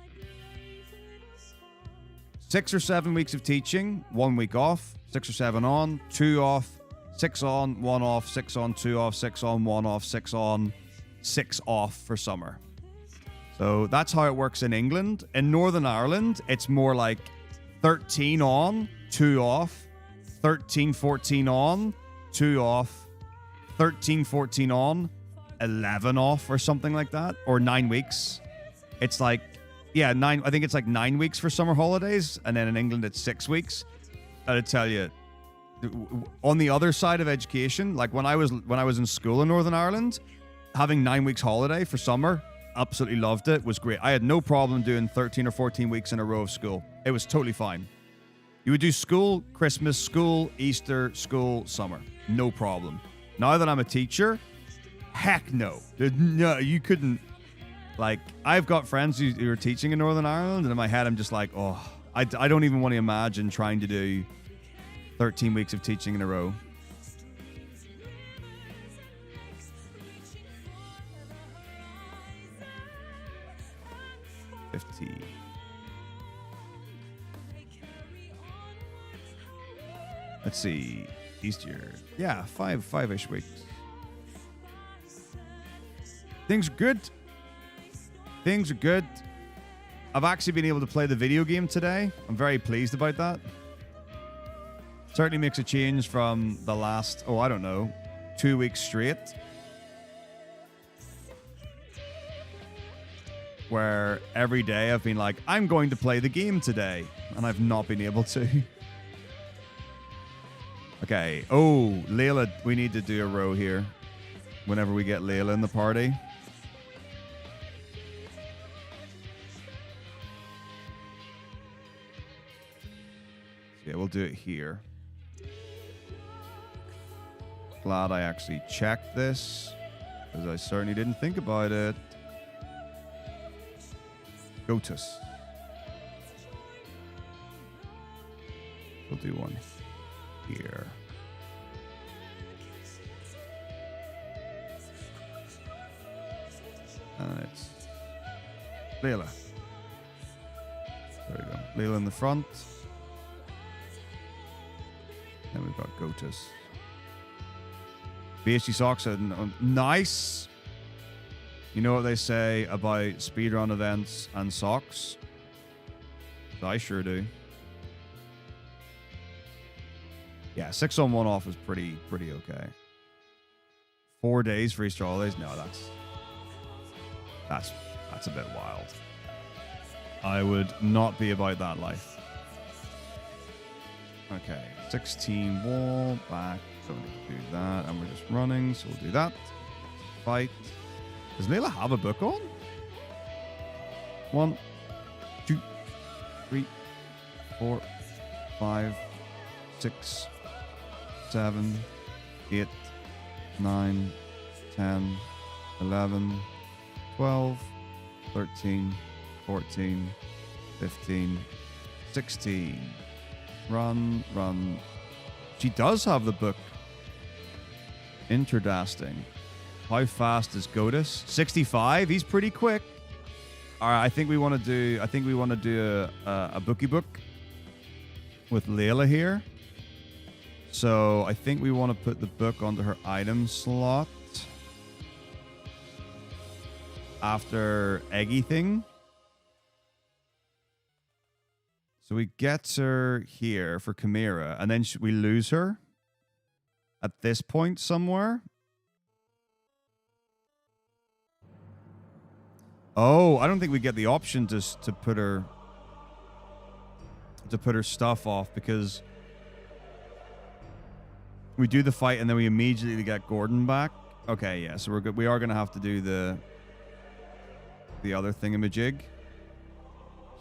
or 7 weeks of teaching, 1 week off, 6 or 7 on, 2 off, 6 on, 1 off, 6 on, 2 off, 6 on, 1 off, 6 on, 6 off for summer. So that's how it works in England. In Northern Ireland, it's more like 13 on, 2 off, 13, 14 on, 2 off, 13, 14 on, 11 off or something like that, or 9 weeks. It's like, yeah, I think it's like 9 weeks for summer holidays, and then in England it's 6 weeks. I tell you, on the other side of education, like when I was in school in Northern Ireland, having 9 weeks holiday for summer, absolutely loved it, was great. I had no problem doing 13 or 14 weeks in a row of school. It was totally fine. You would do school, Christmas, school, Easter, school, summer. No problem. Now that I'm a teacher, heck no. No, you couldn't. Like, I've got friends who are teaching in Northern Ireland, and in my head I'm just like, oh, I don't even want to imagine trying to do 13 weeks of teaching in a row. 50. Let's see. Easter. Yeah, five-ish weeks. Things are good. Things are good. I've actually been able to play the video game today. I'm very pleased about that. Certainly makes a change from the last, I don't know, 2 weeks straight. where every day I've been like, I'm going to play the game today, and I've not been able to. Okay. Oh, Layla, we need to do a row here whenever we get Layla in the party. Yeah, we'll do it here. Glad I actually checked this, because I certainly didn't think about it. Gotus. We'll do one here. And it's Layla. There we go. Layla in the front. Then we've got Gotus. BHD Socks are nice. You know what they say about speedrun events and socks? I sure do. Yeah, 6 on 1 off is pretty okay. 4 days for Easter holidays? No, that's a bit wild. I would not be about that life. Okay, 16 wall back. Don't need to do that, and we're just running, so we'll do that. Fight. Does Layla have a book on? 1, 2, 3, 4, 5, 6, 7, 8, 9, 10, 11, 12, 13, 14, 15, 16. Run, run. She does have the book. Interdasting. How fast is Gotus? 65. He's pretty quick. All right, I think we want to do a bookie book with Layla here. So I think we want to put the book onto her item slot after Eggy thing. So we get her here for Chimera, and then we lose her at this point somewhere. Oh, I don't think we get the option to put her stuff off, because we do the fight and then we immediately get Gordon back. Okay, yeah, so we're good. We are gonna have to do the other thingamajig.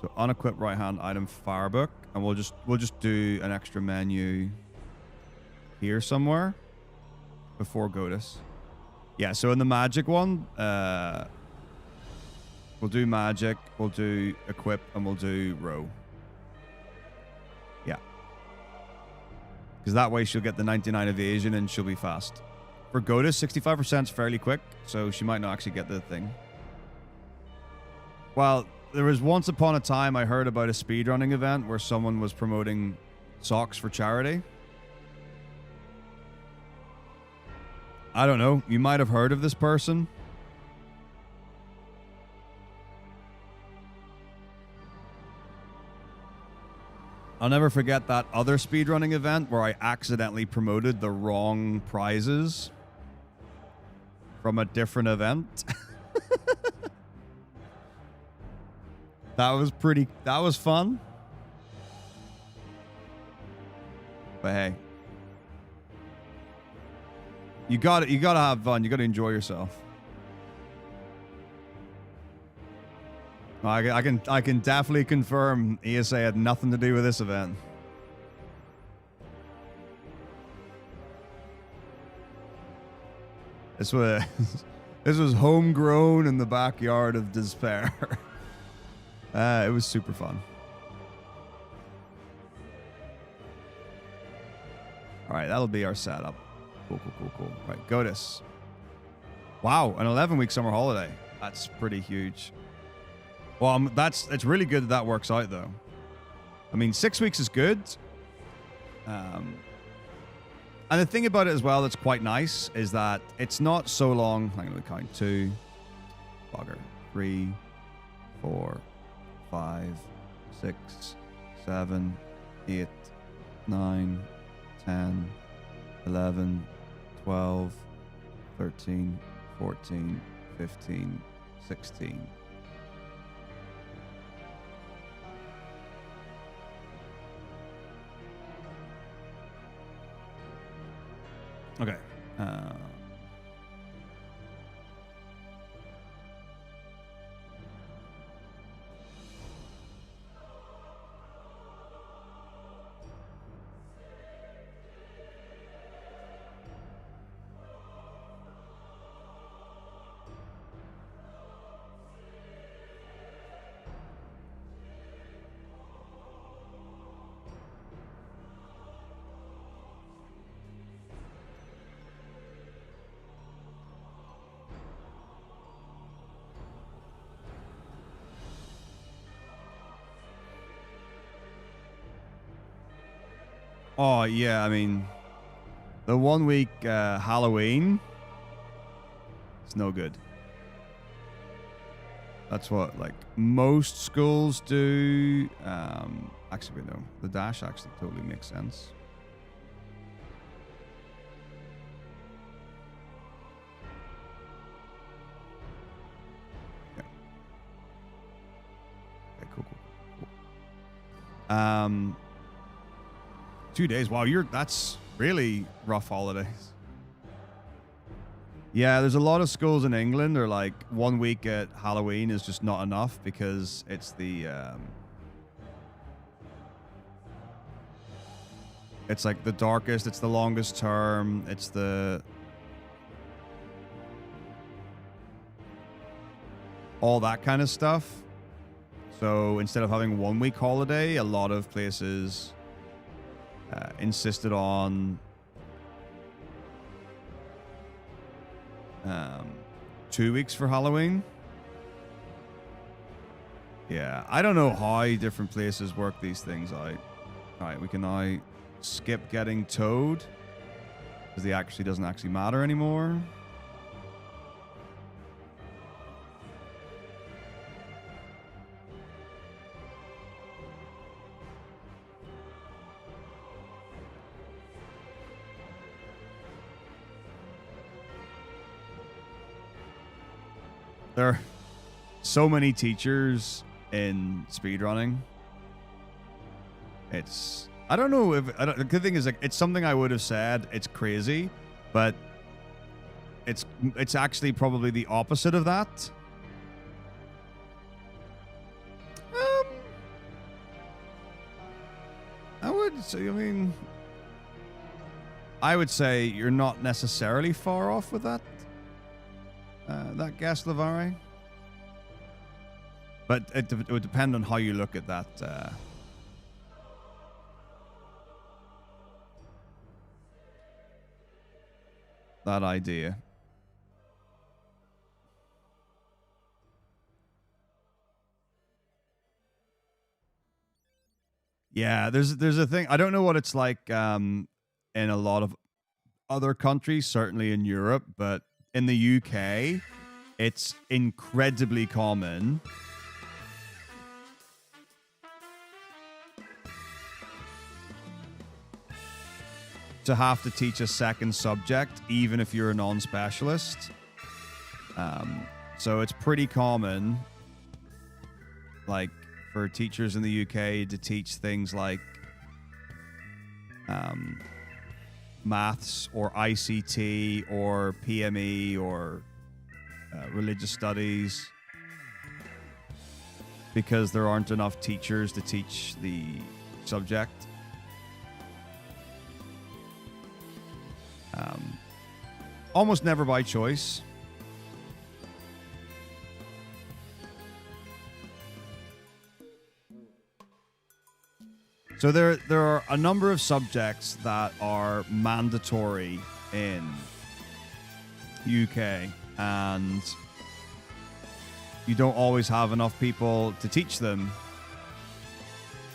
So unequip right hand item firebook, and we'll just do an extra menu here somewhere before Gotus. Yeah, so in the magic one, we'll do magic, we'll do equip, and we'll do row. Yeah. Because that way she'll get the 99 evasion and she'll be fast. For Gotus, 65% is fairly quick, so she might not actually get the thing. Well, there was once upon a time I heard about a speedrunning event where someone was promoting socks for charity. I don't know. You might have heard of this person. I'll never forget that other speedrunning event where I accidentally promoted the wrong prizes from a different event. That was fun. But hey, you gotta have fun. You gotta enjoy yourself. I can definitely confirm ESA had nothing to do with this event. This was homegrown in the backyard of despair. It was super fun. All right, that'll be our setup. Cool. Right, Gotus. Wow, an 11-week summer holiday. That's pretty huge. Well, it's really good that works out, though. I mean, 6 weeks is good. And the thing about it as well that's quite nice is that it's not so long. I'm going to count 2, 3, 4, 5, 6, 7, 8, 9, 10, 11, 12, 13, 14, 15, 16. Okay. Oh, yeah, I mean, the 1 week Halloween, it's no good. That's what, like, most schools do. Actually, no, the dash actually totally makes sense. Yeah. Okay, cool. 2 days. Wow, that's really rough holidays. Yeah, there's a lot of schools in England are like 1 week at Halloween is just not enough because it's it's like the darkest, it's the longest term, it's all that kind of stuff. So instead of having 1 week holiday, a lot of places insisted on 2 weeks for Halloween. Yeah, I don't know how different places work these things out. All right, we can now skip getting towed because the accuracy doesn't actually matter anymore. There are so many teachers in speedrunning. I don't know if the good thing is, like, it's something I would have said it's crazy, but it's actually probably the opposite of that. I would say, I would say you're not necessarily far off with that. That guess, Lavari. But it would depend on how you look at that. That idea. Yeah, there's a thing. I don't know what it's like in a lot of other countries, certainly in Europe, but in the UK, it's incredibly common to have to teach a second subject, even if you're a non-specialist. So it's pretty common, like, for teachers in the UK to teach things like maths or ICT or PME or religious studies, because there aren't enough teachers to teach the subject. Almost never by choice. So there are a number of subjects that are mandatory in UK, and you don't always have enough people to teach them.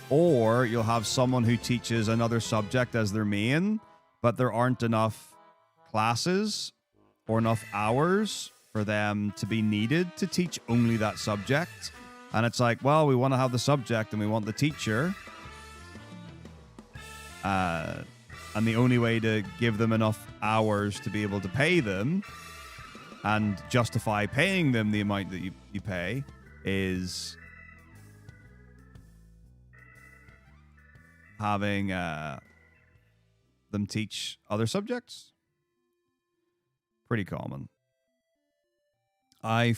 Or you'll have someone who teaches another subject as their main, but there aren't enough classes or enough hours for them to be needed to teach only that subject. And it's like, well, we want to have the subject and we want the teacher. And the only way to give them enough hours to be able to pay them and justify paying them the amount that you pay is having them teach other subjects. Pretty common. I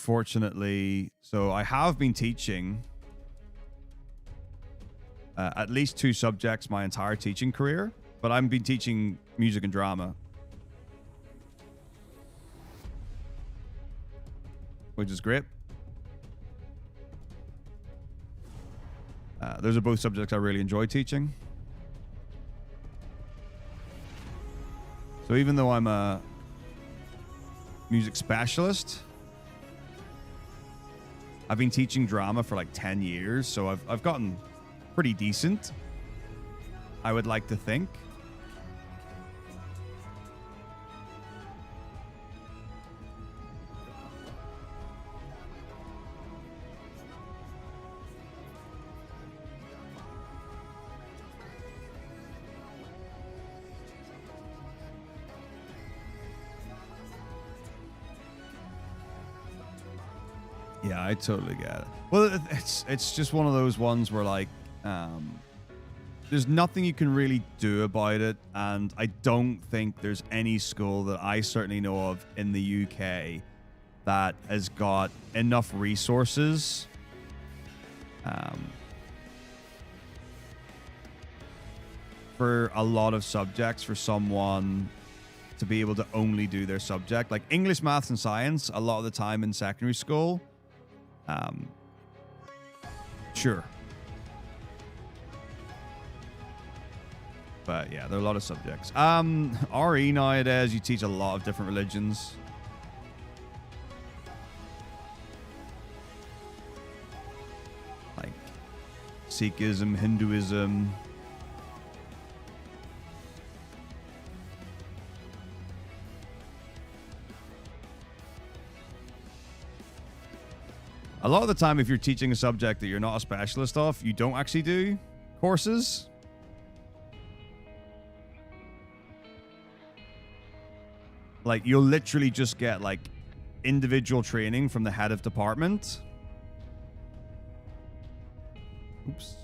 have been teaching at least 2 subjects my entire teaching career, but I've been teaching music and drama, which is great. Those are both subjects I really enjoy teaching. So even though I'm a music specialist, I've been teaching drama for like 10 years, so I've gotten pretty decent, I would like to think. Yeah, I totally get it. Well, it's just one of those ones where like there's nothing you can really do about it, and I don't think there's any school that I certainly know of in the UK that has got enough resources for a lot of subjects for someone to be able to only do their subject. Like English, maths, and science, a lot of the time in secondary school, sure. But yeah, there are a lot of subjects. RE nowadays, you teach a lot of different religions. Like Sikhism, Hinduism. A lot of the time, if you're teaching a subject that you're not a specialist of, you don't actually do courses. Like, you'll literally just get, like, individual training from the head of department. Oops.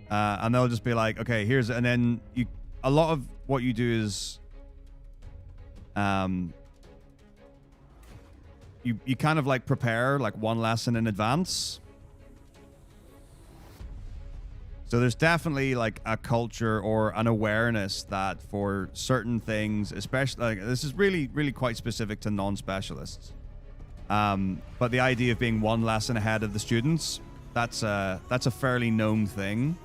And they'll just be like, okay, here's... And then a lot of what you do is... You kind of, like, prepare, like, one lesson in advance. So there's definitely like a culture or an awareness that for certain things, especially like this is really, really quite specific to non-specialists. But the idea of being one lesson ahead of the students, that's a fairly known thing.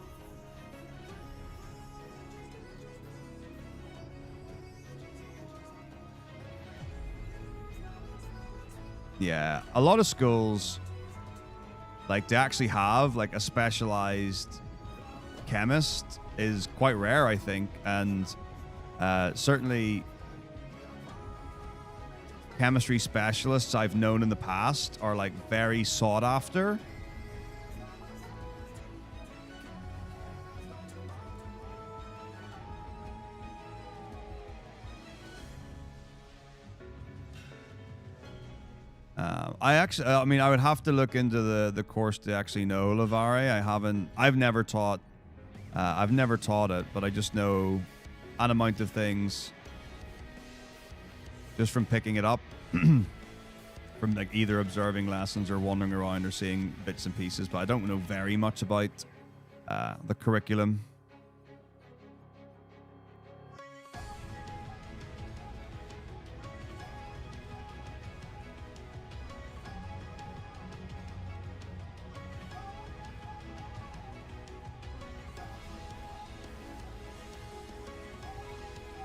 Yeah, a lot of schools, like, to actually have like a specialized chemist is quite rare, I think, and certainly chemistry specialists I've known in the past are like very sought after. I mean, I would have to look into the course to actually know Lavari. I've never taught it, but I just know an amount of things just from picking it up from like either observing lessons or wandering around or seeing bits and pieces, but I don't know very much about the curriculum.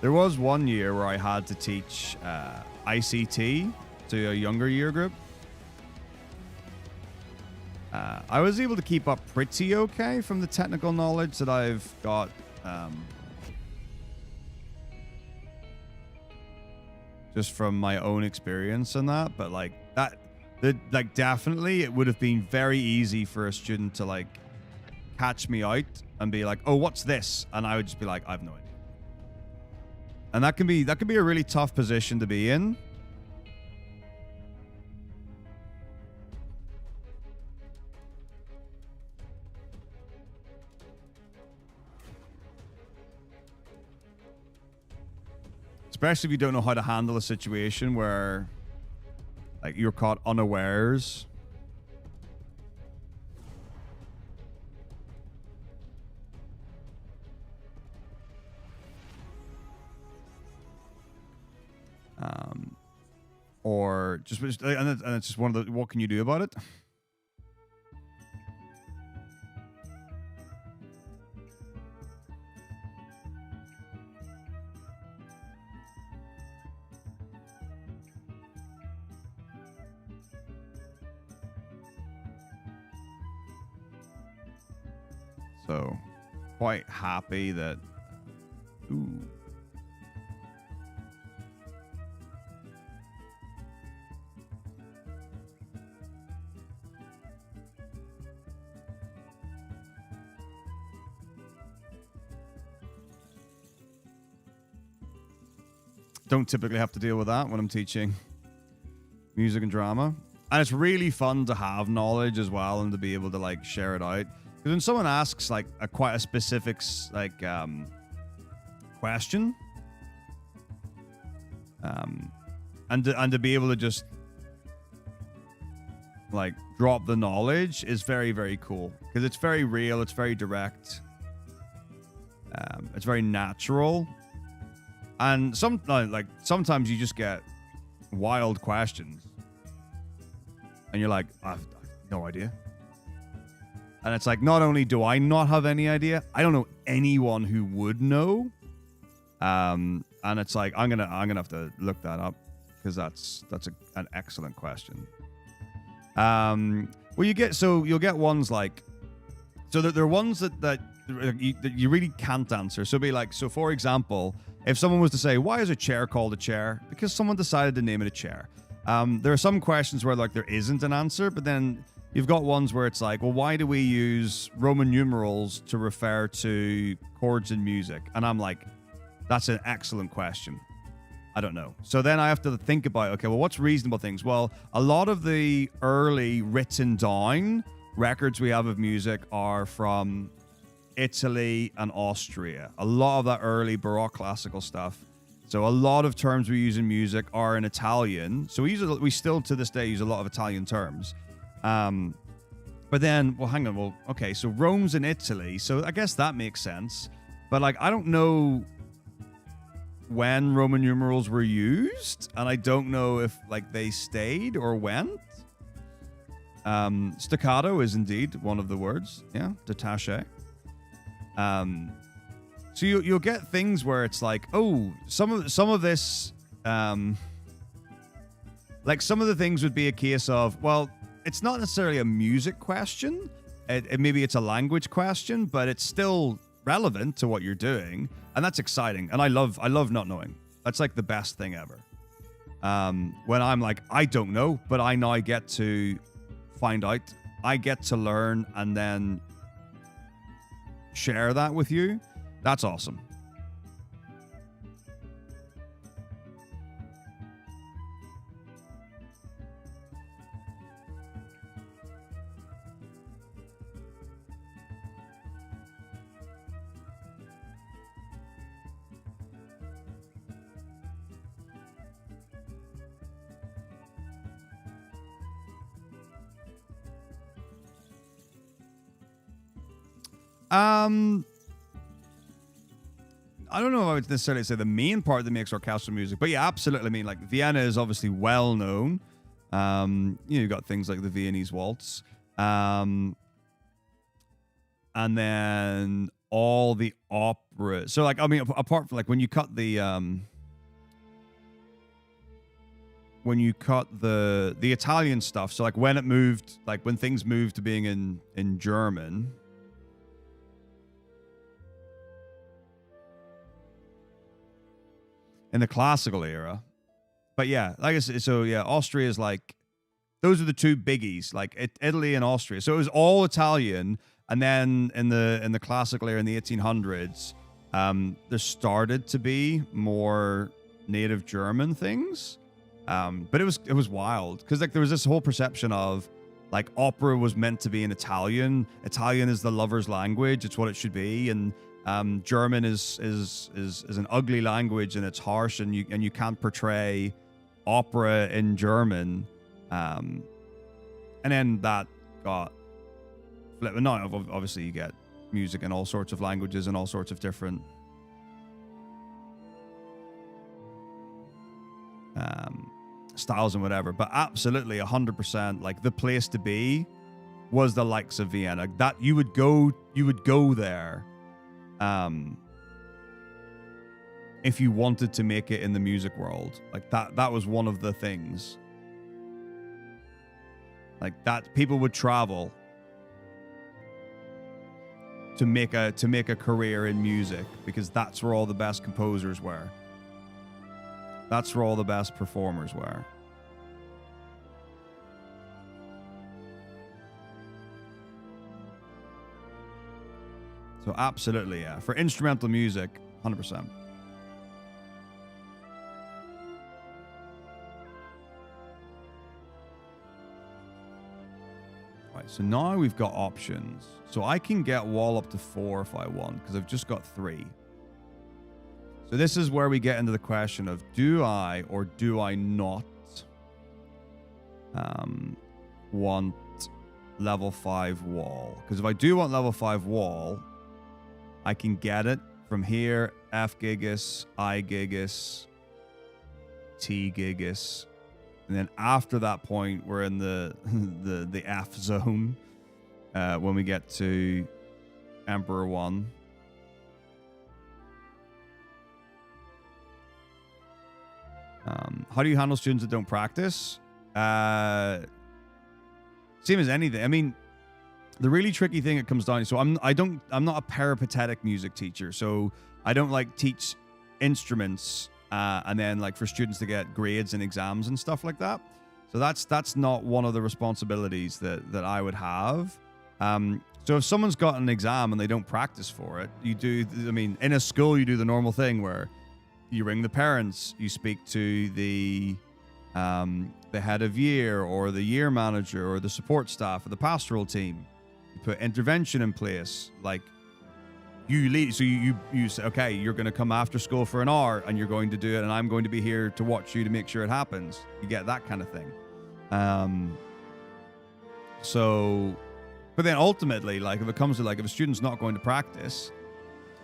There was one year where I had to teach ICT to a younger year group. I was able to keep up pretty okay from the technical knowledge that I've got. Just from my own experience and that, but like definitely it would have been very easy for a student to like catch me out and be like, "Oh, what's this?" And I would just be like, "I have no idea." And that can be a really tough position to be in. especially if you don't know how to handle a situation where like you're caught unawares. Or just and it's just one of the, what can you do about it? So quite happy that ooh. Don't typically have to deal with that when I'm teaching music and drama. And it's really fun to have knowledge as well and to be able to like share it out. Because when someone asks like quite a specific like question, and to be able to just like drop the knowledge is very, very cool. Because it's very real, it's very direct, it's very natural. And sometimes you just get wild questions, and you're like, I have no idea. And it's like, not only do I not have any idea, I don't know anyone who would know. And it's like I'm gonna have to look that up because that's an excellent question. Well, you'll get ones like, so there are ones that you really can't answer. So be like, so for example, if someone was to say, why is a chair called a chair? Because someone decided to name it a chair. There are some questions where like there isn't an answer, but then you've got ones where it's like, well, why do we use Roman numerals to refer to chords in music? And I'm like, that's an excellent question. I don't know. So then I have to think about, okay, well, what's reasonable things? Well, a lot of the early written down records we have of music are from Italy and Austria. A lot of that early Baroque classical stuff. So a lot of terms we use in music are in Italian. So we still to this day use a lot of Italian terms. But then, well, hang on. Well, okay, so Rome's in Italy. So I guess that makes sense. But like, I don't know when Roman numerals were used, and I don't know if like they stayed or went. Staccato is indeed one of the words. Yeah, détaché. So you'll get things where it's like, oh, some of this, like some of the things would be a case of, well, it's not necessarily a music question. Maybe it's a language question, but it's still relevant to what you're doing, and that's exciting. And I love not knowing. That's like the best thing ever. When I'm like, I don't know, but I now get to find out. I get to learn and then share that with you. That's awesome. I don't know if I would necessarily say the main part that makes orchestral music, but yeah, absolutely. I mean, like Vienna is obviously well known. You've got things like the Viennese waltz, and then all the opera. So, like, I mean, apart from like when you cut the Italian stuff. So, like when it moved, like when things moved to being in German. In the classical era. But yeah, like I said, so yeah, Austria is like, those are the two biggies, like Italy and Austria. So it was all Italian, and then in the classical era in the 1800s, there started to be more native German things. But it was wild because like there was this whole perception of like opera was meant to be in Italian. Italian is the lover's language. It's what it should be. And German is an ugly language, and it's harsh, and you can't portray opera in German. And then that got flipped. No, obviously you get music in all sorts of languages and all sorts of different styles and whatever. But absolutely 100%, like, the place to be was the likes of Vienna. That you would go there if you wanted to make it in the music world. Like, that was one of the things. Like, that people would travel to make a career in music, because that's where all the best composers were. That's where all the best performers were. So absolutely, yeah. For instrumental music, 100%. Right, so now we've got options. So I can get wall up to 4 if I want, because I've just got 3. So this is where we get into the question of, do I or do I not want level 5 wall? Because if I do want level 5 wall, I can get it from here: F gigas, I gigas, T gigas. And then after that point, we're in the F zone when we get to Emperor 1. How do you handle students that don't practice? Same as anything. I mean, the really tricky thing it comes down to, so I'm not a peripatetic music teacher, so I don't like teach instruments and then like for students to get grades and exams and stuff like that. So that's not one of the responsibilities that I would have. So if someone's got an exam and they don't practice for it, you do, I mean, in a school, you do the normal thing where you ring the parents, you speak to the head of year or the year manager or the support staff or the pastoral team. You put intervention in place, like you lead. So you say, okay, you're going to come after school for an hour and you're going to do it, and I'm going to be here to watch you to make sure it happens. You get that kind of thing. But then ultimately, like if it comes to like if a student's not going to practice,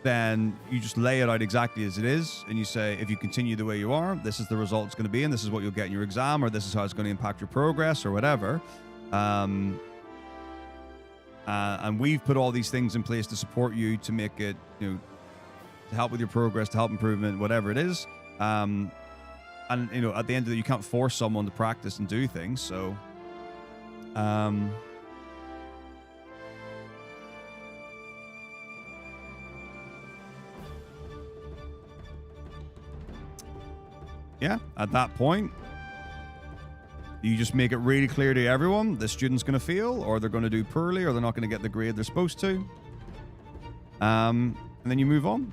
then you just lay it out exactly as it is, and you say, if you continue the way you are, this is the result it's going to be, and this is what you'll get in your exam, or this is how it's going to impact your progress, or whatever. And we've put all these things in place to support you, to make it, you know, to help with your progress, to help improvement, whatever it is. And you know, at the end of it, you can't force someone to practice and do things. So, yeah, at that point, you just make it really clear to everyone the student's going to fail, or they're going to do poorly, or they're not going to get the grade they're supposed to. And then you move on.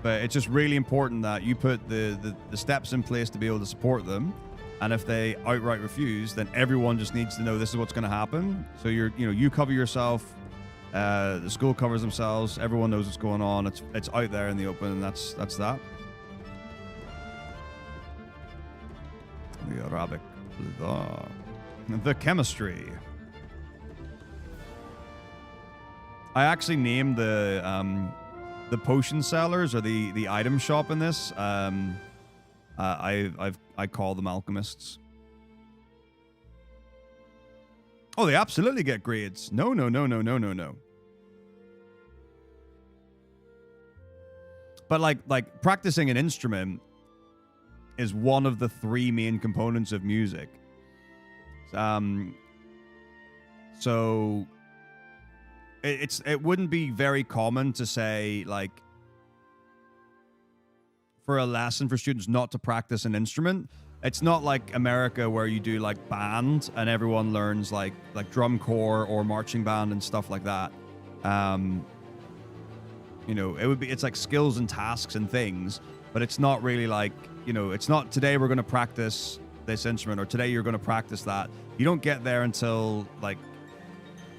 But it's just really important that you put the steps in place to be able to support them. And if they outright refuse, then everyone just needs to know this is what's going to happen. So you cover yourself, the school covers themselves, everyone knows what's going on. It's out there in the open, and that's that. The Arabic, the chemistry. I actually named the potion sellers, or the item shop in this. I call them alchemists. Oh, they absolutely get grades. No. But like practicing an instrument is one of the 3 main components of music. So it wouldn't be very common to say, like, for a lesson for students not to practice an instrument. It's not like America where you do like band and everyone learns like drum corps or marching band and stuff like that. You know, it's like skills and tasks and things, but it's not really like, you know, it's not today we're going to practice this instrument, or today you're going to practice that. You don't get there until like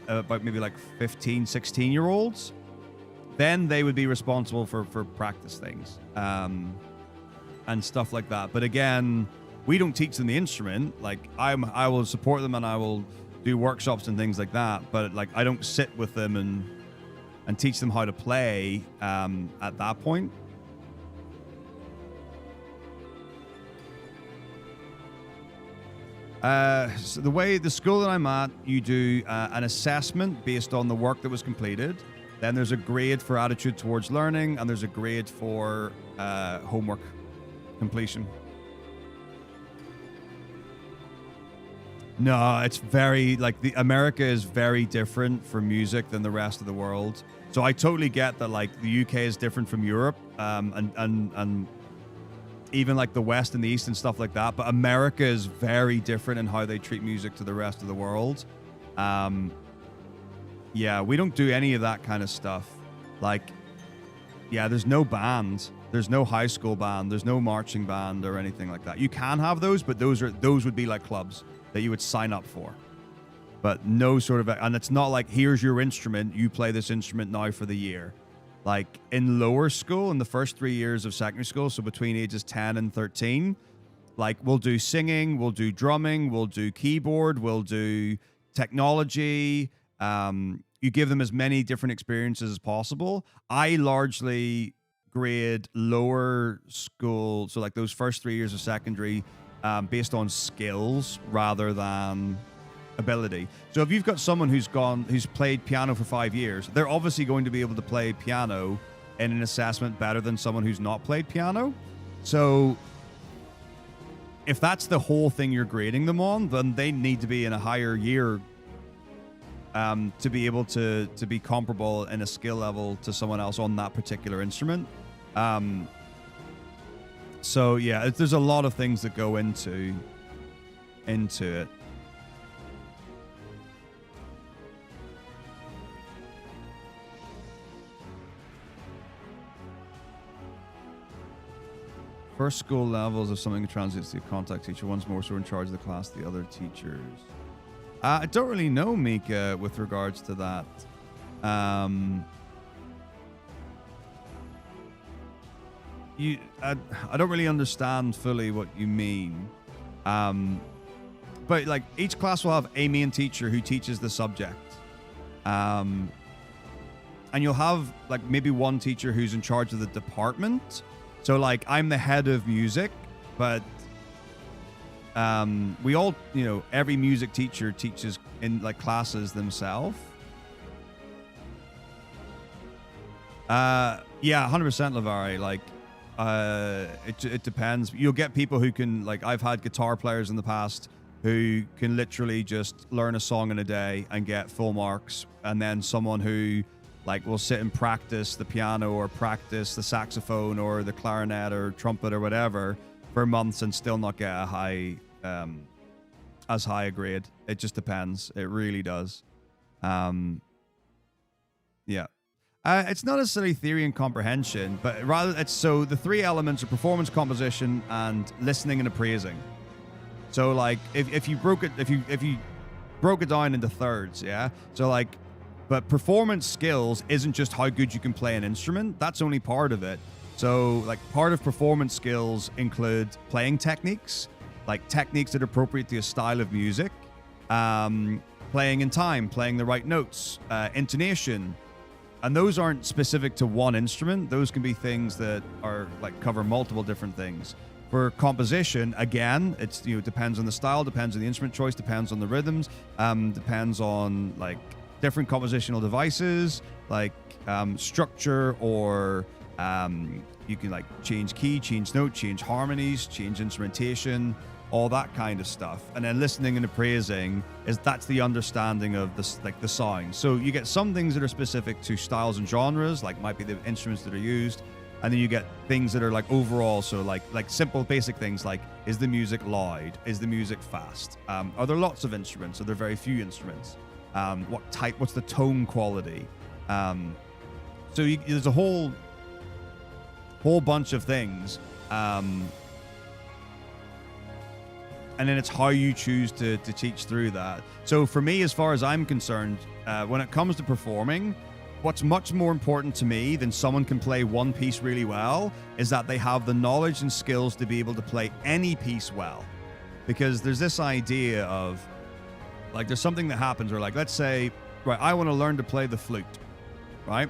about maybe like 15, 16-year-olds. then they would be responsible for practice things and stuff like that. But again, we don't teach them the instrument. Like I will support them and I will do workshops and things like that. But like I don't sit with them and teach them how to play at that point. So the school that I'm at, you do an assessment based on the work that was completed. Then there's a grade for attitude towards learning, and there's a grade for homework completion. No, it's very, like, America is very different for music than the rest of the world. So I totally get that, like, the UK is different from Europe, and even like the West and the East and stuff like that. But America is very different in how they treat music to the rest of the world. Yeah, we don't do any of that kind of stuff. Like, yeah, there's no band. There's no high school band. There's no marching band or anything like that. You can have those, but those would be like clubs that you would sign up for. But no sort of, and it's not like, here's your instrument, you play this instrument now for the year. Like in lower school, in the first 3 years of secondary school, so between ages 10 and 13, like we'll do singing, we'll do drumming, we'll do keyboard, we'll do technology. You give them as many different experiences as possible. I largely grade lower school, so like those first 3 years of secondary, based on skills rather than ability. So if you've got someone who's played piano for 5 years, they're obviously going to be able to play piano in an assessment better than someone who's not played piano. So if that's the whole thing you're grading them on, then they need to be in a higher year to be able to be comparable in a skill level to someone else on that particular instrument. So yeah, there's a lot of things that go into it. First school levels of something that translates to a contact teacher. One's more so in charge of the class, the other teachers. I don't really know, Mika, with regards to that. I don't really understand fully what you mean. But like each class will have a main teacher who teaches the subject. And you'll have like maybe one teacher who's in charge of the department. So like I'm the head of music, but we all, every music teacher teaches in like classes themselves. Yeah, 100% Lavari. Like, it depends. You'll get people who can, like, I've had guitar players in the past who can literally just learn a song in a day and get full marks. And then someone who like will sit and practice the piano or practice the saxophone or the clarinet or trumpet or whatever for months and still not get a high, as high a grade. It just depends. It really does. Yeah. It's not necessarily theory and comprehension, but rather it's so the three elements are performance, composition, and listening and appraising. So like if you broke it down into thirds, yeah. So like, but performance skills isn't just how good you can play an instrument. That's only part of it. So like part of performance skills include playing techniques, like techniques that are appropriate to a style of music, playing in time, playing the right notes, intonation. And those aren't specific to one instrument. Those can be things that are like cover multiple different things. For composition, again, it's depends on the style, depends on the instrument choice, depends on the rhythms, depends on like different compositional devices, like structure, or you can like change key, change note, change harmonies, change instrumentation, all that kind of stuff. And then listening and appraising that's the understanding of this, like the sound. So you get some things that are specific to styles and genres, like might be the instruments that are used. And then you get things that are like overall, so like simple basic things like, is the music loud? Is the music fast? Are there lots of instruments? Are there very few instruments? What's the tone quality? So there's a whole bunch of things. And then it's how you choose to teach through that. So for me, as far as I'm concerned, when it comes to performing, what's much more important to me than someone can play one piece really well is that they have the knowledge and skills to be able to play any piece well. Because there's this idea of, like, there's something that happens where, like, let's say, right, I want to learn to play the flute, right?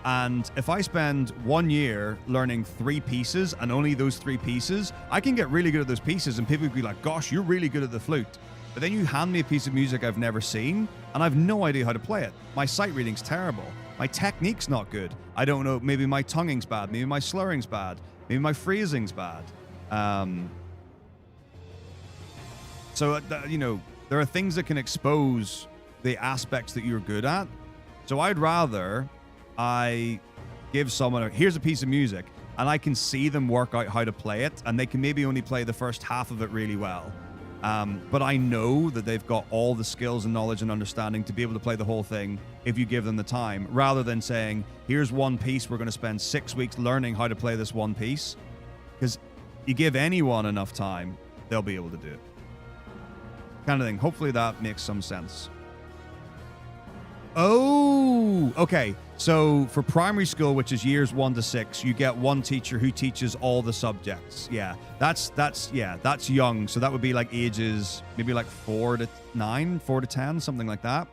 And if I spend 1 year learning 3 pieces and only those 3 pieces, I can get really good at those pieces and people would be like, gosh, you're really good at the flute. But then you hand me a piece of music I've never seen and I've no idea how to play it. My sight reading's terrible. My technique's not good. I don't know, maybe my tonguing's bad. Maybe my slurring's bad. Maybe my phrasing's bad. You know, there are things that can expose the aspects that you're good at. So I'd rather I give someone, here's a piece of music, and I can see them work out how to play it, and they can maybe only play the first half of it really well. But I know that they've got all the skills and knowledge and understanding to be able to play the whole thing if you give them the time, rather than saying, here's one piece, we're going to spend 6 weeks learning how to play this one piece. Because you give anyone enough time, they'll be able to do it. Kind of thing. Hopefully that makes some sense. Oh, okay. So for primary school, which is years 1 to 6, you get one teacher who teaches all the subjects. Yeah, that's young. So that would be like ages, maybe like 4 to 9, 4 to 10, something like that.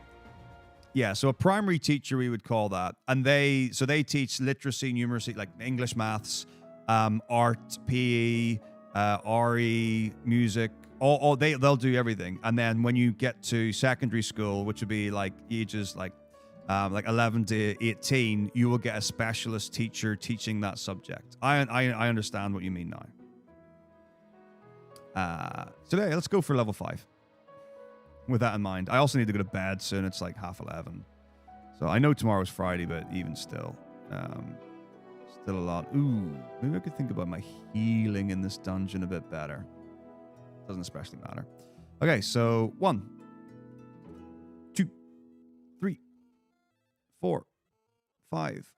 Yeah, so a primary teacher, we would call that. And they teach literacy, numeracy, like English, maths, art, PE, RE, music. They'll do everything. And then when you get to secondary school, which would be like ages like 11 to 18, you will get a specialist teacher teaching that subject. I understand what you mean now. Today, let's go for level 5. With that in mind, I also need to go to bed soon. It's like 11:30. So I know tomorrow's Friday, but even still, still a lot. Ooh, maybe I could think about my healing in this dungeon a bit better. Doesn't especially matter. Okay, so 1, 2, 3, 4, 5,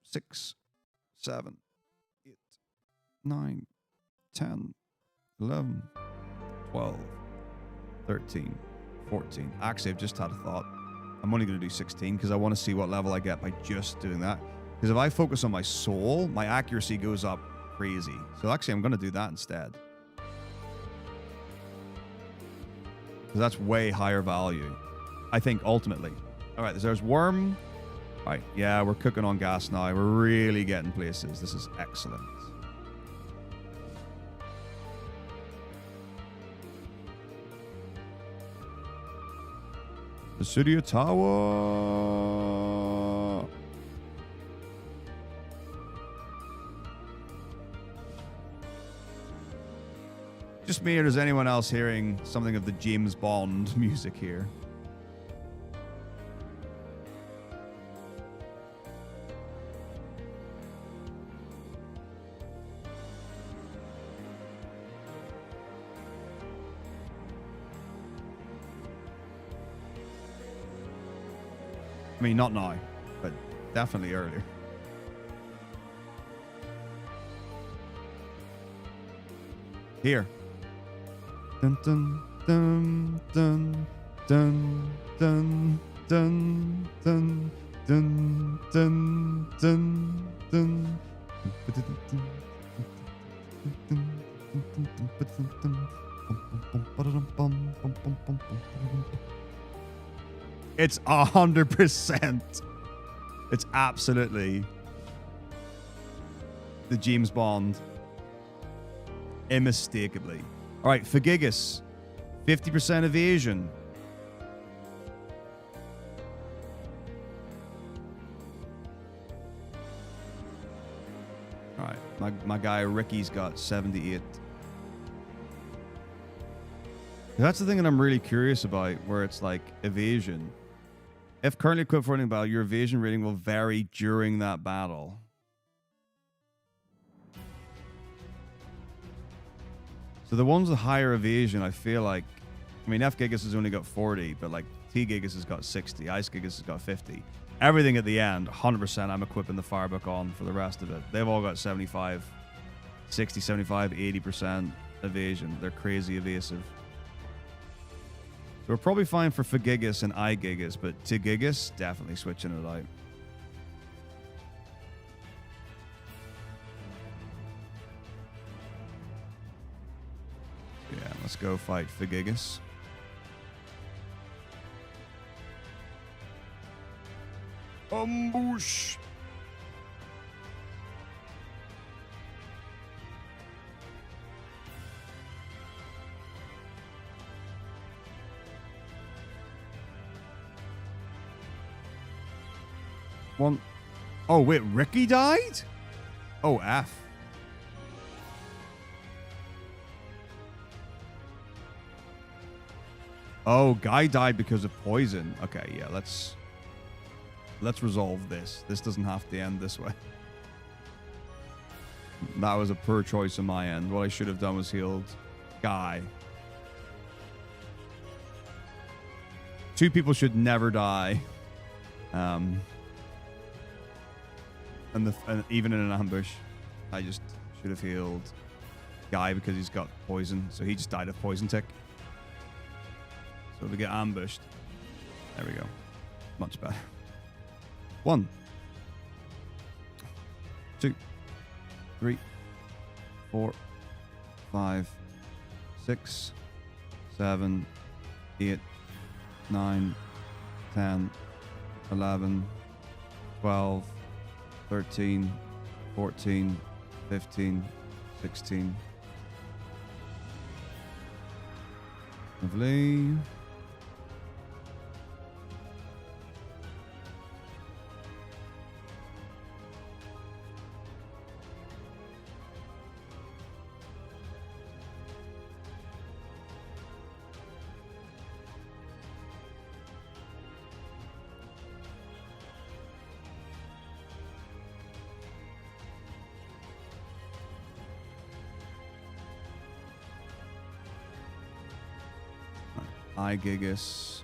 6, 7, 8, 9, 10, 11, 12, 13, 14. Actually, I've just had a thought. I'm only going to do 16 because I want to see what level I get by just doing that. Because if I focus on my soul, my accuracy goes up crazy. So actually, I'm going to do that instead. Because that's way higher value, I think, ultimately. All right, there's worm. All right, yeah, we're cooking on gas now. We're really getting places. This is excellent. The city of Tower. Just me, or is anyone else hearing something of the James Bond music here? I mean, not now, but definitely earlier. Here. Dun dun dun dun dun dun dun dun dun dun dun dun. It's 100%. It's absolutely the James Bond. Unmistakably. All right, for Gigas, 50% evasion. All right, my guy Ricky's got 78. That's the thing that I'm really curious about, where it's like evasion. If currently equipped for any battle, your evasion rating will vary during that battle. So the ones with higher evasion, I feel like, I mean, F Gigas has only got 40, but like T Gigas has got 60, Ice Gigas has got 50. Everything at the end, 100%, I'm equipping the Firebook on for the rest of it. They've all got 75, 60, 75, 80% evasion. They're crazy evasive. So we're probably fine for Gigas and I Gigas, but T Gigas, definitely switching it out. Yeah, let's go fight Figigus. Ambush! One. Oh, wait, Ricky died? Oh, F. Oh, Guy died because of poison. Okay, yeah, let's resolve this. This doesn't have to end this way. That was a poor choice on my end. What I should have done was healed Guy. Two people should never die. And even in an ambush, I just should have healed Guy because he's got poison. So he just died of poison tick. So if we get ambushed, there we go. Much better. 1, 2, 3, 4, 5, 6, 7, 8, 9, 10, 11, 12, 13, 14, 15, 16. Lovely. Hi, Gigas.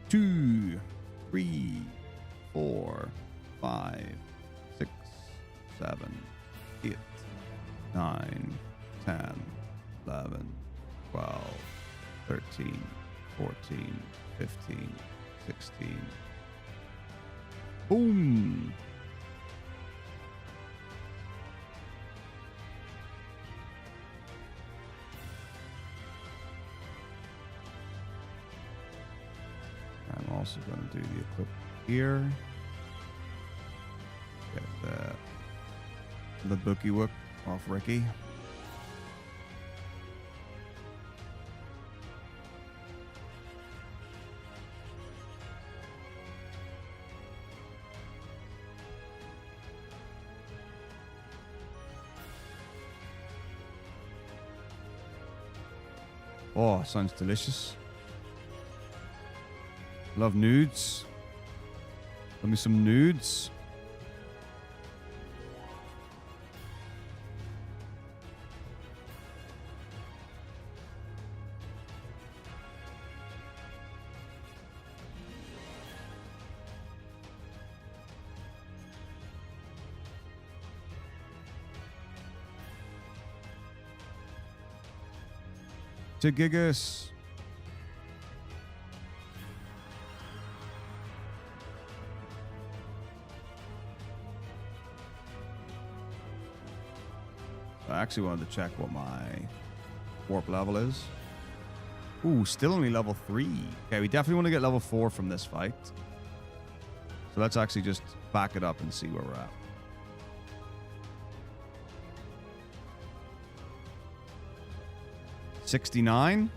Two, 3, 4, 5, 6, 7, 8, 9, 10, 11, 12, 13, 14, 15, 16. Boom! I'm also going to do the equip here. Get the bookie whoop off Ricky. Oh, sounds delicious. Love nudes. Love me some nudes. To Gigas. I actually wanted to check what my warp level is. Ooh, still only level 3. Okay, we definitely want to get level 4 from this fight. So let's actually just back it up and see where we're at. $69.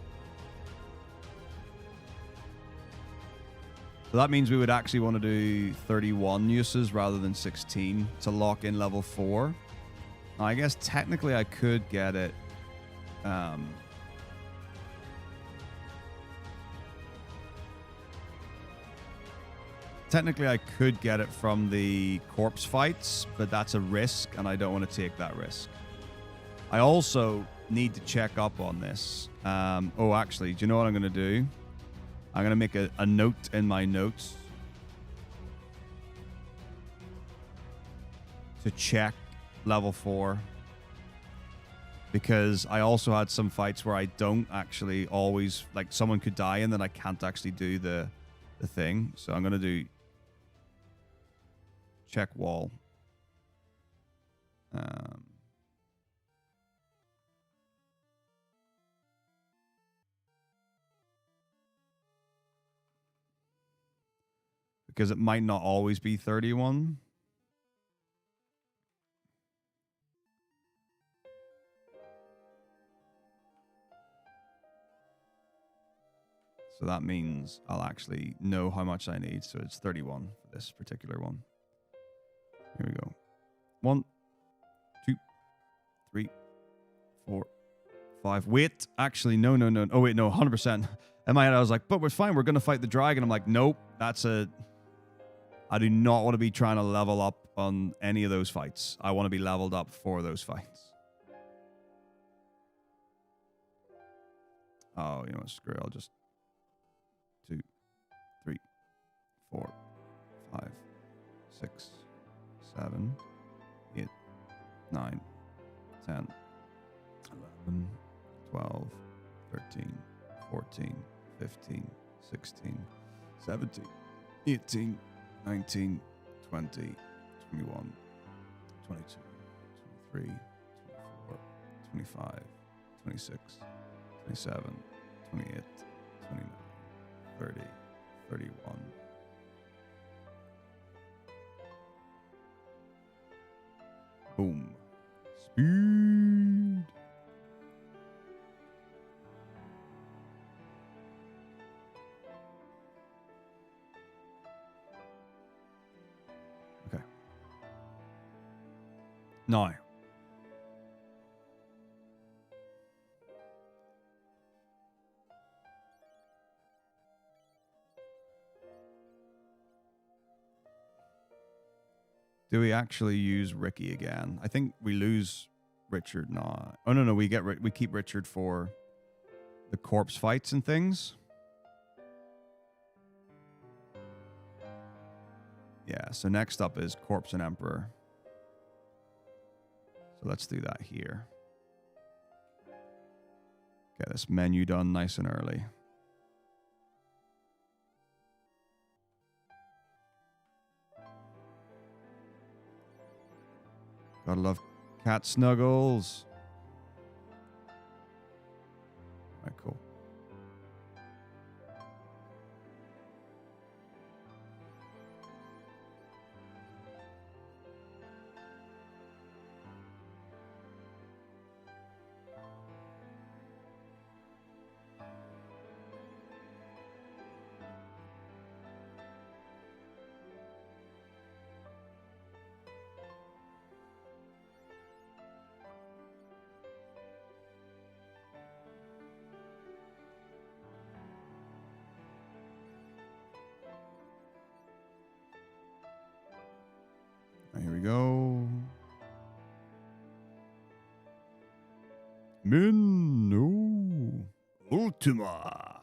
So that means we would actually want to do 31 uses rather than 16 to lock in level 4. Now, I guess technically I could get it. Technically I could get it from the corpse fights, but that's a risk and I don't want to take that risk. I also need to check up on this. Oh, actually, do you know what I'm going to do? I'm going to make a note in my notes to check level 4. Because I also had some fights where I don't actually always, like someone could die and then I can't actually do the thing. So I'm going to do check wall. Because it might not always be 31. So that means I'll actually know how much I need. So it's 31 for this particular one. Here we go. 1, 2, 3, 4, 5. Wait, actually, no. Oh, wait, no, 100%. In my head, I was like, but we're fine. We're going to fight the dragon. I'm like, nope, that's a... I do not want to be trying to level up on any of those fights. I want to be leveled up for those fights. Oh, you know what? Screw it. I'll just... 2, 3, 4, 5, 6, 7, 8, 9, 10, 11, 12, 13, 14, 15, 16, 17, 18, 19, 20, 21, 22, 23, 24, 25, 26, 27, 28, 29, 30, 31. Boom. Speed. Okay. Now. Do we actually use Ricky again? I think we lose Richard now. Oh no, we keep Richard for the corpse fights and things. Yeah, so next up is Corpse and Emperor. So let's do that here. Get this menu done nice and early. Gotta love cat snuggles. All right, cool. Here we go. Minno Ultima.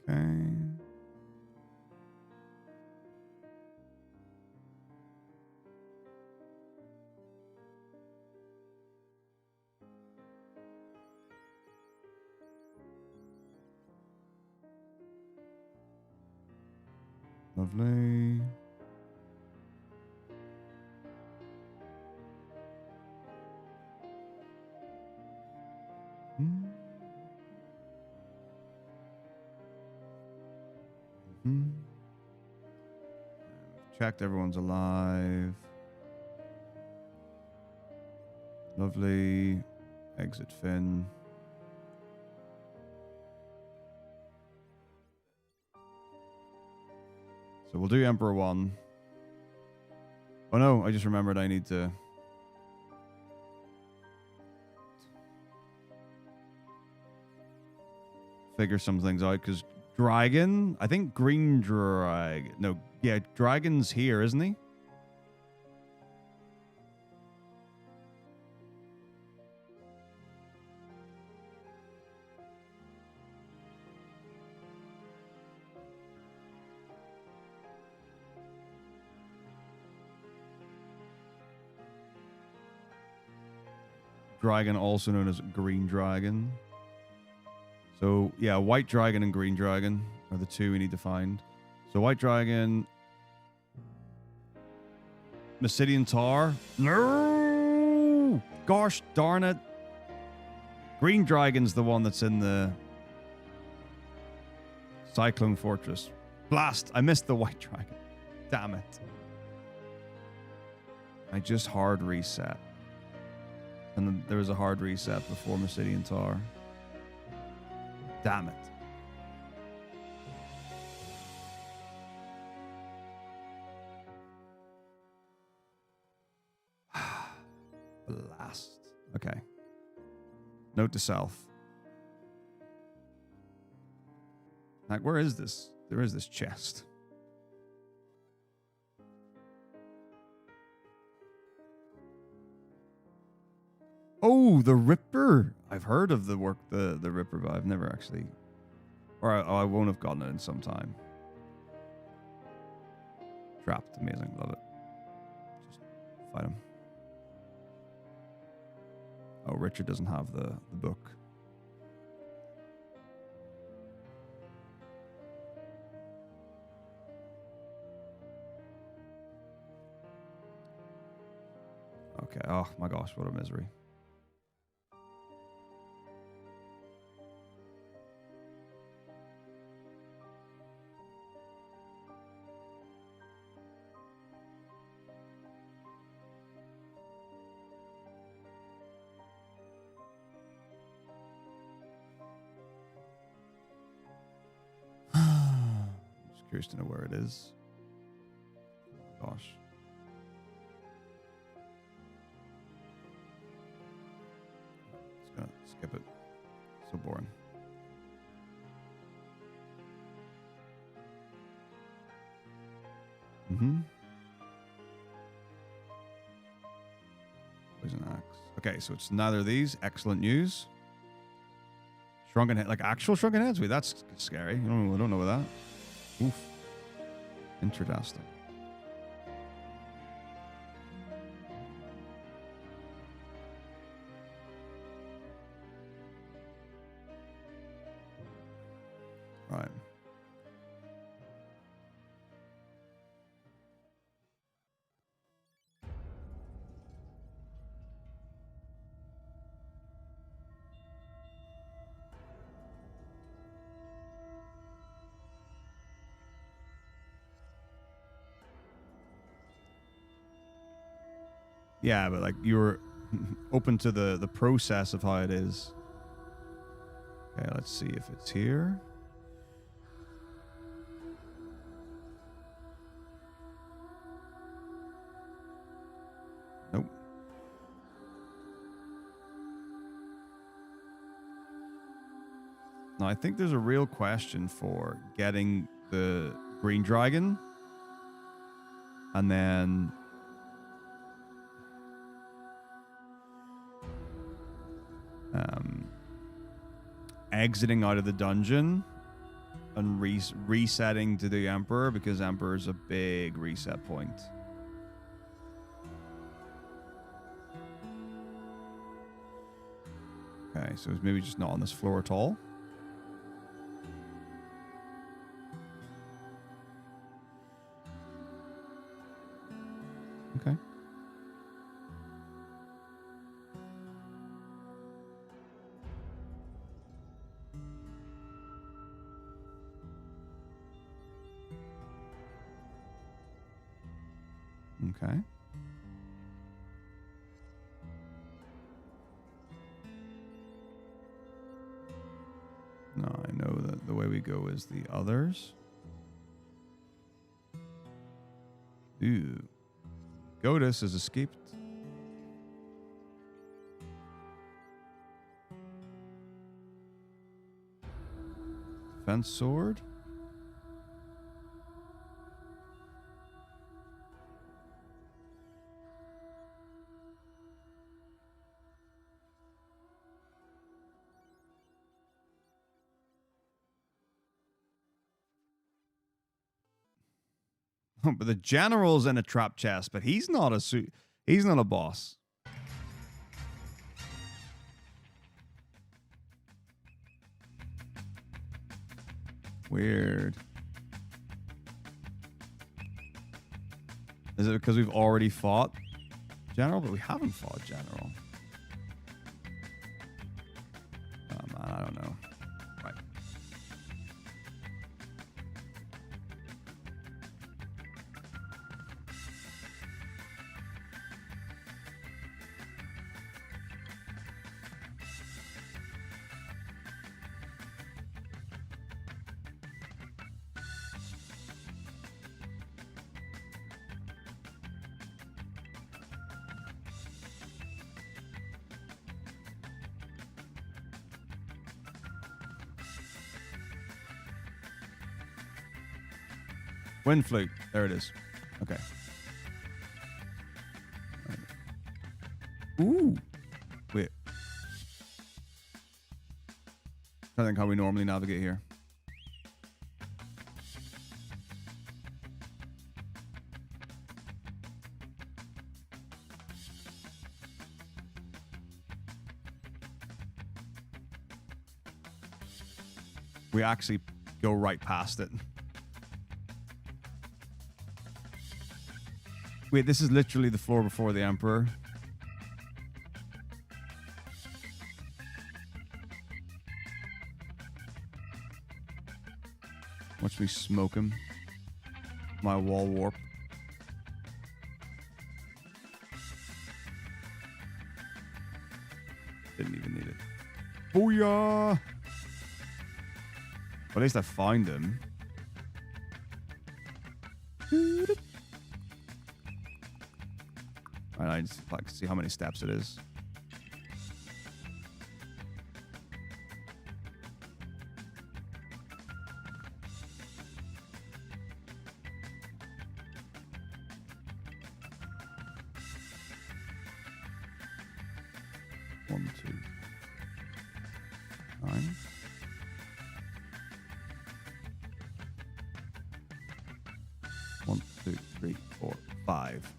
Okay. Lovely. Checked everyone's alive. Lovely. Exit fin. So we'll do Emperor 1. Oh no, I just remembered I need to... figure some things out, because Dragon... I think Green Dragon... No, yeah, Dragon's here, isn't he? Dragon, also known as Green Dragon. So, yeah, White Dragon and Green Dragon are the two we need to find. So, White Dragon... Mysidian Tower. No! Gosh darn it. Green Dragon's the one that's in the Cyclone Fortress. Blast! I missed the White Dragon. Damn it. I just hard reset. And then there was a hard reset before Mysidian Tower. Damn it. Blast. Okay. Note to self. Like, where is this? There is this chest. Oh, the Ripper. I've heard of the work, the Ripper, but I've never actually... Or I won't have gotten it in some time. Trapped. Amazing. Love it. Just fight him. Oh, Richard doesn't have the book. Okay. Oh my gosh, what a misery. Curious to know where it is. Oh, gosh. Just gonna skip it. So boring. Poison axe. Okay, so it's neither of these. Excellent news. Shrunken head, like actual shrunken heads? Wait, that's scary. I don't know about that. Oof. Interesting. Right. Yeah, but like you were open to the process of how it is. Okay, let's see if it's here. Nope. Now I think there's a real question for getting the green dragon and then exiting out of the dungeon and resetting to the Emperor, because Emperor is a big reset point. Okay, so it's maybe just not on this floor at all. Okay. Okay. No, I know that the way we go is the others. Ooh. Godus has escaped. Defense sword. But the general's in a trap chest, but he's not a boss. Weird. Is it because we've already fought General? But we haven't fought General. Oh man, I don't know. Right. Wind flute. There it is. Okay. Ooh. Wait. I think how we normally navigate here. We actually go right past it. Wait, this is literally the floor before the Emperor. Watch me smoke him. My wall warp. Didn't even need it. Booyah! Well, at least I find him. I just like to see how many steps it is. One, two, 9. One, two, 3, 4, 5.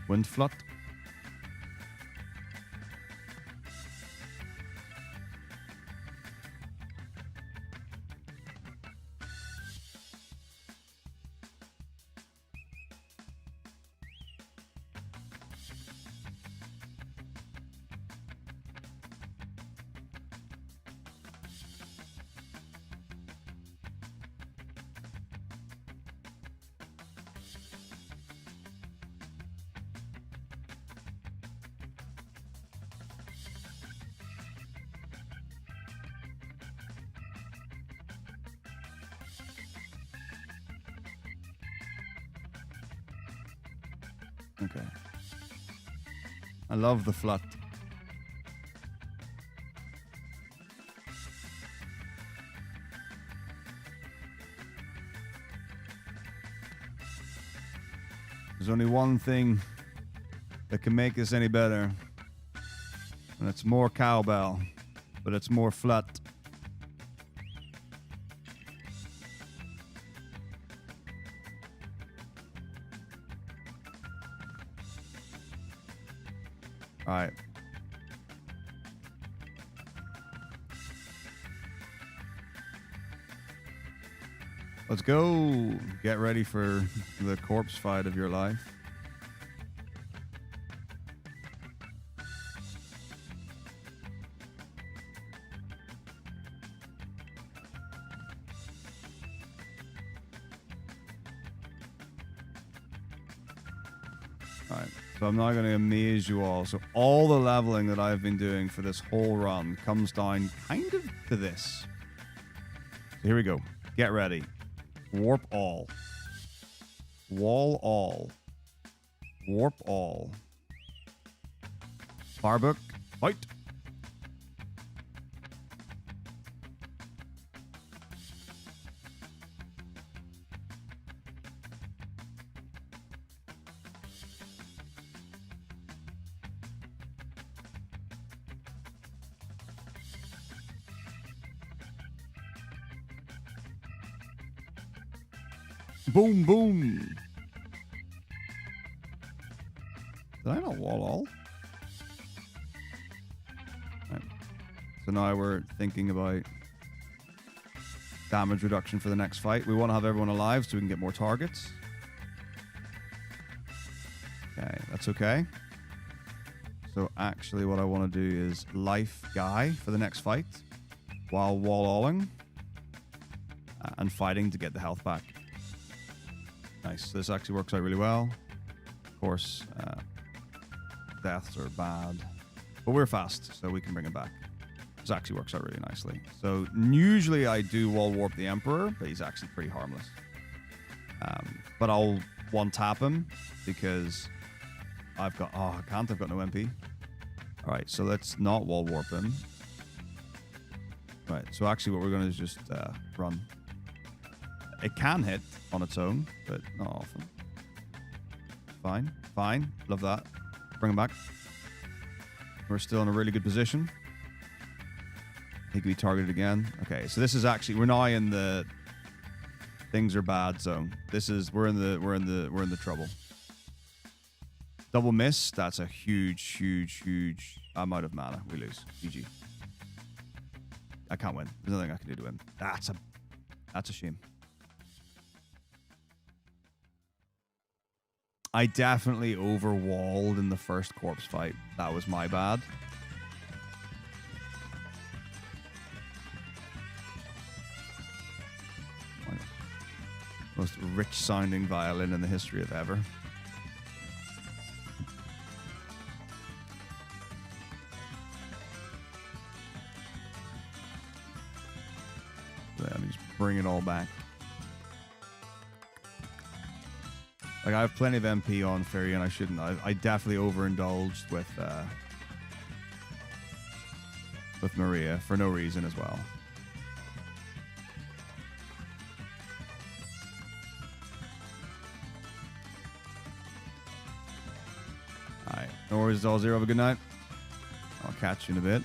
Wind flood. Okay. I love the flat. There's only one thing that can make this any better, and it's more cowbell, but it's more flat. All right. Let's go. Get ready for the corpse fight of your life. Right. So I'm not going to amaze you all. So all the leveling that I've been doing for this whole run comes down kind of to this. So here we go. Get ready. Warp all. Wall all. Warp all. Firebook. Fight. Boom, boom. Did I not wall all? Right. So now we're thinking about damage reduction for the next fight. We want to have everyone alive so we can get more targets. Okay, that's okay. So actually what I want to do is life guy for the next fight while wall-alling and fighting to get the health back. Nice. So this actually works out really well. Of course, deaths are bad, but we're fast, so we can bring it back. This actually works out really nicely. So usually I do wall warp the Emperor, but he's actually pretty harmless. But I'll one tap him because I've got I can't. I've got no MP. All right, so let's not wall warp him. Right. So actually, what we're going to do is just run. It can hit on its own, but not often. Fine. Fine. Love that. Bring him back. We're still in a really good position. He can be targeted again. Okay, so this is actually we're now in the things are bad zone. This is we're in the trouble. Double miss. That's a huge amount of mana. We lose. GG. I can't win. There's nothing I can do to win. That's a shame. I definitely overwalled in the first corpse fight. That was my bad. Most rich sounding violin in the history of ever. Let me just bring it all back. Like, I have plenty of MP on Fury, and I shouldn't. I definitely overindulged with Maria for no reason as well. Alright. No worries, all zero. Have a good night. I'll catch you in a bit.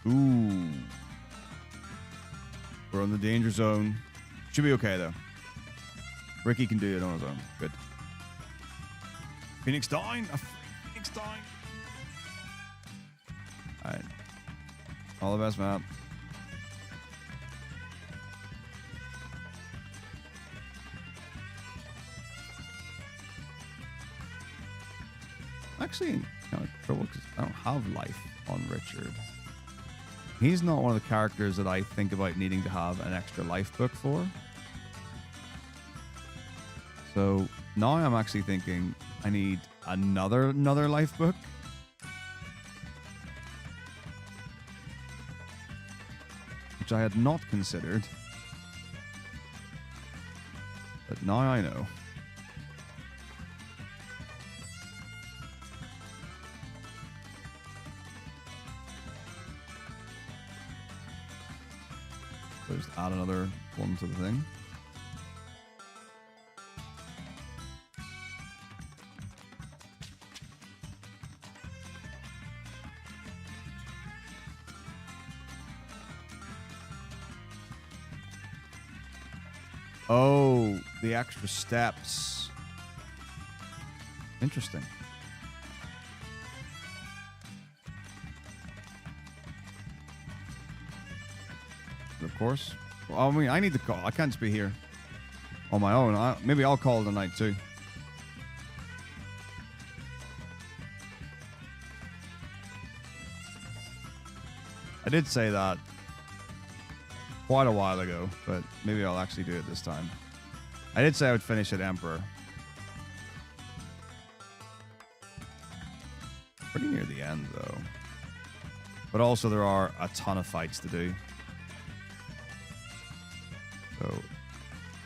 Ooh. We're on the danger zone. Should be okay, though. Ricky can do it on his own. Good. Phoenix down. Phoenix down. Alright. All the best, man. Actually, kind of trouble because I don't have life on Richard. He's not one of the characters that I think about needing to have an extra life book for. So now I'm actually thinking I need another life book. Which I had not considered. But now I know. So just add another one to the thing. Oh, the extra steps. Interesting. Of course. Well, I mean, I need to call. I can't just be here on my own. Maybe I'll call it a night too. I did say that quite a while ago, but maybe I'll actually do it this time. I did say I would finish at Emperor. Pretty near the end, though. But also there are a ton of fights to do. So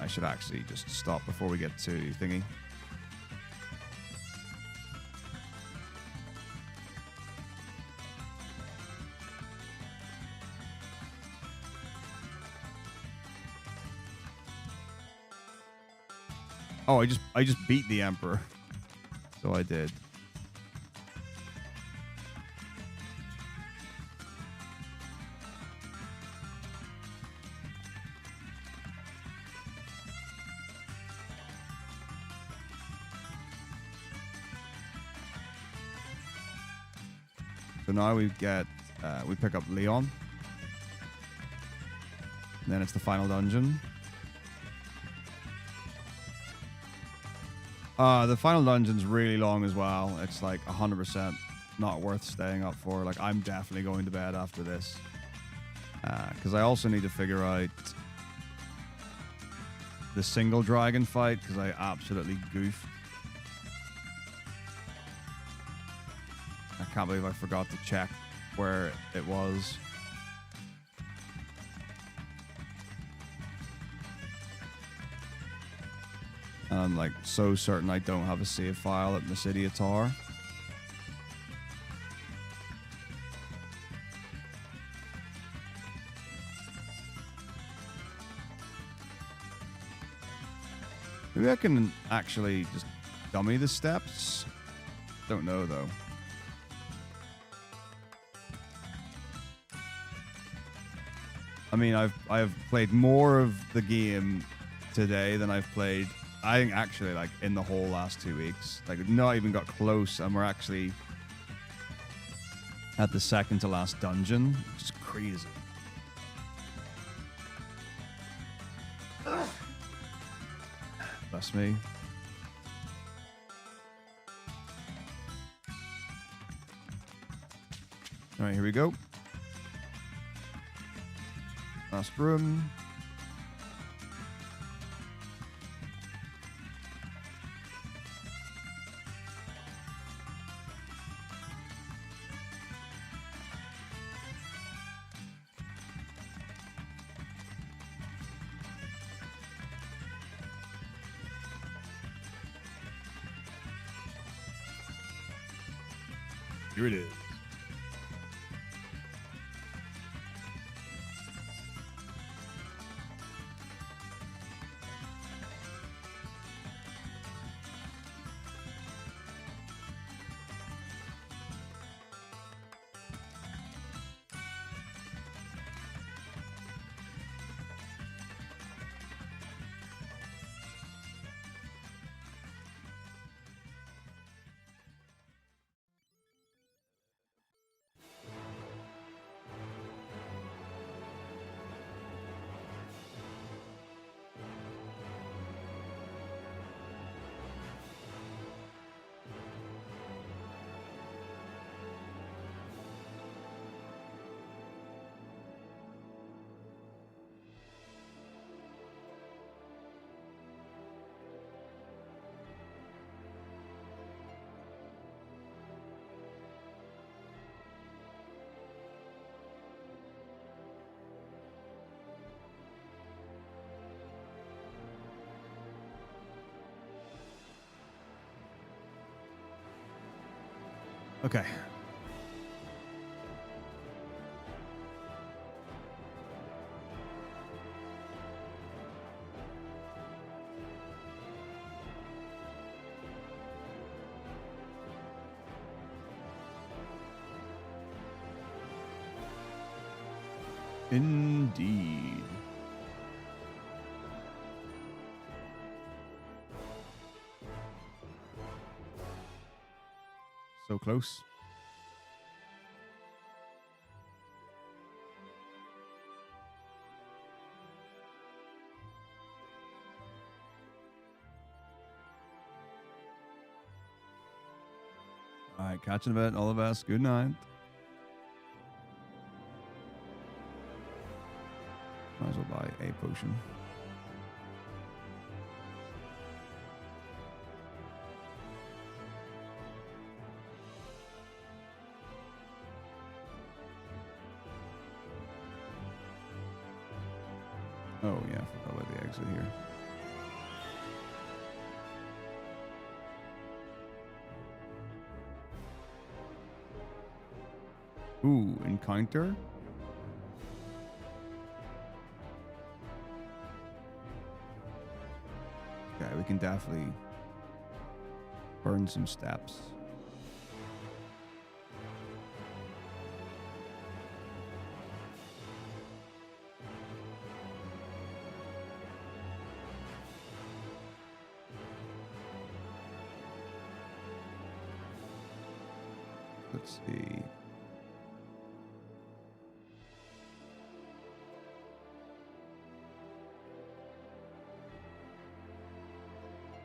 I should actually just stop before we get to thingy. Oh, I just beat the Emperor. So I did. So now we get, we pick up Leon. And then it's the final dungeon. The final dungeon's really long as well. It's like 100% not worth staying up for. Like, I'm definitely going to bed after this. Because I also need to figure out the single dragon fight, because I absolutely goofed. I can't believe I forgot to check where it was. And I'm like so certain I don't have a save file at Mysidia Tower. Maybe I can actually just dummy the steps. Don't know though. I mean, I've played more of the game today than I've played, I think, actually, like, in the whole last 2 weeks. Like, not even got close, and we're actually at the second to last dungeon, which is crazy. Bless me. All right, here we go. Last room. Here it is. Okay. Indeed. So close. All right, catching a bit. All the best. Good night. potion. Oh yeah, I forgot about the exit here. Ooh, encounter? Okay, we can definitely burn some steps. Let's see.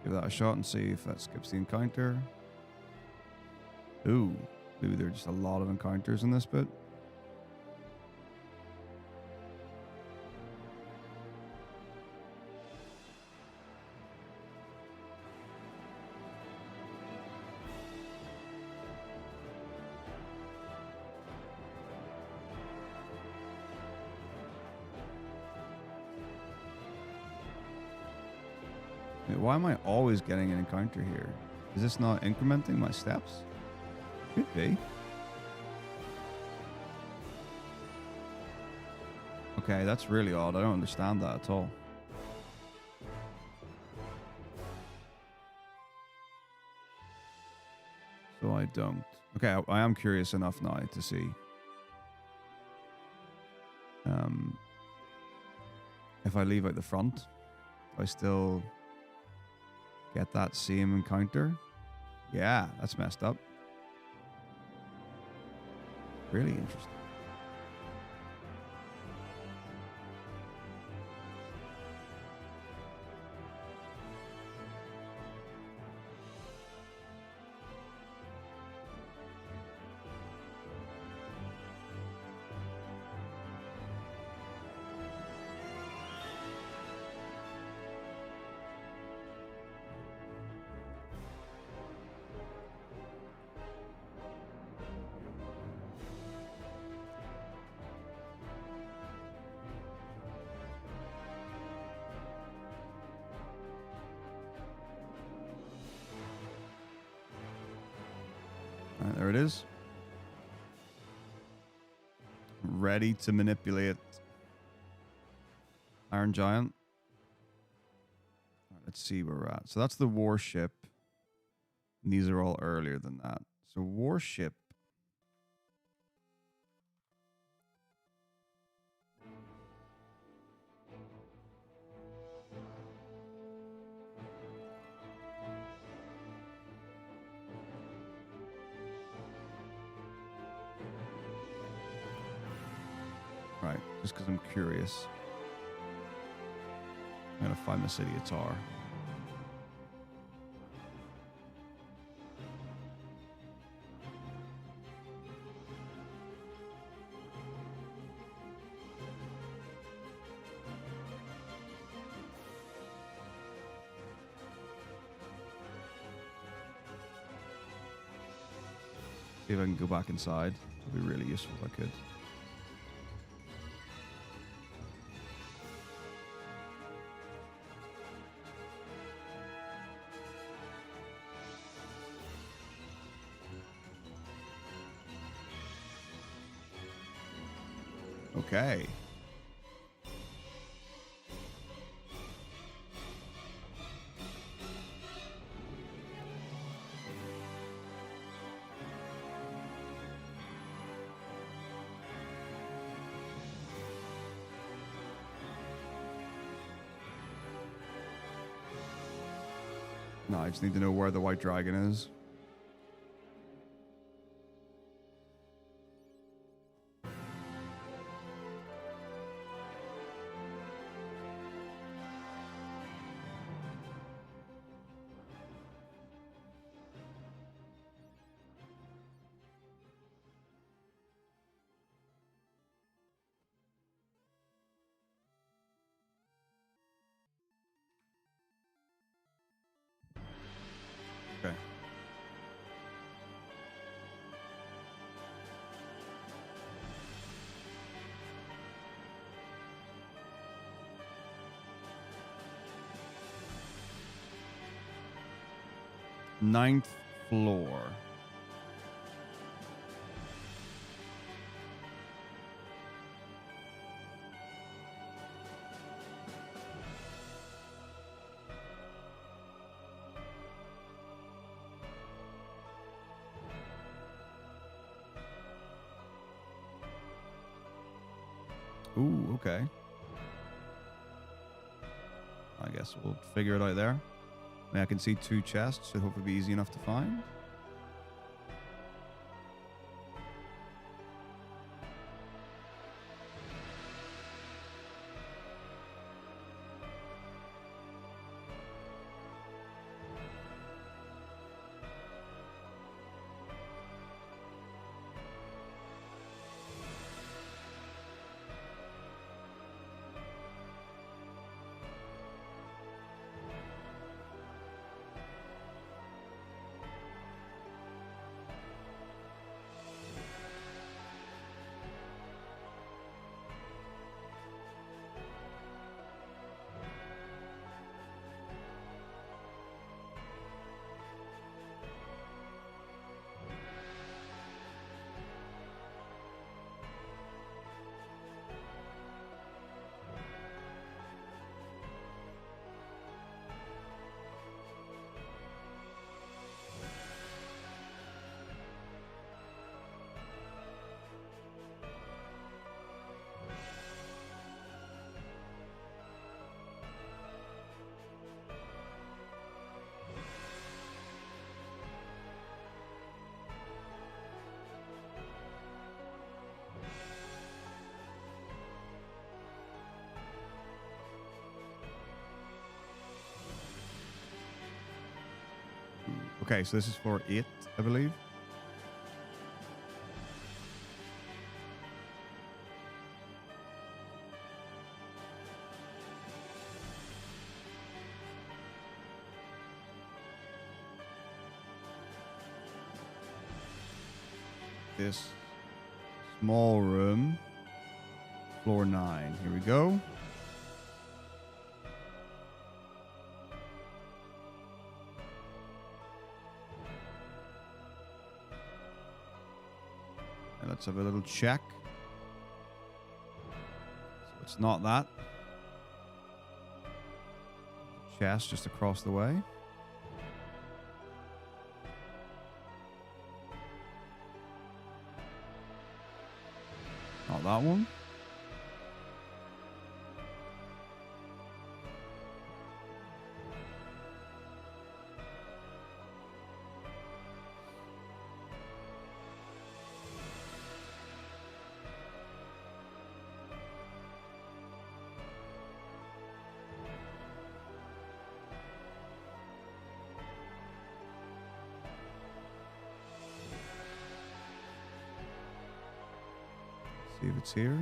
Give that a shot and see if that skips the encounter. Ooh, maybe there are just a lot of encounters in this bit. Why am I always getting an encounter here? Is this not incrementing my steps? Could be. Okay, that's really odd. I don't understand that at all. So I don't. Okay, I am curious enough now to see. If I leave out the front, do I still get that same encounter? Yeah, that's messed up. Really interesting. All right, there it is. Ready to manipulate Iron Giant. All right, let's see where we're at. So that's the warship. And these are all earlier than that. So warship. Right, just because I'm curious. I'm going to find the city of Tar. See if I can go back inside. It'd be really useful if I could. Okay. No, I just need to know where the white dragon is. Ninth floor. Ooh, okay. I guess we'll figure it out there. I mean, I can see 2 chests, should hopefully be easy enough to find. Okay, so this is floor 8, I believe. This small room, floor 9. Here we go. And let's have a little check. So it's not that. Chest just across the way. Not that one. See if it's here.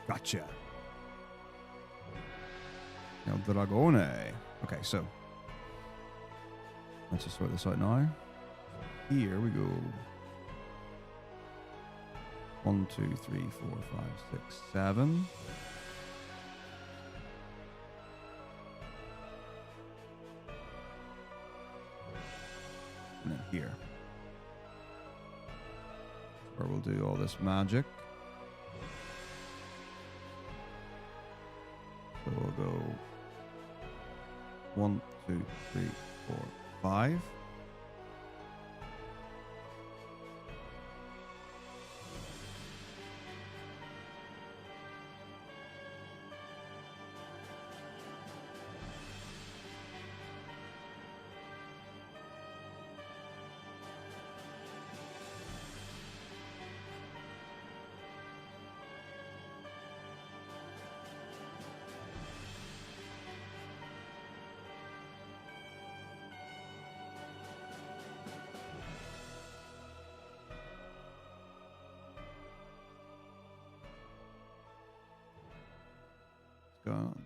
Gotcha. El Dragone. Okay, so let's just sort this out now. Here we go. 1, 2, 3, 4, 5, 6, 7. And then here. Where we'll do all this magic. So we'll go 1, 2, 3, 4, 5.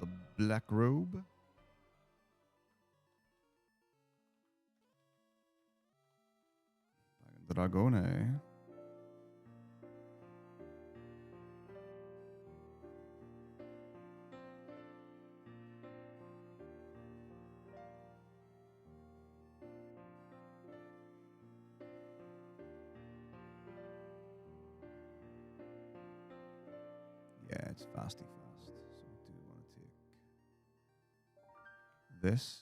The black robe. Dragone. it's fasty fast. So we do want to take this.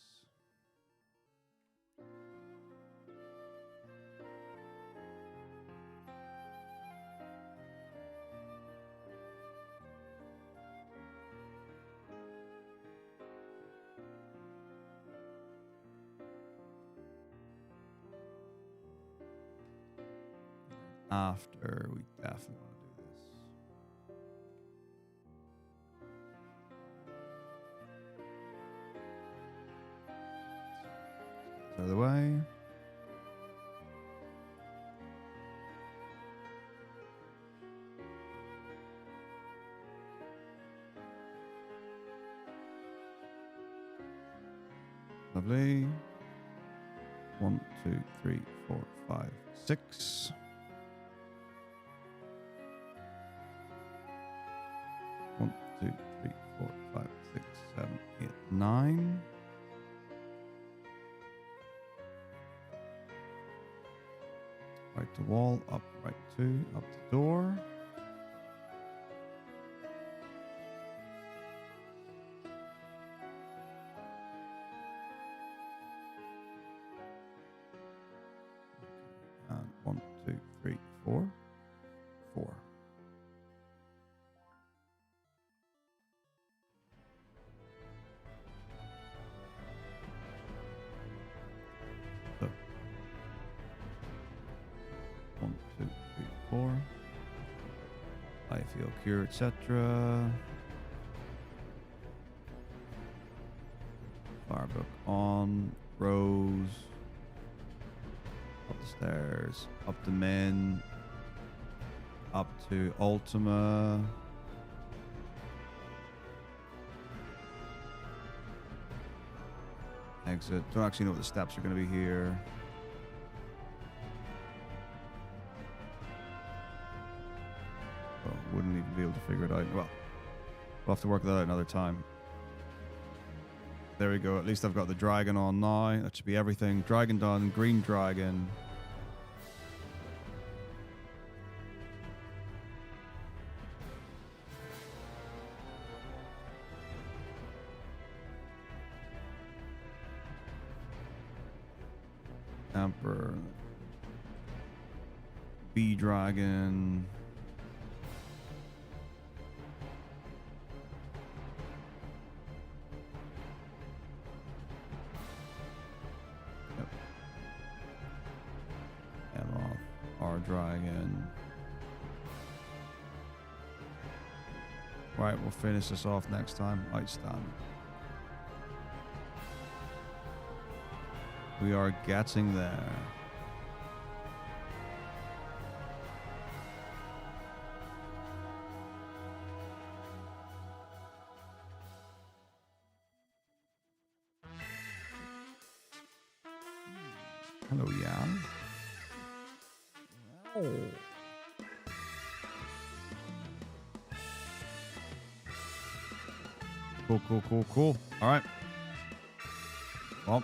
After, we definitely want to do this. Out of the way. Lovely. 1, 2, 3, 4, 5, 6. 1, 2, 3, 4, 5, 6, 7, 8, 9. Right to wall, up, right 2, up to door. And 1, 2, 3, 4, 4. So 1, 2, 3, 4. I feel cure, etc. Firebook on. Rose. Up the stairs. Up the men. Up to Ultima. Exit. Don't actually know what the steps are going to be here. Well, wouldn't even be able to figure it out. Well, we'll have to work that out another time. There we go. At least I've got the dragon on now. That should be everything. Dragon done. Green dragon. Emperor. Bee dragon. Yep. Emerald. Our dragon. Right, we'll finish this off next time. Outstanding. We are getting there. Hello, Jan. Oh. Cool, cool, cool, cool. All right. Well.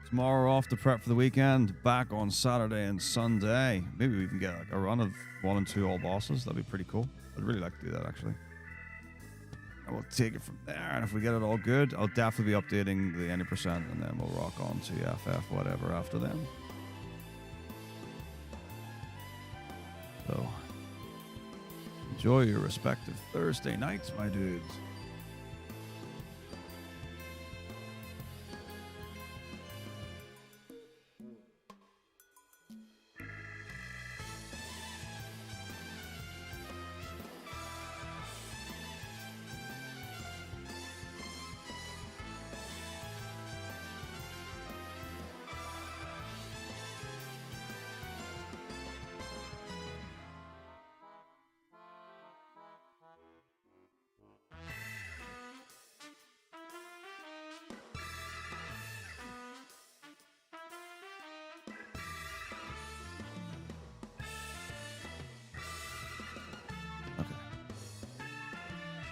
Tomorrow off to prep for the weekend. Back on Saturday and Sunday. Maybe we can get like a run of 1 and 2 all bosses. That'd be pretty cool. I'd really like to do that actually. And we'll take it from there. And if we get it all good, I'll definitely be updating the any percent, and then we'll rock on to FF whatever after then. So enjoy your respective Thursday nights, my dudes.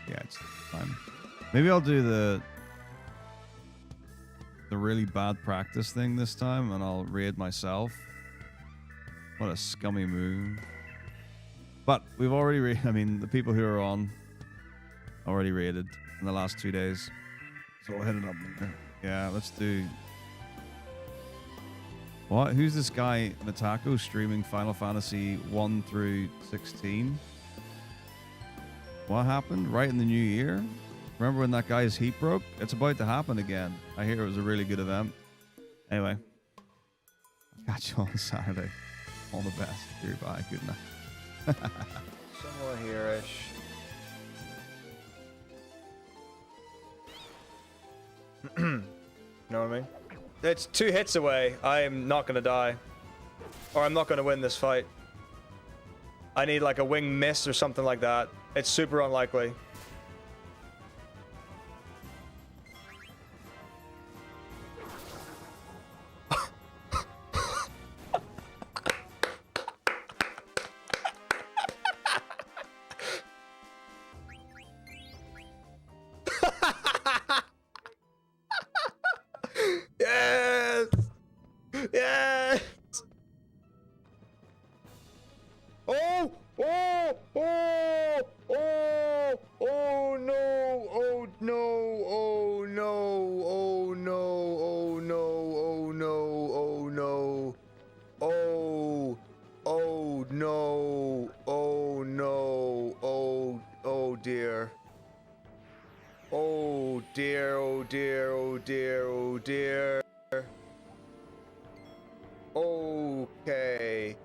Yeah, it's fine. Maybe I'll do the really bad practice thing this time, and I'll raid myself. What a scummy move. But we've already, I mean, the people who are on already raided in the last 2 days. So we'll hit it up later. Yeah, let's do... What? Who's this guy, Metako, streaming Final Fantasy 1 through 16? What happened? Right in the new year? Remember when that guy's heat broke? It's about to happen again. I hear it was a really good event. Anyway. I'll catch you on Saturday. All the best. Goodbye. Good night.
Somewhere here-ish. Know what I mean? It's 2 hits away. I am not gonna die. Or I'm not gonna win this fight. I need like a wing miss or something like that. It's super unlikely. Yes! Yes! Oh! Oh! Oh! Oh! Oh no! Oh no! Oh no! Oh no! Oh no! Oh no! Oh no! Oh! Oh no! Oh no! Oh! Oh dear! Oh dear! Oh dear! Oh dear! Oh dear! Okay.